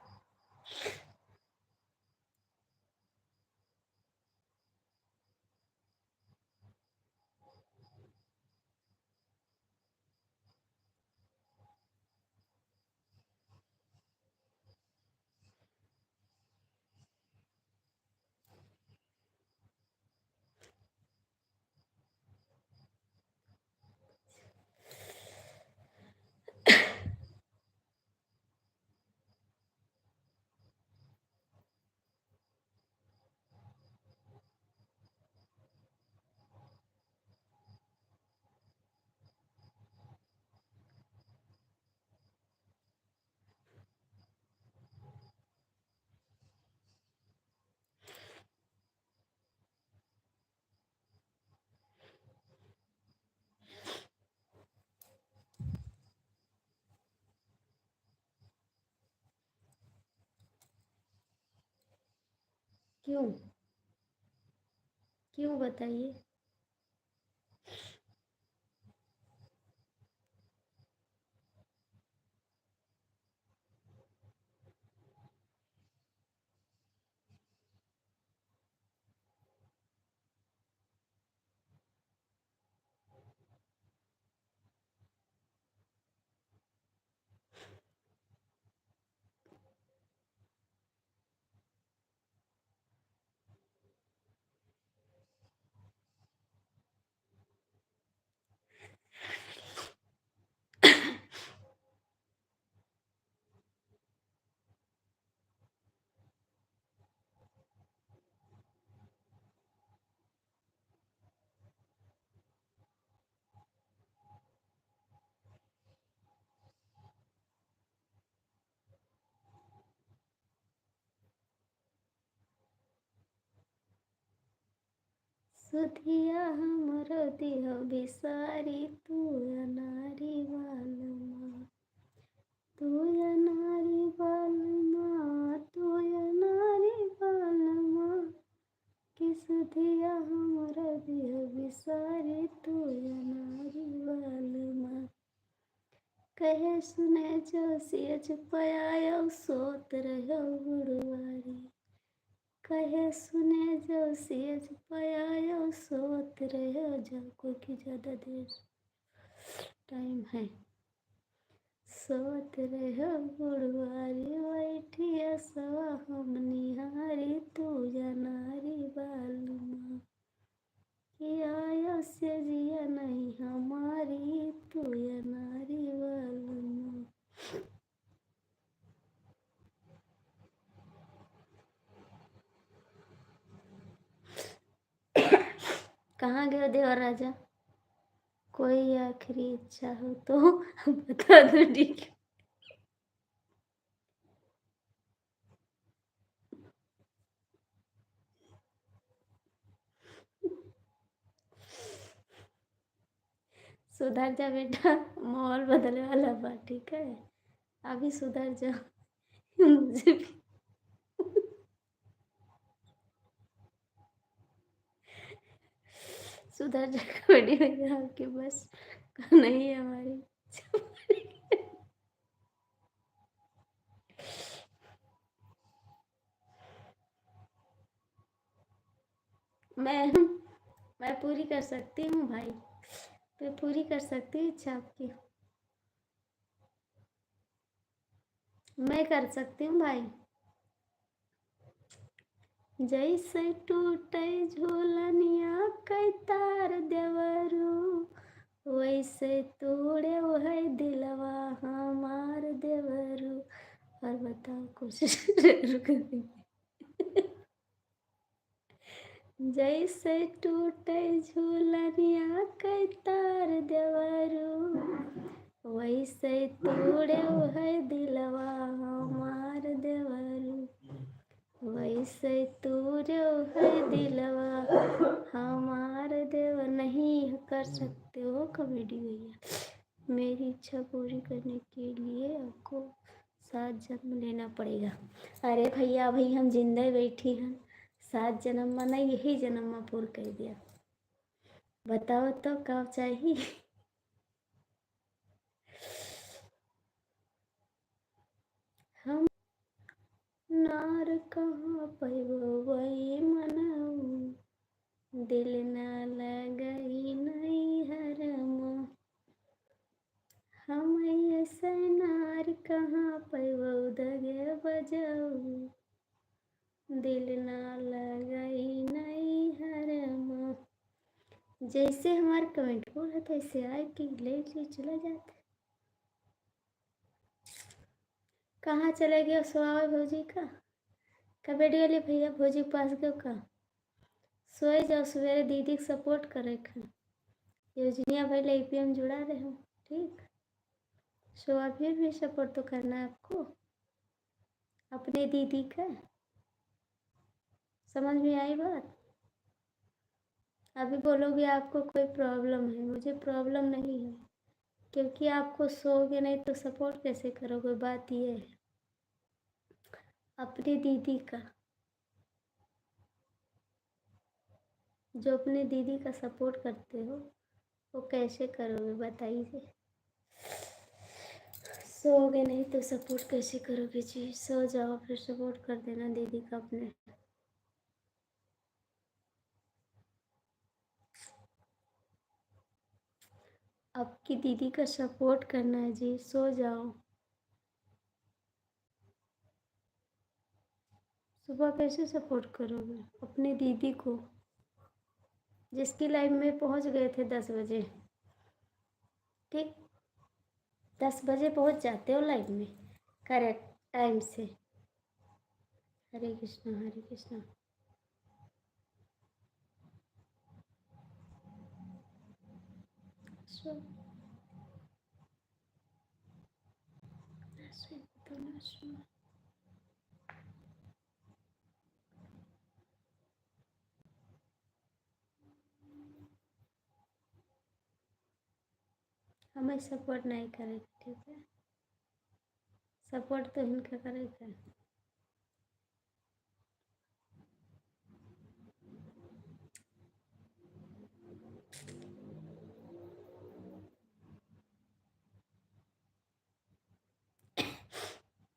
क्यों? क्यों बताइए? सुधिया हमरो दिह बिसारी, तू अनारी बालमा, तू अनारी बालमा, तू अनारी बालमा, कि सुधिया हमरो दिह बिसारी, तू अनारी बालमा। कहे सुने जो सियज पयायो, सोत रहो गुरुवारी, कहे सुने जो सियज पयायो, सोत रहो जाको की ज़्यादा देर टाइम है, सोत रहो गुरुवारी, बैठिया सवा हम निहारी, तू जनारी बालमा, कि आयो से जिया नहीं हमारी, तू अनारी बालमा। कहाँ गए देवर राजा? कोई आखिरी इच्छा हो तो बता दो, ठीक है? सुधर जा बेटा, माहौल बदलने वाला बा, ठीक है? अभी सुधर जा। मुझे भी सुधर जा कबड्डी भैया, आपके बस का नहीं है हमारी। मैं मैं पूरी कर सकती हूँ भाई, मैं पूरी कर सकती हूँ इच्छा आपकी, मैं कर सकती हूँ भाई। जैसे टूटे झूलनिया कई तार देवरू, वैसे तोड़े वह दिलवा हमार देवरू, और बताओ कोशिश जरूर करेंगे। जैसे टूटे झूलनिया के तार देवरू, वैसे तोड़े है दिलवा हमार देवरू, वैसे तोड़े है दिलवा हमार देव। नहीं कर सकते हो कॉमेडी भैया, मेरी इच्छा पूरी करने के लिए आपको 7 जन्म लेना पड़ेगा। अरे भैया भाई हम जिंदा बैठी हैं, 7 जन्म माना यही जन्म में पूरा कर दिया। बताओ तो कब चाहिए। हम नार कहाँ पैबो वही मनाऊ, दिल ना लगई नहीं हरम। हम ऐसे नार कहाँ पैबो दगे बजाऊ, दिल ना लगई नहीं हरम। जैसे हमारे कमेंट बोला तैसे आए कि लेट ले चला जाता। कहाँ चले गए सोआ भौजी का? कबड्डी वाले भैया भौजी के पास गए का? सोए जाओ, सवेरे दीदी को सपोर्ट करे खा। योजनिया भाई APM जुड़ा रहे हो, ठीक। सोआ फिर भी सपोर्ट तो करना है आपको अपने दीदी का। समझ में आई बात? अभी बोलोगे आपको कोई प्रॉब्लम है, मुझे प्रॉब्लम नहीं है, क्योंकि आपको सोओगे नहीं तो सपोर्ट कैसे करोगे। बात ये है अपनी दीदी का, जो अपने दीदी का सपोर्ट करते हो वो कैसे करोगे बताइए। सोओगे नहीं तो सपोर्ट कैसे करोगे जी। सो जाओ फिर सपोर्ट कर देना दीदी का अपने। आपकी दीदी का सपोर्ट करना है जी, सो जाओ। सुबह कैसे सपोर्ट करोगे अपनी दीदी को, जिसकी लाइफ में पहुंच गए थे 10 बजे, ठीक। 10 बजे पहुंच जाते हो लाइफ में करेक्ट टाइम से। हरे कृष्णा हरे कृष्णा। हमें सपोर्ट नहीं करेगा, ठीक है। सपोर्ट तो इनका करेगा।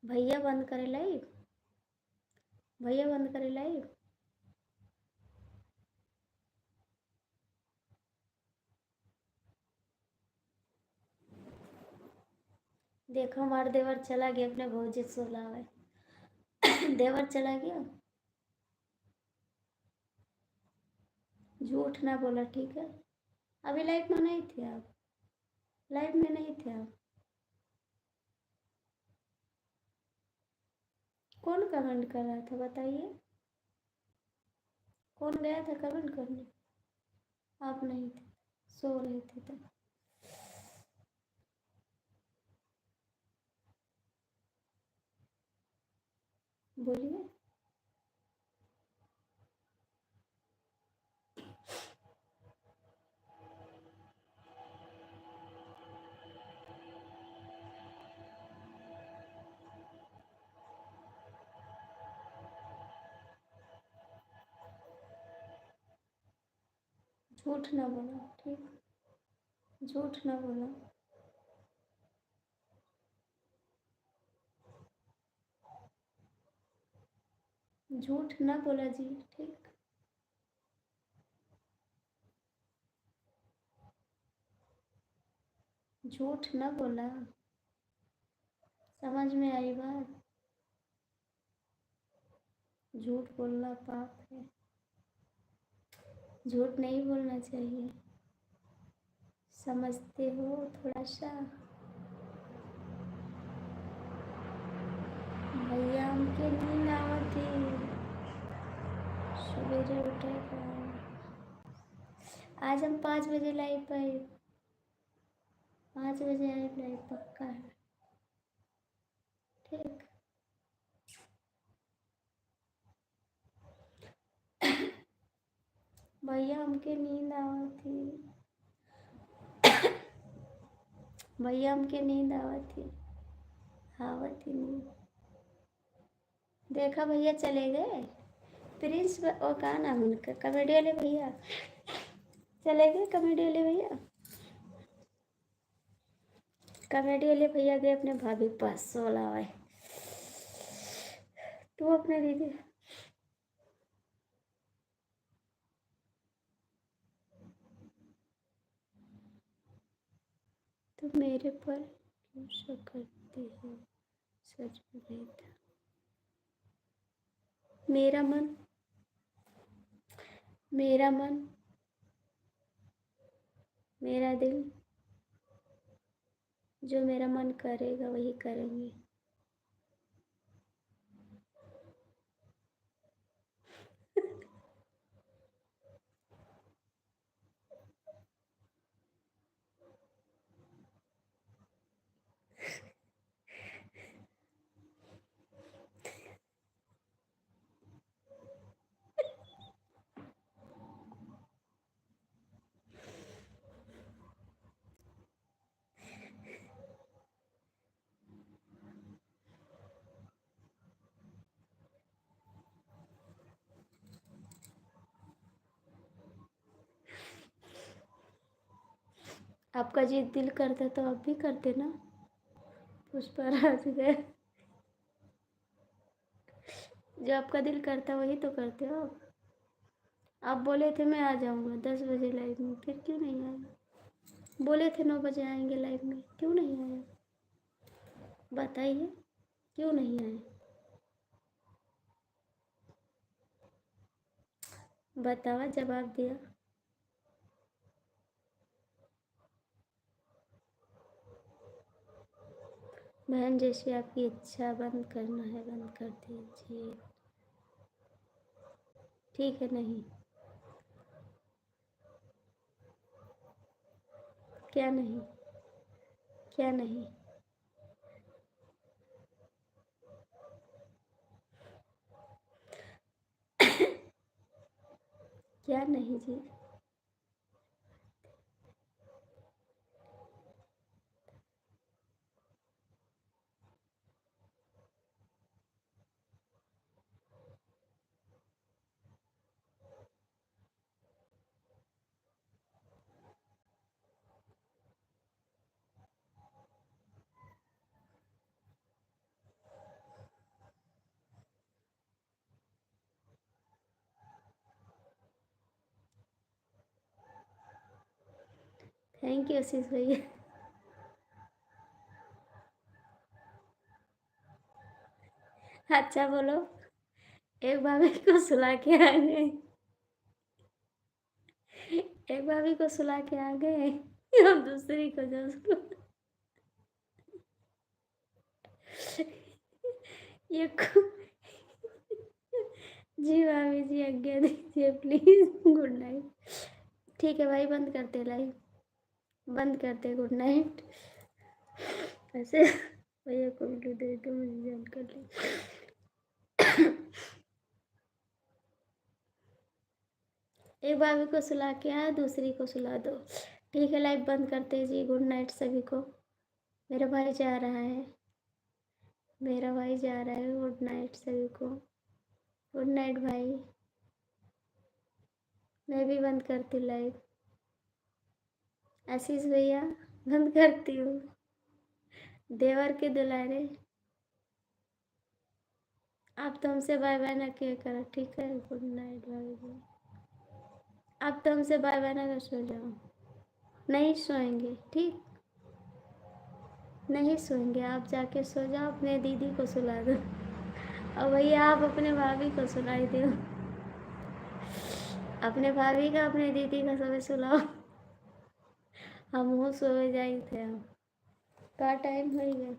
भैया बंद करे लाइव, भैया बंद करे लाइव। देखो हमारा देवर चला गया अपने भौजी से लावे। देवर चला गया, झूठ ना बोला, ठीक है। अभी लाइव में नहीं थे आप, लाइव में नहीं थे आप। कौन कमेंट कर रहा था बताइए, कौन गया था कमेंट करने? आप नहीं थे, सो रहे थे तब। बोलिए। झूठ ना बोला, ठीक। झूठ ना बोला। झूठ ना बोला जी, ठीक। झूठ ना बोला। समझ में आई बात? झूठ बोलना पाप है, झूठ नहीं बोलना चाहिए। समझते हो थोड़ा सा? आज हम 5 बजे लाइव पाए, 5 बजे आए लाइव पक्का है। ठीक भैया हमके नींद आवत थी, भैया हमके नींद आवत थी, आवत ही नींद। देखा भैया चले गए, प्रिंस और कहा नाम उनका, कॉमेडी वाले भैया चले गए, कॉमेडी वाले भैया, कॉमेडी वाले भैया गए अपने भाभी के पास, सोला हुआ है। तू अपने दीदी तुम मेरे पर क्यों शक करते हो, सच में नहीं था मेरा मन, मेरा मन, मेरा दिल, जो मेरा मन करेगा वही करेंगे। आपका जी दिल करता तो आप भी करते ना, पुष्पराज गए, जो आपका दिल करता वही तो करते हो आप बोले थे मैं आ जाऊंगा 10 बजे लाइव में, फिर क्यों नहीं आया? बोले थे 9 बजे आएंगे लाइव में, क्यों नहीं आया? बताइए क्यों नहीं आए? बतावा, जवाब दिया। बहन जैसी आपकी इच्छा, बंद करना है बंद कर दीजिए, ठीक है। नहीं, क्या नहीं, क्या नहीं, क्या नहीं जी? थैंक यू आशीष भैया। अच्छा बोलो, एक भाभी को सुला के आ गए, एक भाभी को सुला के आ गए, हम दूसरी को जो ये जी भाभी जी आज्ञा दीजिए प्लीज, गुड नाइट। ठीक है भाई, बंद करते लाइव, बंद करते, गुड नाइट। ऐसे भैया को वीडियो दे दो, मुझे जान कर ली। एक भाभी को सुला के आया, दूसरी को सुला दो। ठीक है, लाइव बंद करते जी, गुड नाइट सभी को। मेरा भाई जा रहा है, मेरा भाई जा रहा है, गुड नाइट सभी को, गुड नाइट भाई। मैं भी बंद करती लाइव, आशीष भैया बंद करती हूँ। देवर के दुलारे, आप तो हमसे बाय बाय ना किया करो, ठीक है। गुड नाइट भाई, आप तो हमसे बाय बाय ना कर, सो जाओ। नहीं सोएंगे, ठीक, नहीं सोएंगे, आप जाके सो जाओ, अपने दीदी को सुला दो। और भैया आप अपने भाभी को सुलाई दो, अपने भाभी का अपने दीदी का सब सुलाओ। हम वो सोए जाए थे, हम का टाइम हो गया,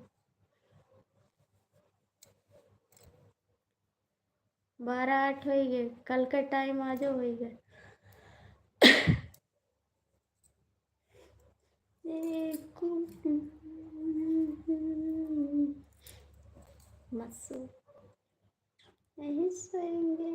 12:08 हो गए, कल का टाइम आज हो गया। मसू नहीं सोएंगे।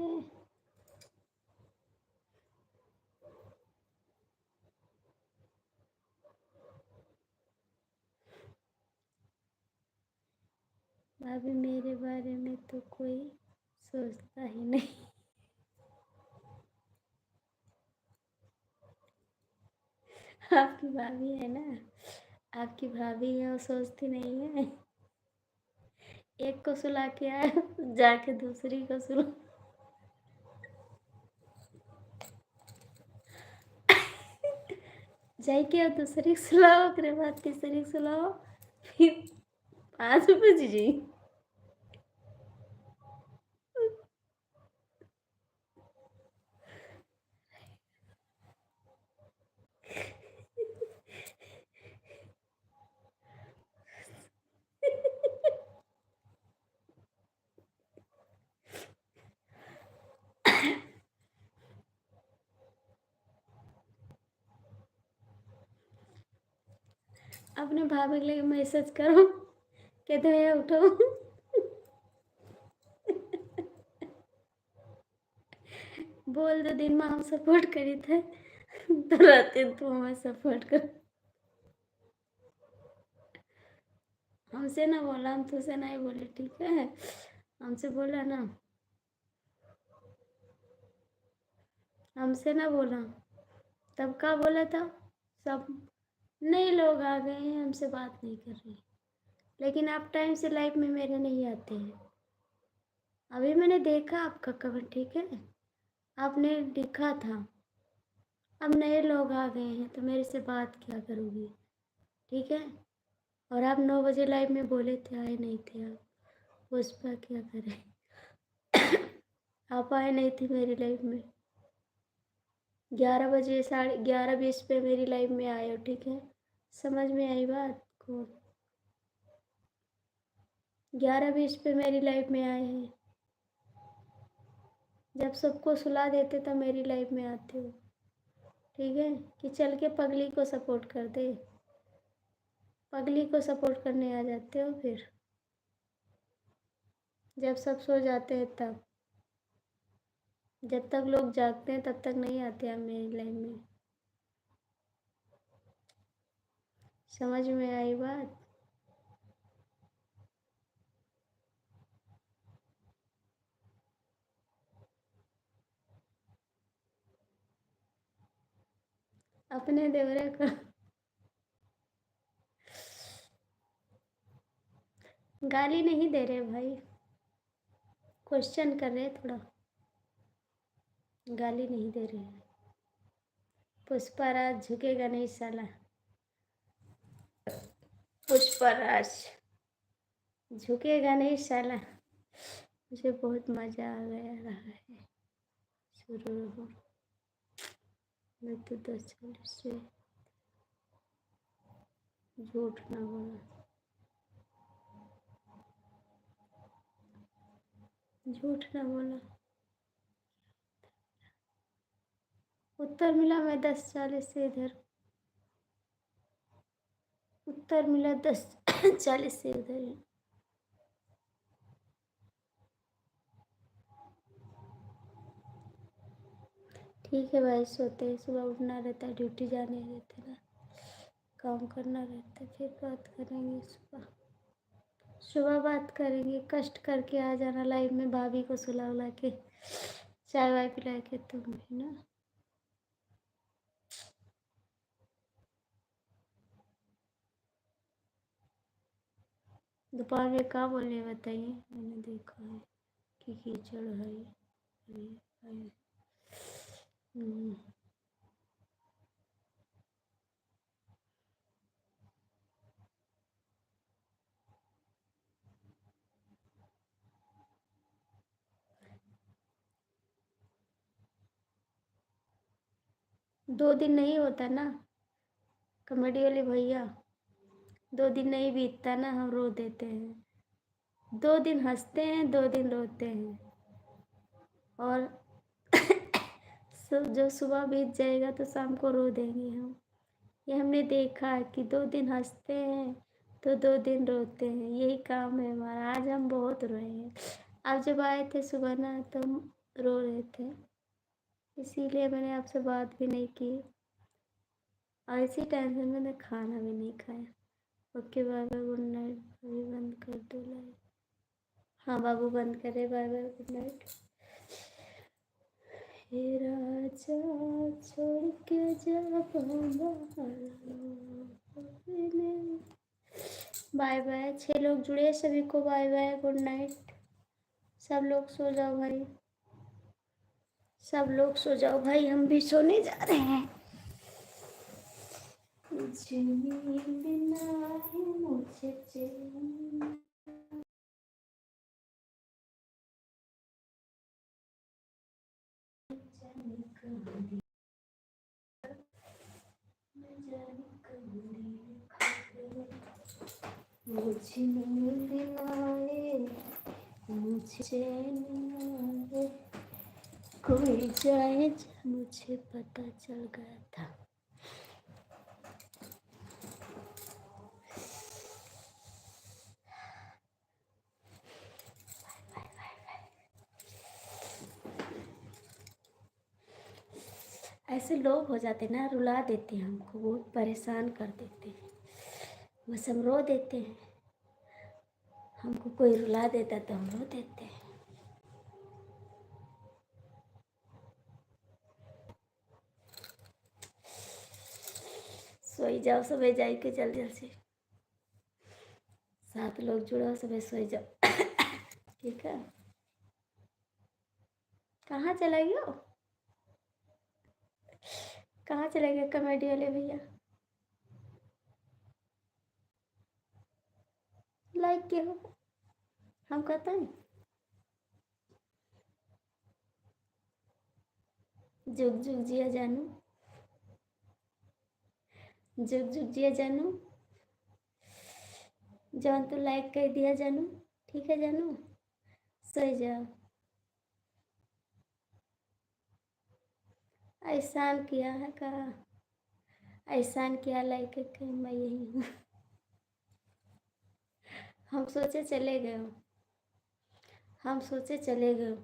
भाभी मेरे बारे में तो कोई सोचता ही नहीं। आपकी भाभी है ना, आपकी भाभी है, वो सोचती नहीं है। एक को सुला के आए, जाके दूसरी को सुला। जाके और दूसरी को सुलाओ, फिर बाद तीसरी को सुलाओ, फिर 5 बज जी। अपने भाभी के लिए मैसेज करो, कहते हैं उठो। बोल दो दिन में हम सपोर्ट करी थे, तो रहते तो हमें सपोर्ट कर। हमसे ना बोला, हम तुझसे नहीं बोले, ठीक है, हमसे बोला ना, हमसे ना बोला। तब का बोला था, सब नए लोग आ गए हैं, हमसे बात नहीं कर रहे, लेकिन आप टाइम से लाइफ में मेरे नहीं आते हैं। अभी मैंने देखा आपका कमेंट, ठीक है, आपने लिखा था अब नए लोग आ गए हैं तो मेरे से बात क्या करोगी, ठीक है। और आप 9 बजे लाइव में बोले थे, आए नहीं थे आप, उस पर क्या करें। आप आए नहीं थे मेरी लाइफ में। 11 बजे 11:30 पे मेरी लाइफ में आए हो, ठीक है, समझ में आई बात को। 11:20 पे मेरी लाइफ में आए हैं, जब सबको सुला देते तब मेरी लाइफ में आते हो, ठीक है, कि चल के पगली को सपोर्ट कर दे, पगली को सपोर्ट करने आ जाते हो फिर, जब सब सो जाते हैं तब। जब तक लोग जागते हैं तब तक नहीं आते आप मेरी लाइफ में, समझ में आई बात। अपने देवरे को गाली नहीं दे रहे भाई, क्वेश्चन कर रहे थोड़ा, गाली नहीं दे रहे हैं। पुष्पाराज झुकेगा नहीं साला, पुष्पाराज झुकेगा नहीं साला। मुझे बहुत मज़ा आ गया रहा है, शुरू हो मैं तो 10 साल से झूठ ना बोला, झूठ ना बोला। उत्तर मिला मैं 10 40 से इधर, उत्तर मिला 10 40 से उधर। ठीक है भाई, सोते हैं, सुबह उठना रहता है, ड्यूटी जाने रहते ना, काम करना रहता है, फिर बात करेंगे सुबह, सुबह बात करेंगे। कष्ट करके आ जाना लाइफ में, भाभी को सुला उला के चाय वाय पिला के तुम भी ना। दोपहर में क्या बोले बताइए, मैंने देखा है कि कीचड़ है ये है। 2 दिन नहीं होता ना कॉमेडी वाले भैया, 2 दिन नहीं बीतता ना, हम रो देते हैं। 2 दिन हंसते हैं, 2 दिन रोते हैं, और जो सुबह बीत जाएगा तो शाम को रो देंगे हम, ये हमने देखा कि 2 दिन हँसते हैं तो 2 दिन रोते हैं, यही काम है हमारा। आज हम बहुत रोए हैं। आप जब आए थे सुबह ना तो हम रो रहे थे, इसीलिए मैंने आपसे बात भी नहीं की और इसी टेंशन में मैंने खाना भी नहीं खाया। Okay bye bye, good night. अभी बंद कर दो लाइट। हाँ बाबू बंद करे, बाय बाय, गुड नाइट। हे राजा छोड़ के जब बाय बाय। 6 लोग जुड़े, सभी को बाय बाय, गुड नाइट। सब लोग सो जाओ भाई, सब लोग सो जाओ भाई, हम भी सोने जा रहे हैं। मुझे नींद ना आए, मुझे चैन जाने कहाँ दी, न जाने कहाँ दी खा गए। मुझे नींद ना आए, मुझे चैन ना आए, कोई जाए मुझे पता चल गया था। ऐसे लोग हो जाते ना, रुला देते हैं हमको, बहुत परेशान कर देते हैं, बस हम रो देते हैं। हमको कोई रुला देता तो हम रो देते हैं। सोई जाओ सबे, जाई के जल्दी जल्दी से। 7 लोग जुड़ो, सबे सोई जाओ। ठीक है। कहाँ चला गया, कहाँ चले गए कॉमेडी वाले भैया? लाइक किया हो, हम कहते हैं जुग जुग जिया जानू, जुग जुग जिया जानू। जान तो लाइक कर दिया जानू, ठीक है जानू, सही जाओ। एहसान किया है, कहा एहसान किया, लाइक के मैं यही हूँ। हम सोचे चले गए हो, हम सोचे चले गए हो।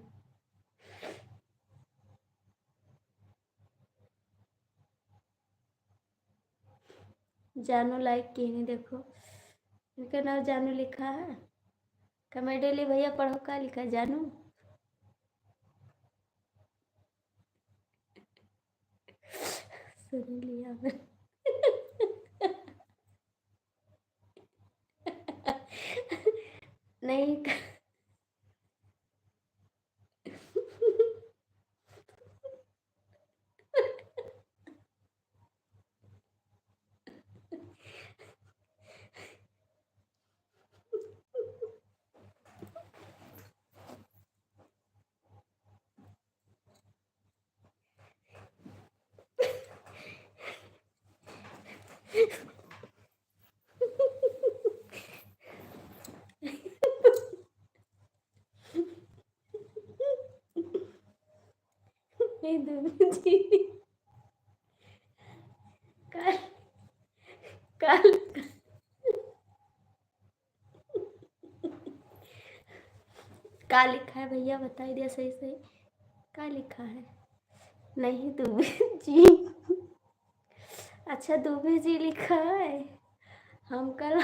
जानू लाइक की नहीं, देखो इनका नाम जानू लिखा है। कॉमेडी भैया पढ़ो, क्या लिखा है जानू? सुन लिया मैं। नहीं। नहीं दूबी जी, कल कल क्या लिखा है भैया, बताई दिया सही सही, क्या लिखा है? नहीं दूबी जी, अच्छा दूबी जी लिखा है। हम कल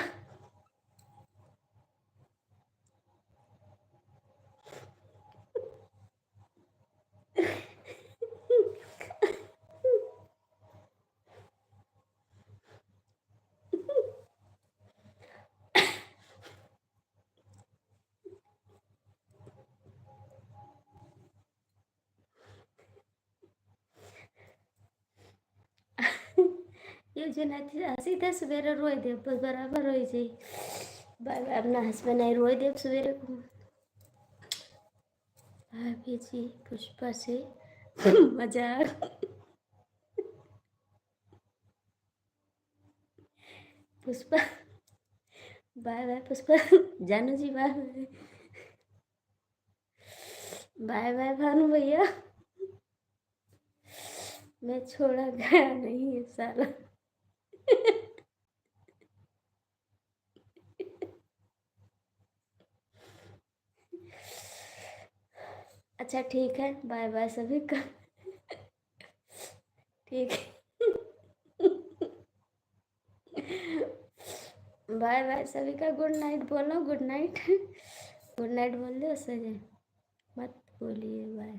ये जो हंसी थे सवेरे रोई दे, बस बराबर रोई जाई। बाय बाय, अपना हंसबे नहीं रोई दे सवेरे को। भाभी जी पुष्पा से मजाक। पुष्पा बाय बाय, पुष्पा जानू ji bye bye, bye bye Bhanu भैया। मैं छोड़ा गया नहीं है साला। अच्छा ठीक है, बाय बाय सभी का। ठीक है। बाय बाय सभी का, गुड नाइट बोलो, गुड नाइट। गुड नाइट बोल दो, सो जाए, मत बोलिए बाय।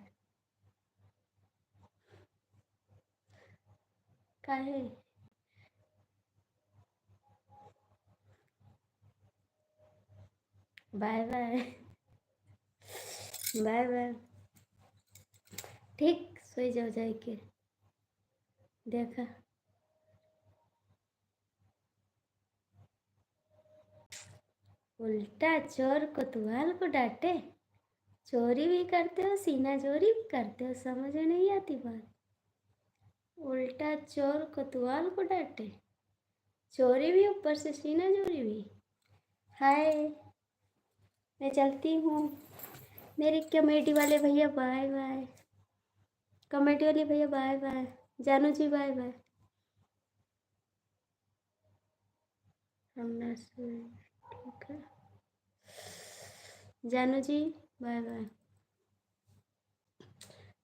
काहे? Bye bye. Bye bye. ठीक, सो जाओ जाए के। देखा, उल्टा चोर कोतवाल को डांटे। चोरी भी करते हो, सीना चोरी भी करते हो, समझ में नहीं आती बात। उल्टा चोर कोतवाल को डांटे, चोरी भी ऊपर से सीना चोरी भी। हाय, मैं चलती हूँ। मेरे कमेटी वाले भैया बाय बाय। कमेटी वाले भैया बाय बाय। जानू जी बाय बाय। हम ठीक है, जानू जी बाय बाय।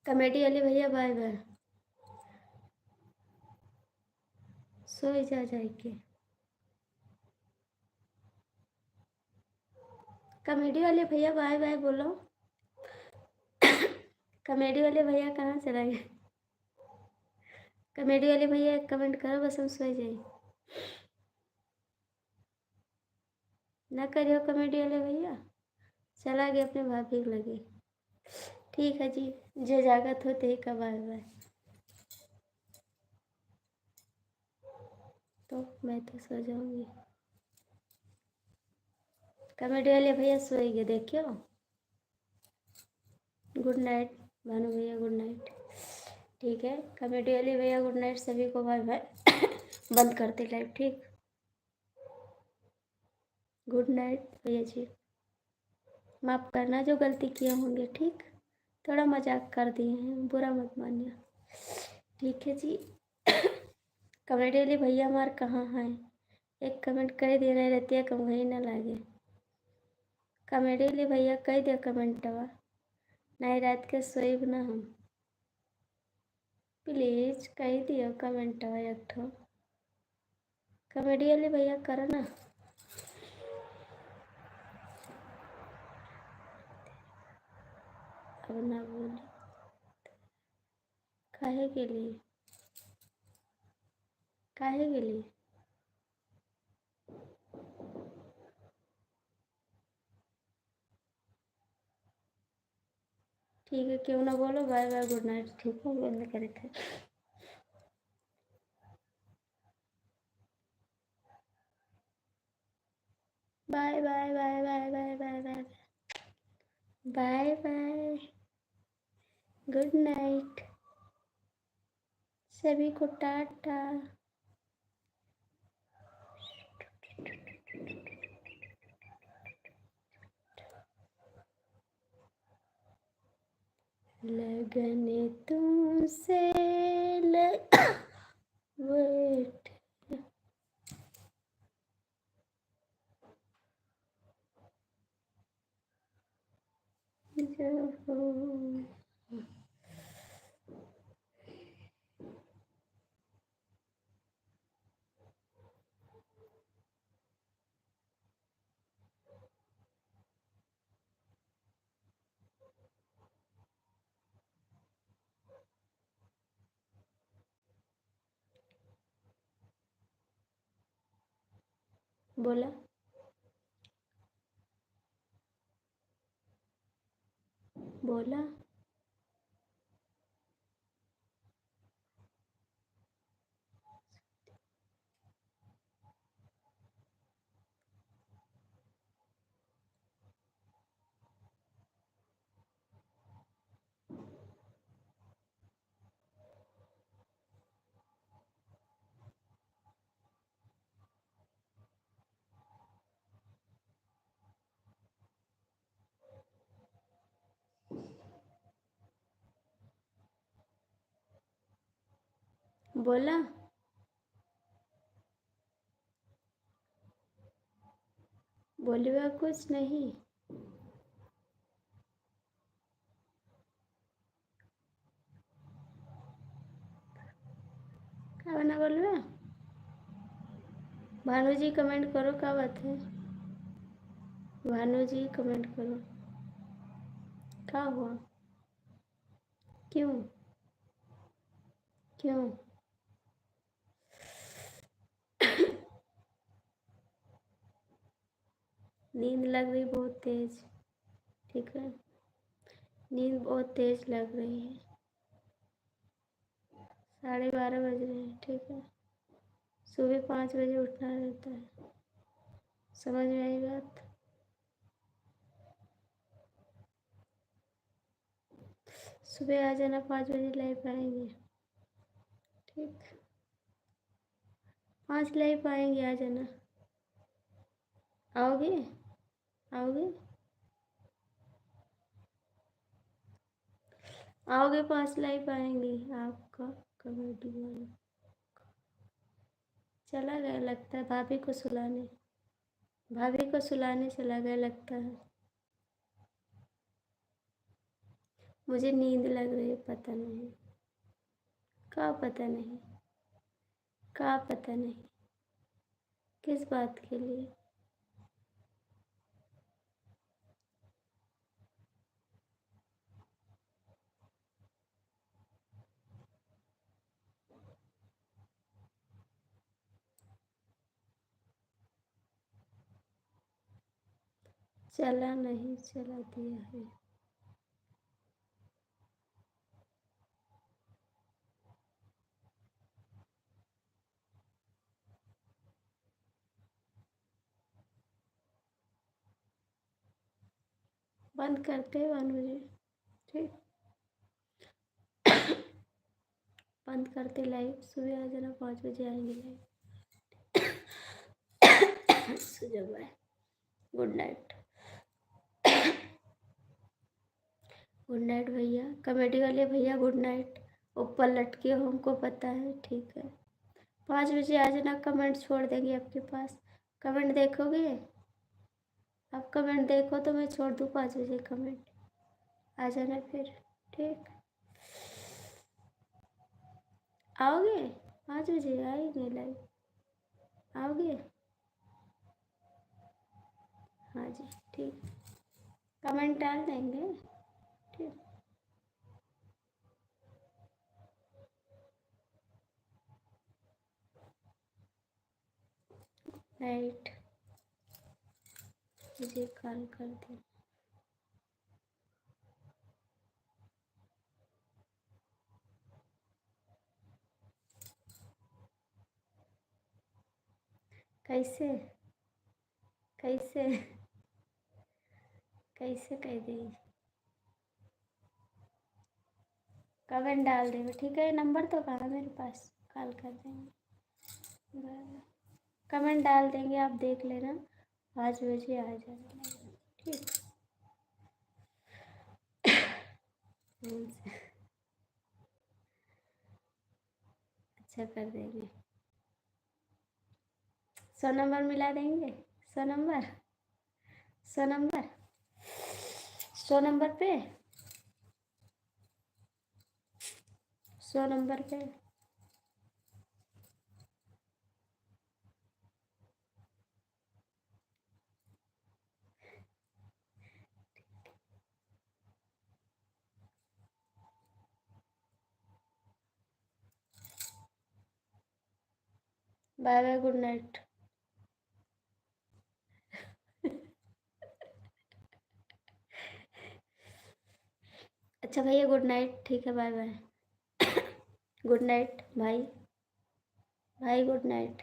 कमेटी वाले भैया बाय बाय। सो जा जाए के। कमेटी वाले भैया बाय बाय बोलो। कमेटी वाले भैया कहाँ चला गए? कमेटी वाले भैया कमेंट करो, बस हम सो जाए। ना करियो कमेटी वाले भैया, चला गया अपने भाभी के लगे। ठीक है जी, जो जागत हो ते का बाय बाय। तो मैं तो सो जाऊंगी। कमेटी वाले भैया सोएंगे, देखियो। गुड नाइट भानु भैया, गुड नाइट। ठीक है, कमेटी वाले भैया गुड नाइट, सभी को बाय बाय। बंद करते लाइव, ठीक। गुड नाइट भैया जी। माफ़ करना जो गलती किए होंगे, ठीक। थोड़ा मजाक कर दिए हैं, बुरा मत मानिए। ठीक है जी। कमेटी वाले भैया हमारे कहाँ हैं? एक कमेंट कर देना रहती है, कम वही ना लागे। कमेटी वाले भैया कह दिया कमेंटवा, नहीं रात के सोएब ना हम। प्लीज कह दियो कमेंटवा एक ठो। कमेटी वाले भैया करो ना। अब ना बोली काहे के लिए? काहे के लिए? ठीक है, क्यों ना बोलो बाय बाय गुड नाइट, ठीक है, बंद करे थे। Bye bye bye bye bye bye bye bye bye. Good night सभी को, टाटा। लगन तुमसे वेट जो हो। बोला बोला बोला बोलिएगा कुछ नहीं। बोल रहे हो? भानु जी कमेंट करो, क्या बात है? भानु जी कमेंट करो, क्या हुआ? क्यों? क्यों? नींद लग रही बहुत तेज, ठीक है, नींद बहुत तेज लग रही है। 12:30 बज रहे हैं, ठीक है, सुबह 5 बजे उठना रहता है, समझ में आई बात? सुबह आ जाना, 5 बजे लाइव आएंगे, ठीक, 5 लाइव आएंगे, आ जाना। आओगे? आओगे? आओगे? 5 लाइव आएंगे। आपका कमेडी वाला चला गया लगता है, भाभी को सुलाने, भाभी को सुलाने चला गया लगता है। मुझे नींद लग रही है, पता नहीं, का पता नहीं, का पता नहीं किस बात के लिए। चला नहीं, चला दिया है। बंद करते हैं भानु जी, ठीक, बंद करते लाइव, सुबह आ जाना, 5 बजे आएंगे लाइव। सो जाओ, bye, good night. Good night भैया, कमेटी वाले भैया, गुड नाइट। ऊपर लटके हो, हमको पता है, ठीक है, 5 बजे आ जाना, कमेंट छोड़ देंगे आपके पास। कमेंट देखोगे? आप कमेंट देखो तो मैं छोड़ दूँ 5 बजे कमेंट, आ जाना फिर, ठीक, आओगे? 5 बजे आएंगे लाइव, आओगे? हाँ जी, ठीक, कमेंट डाल देंगे, ठीक, नाइट। मुझे कॉल कर दे। कैसे? कैसे? कैसे कह देंगे? कमेंट डाल देंगे, ठीक है, नंबर तो कहाँ है मेरे पास, कॉल कर देंगे, कमेंट डाल देंगे, आप देख लेना, 5 बजे आ जाना, ठीक, अच्छा कर देंगे। 100 नंबर मिला देंगे, 100 नंबर, 100 नंबर, 100 नंबर पे, 100 नंबर पे। Bye bye, good night. अच्छा भैया, गुड नाइट, ठीक है, बाय बाय, गुड नाइट भाई, भाई गुड नाइट।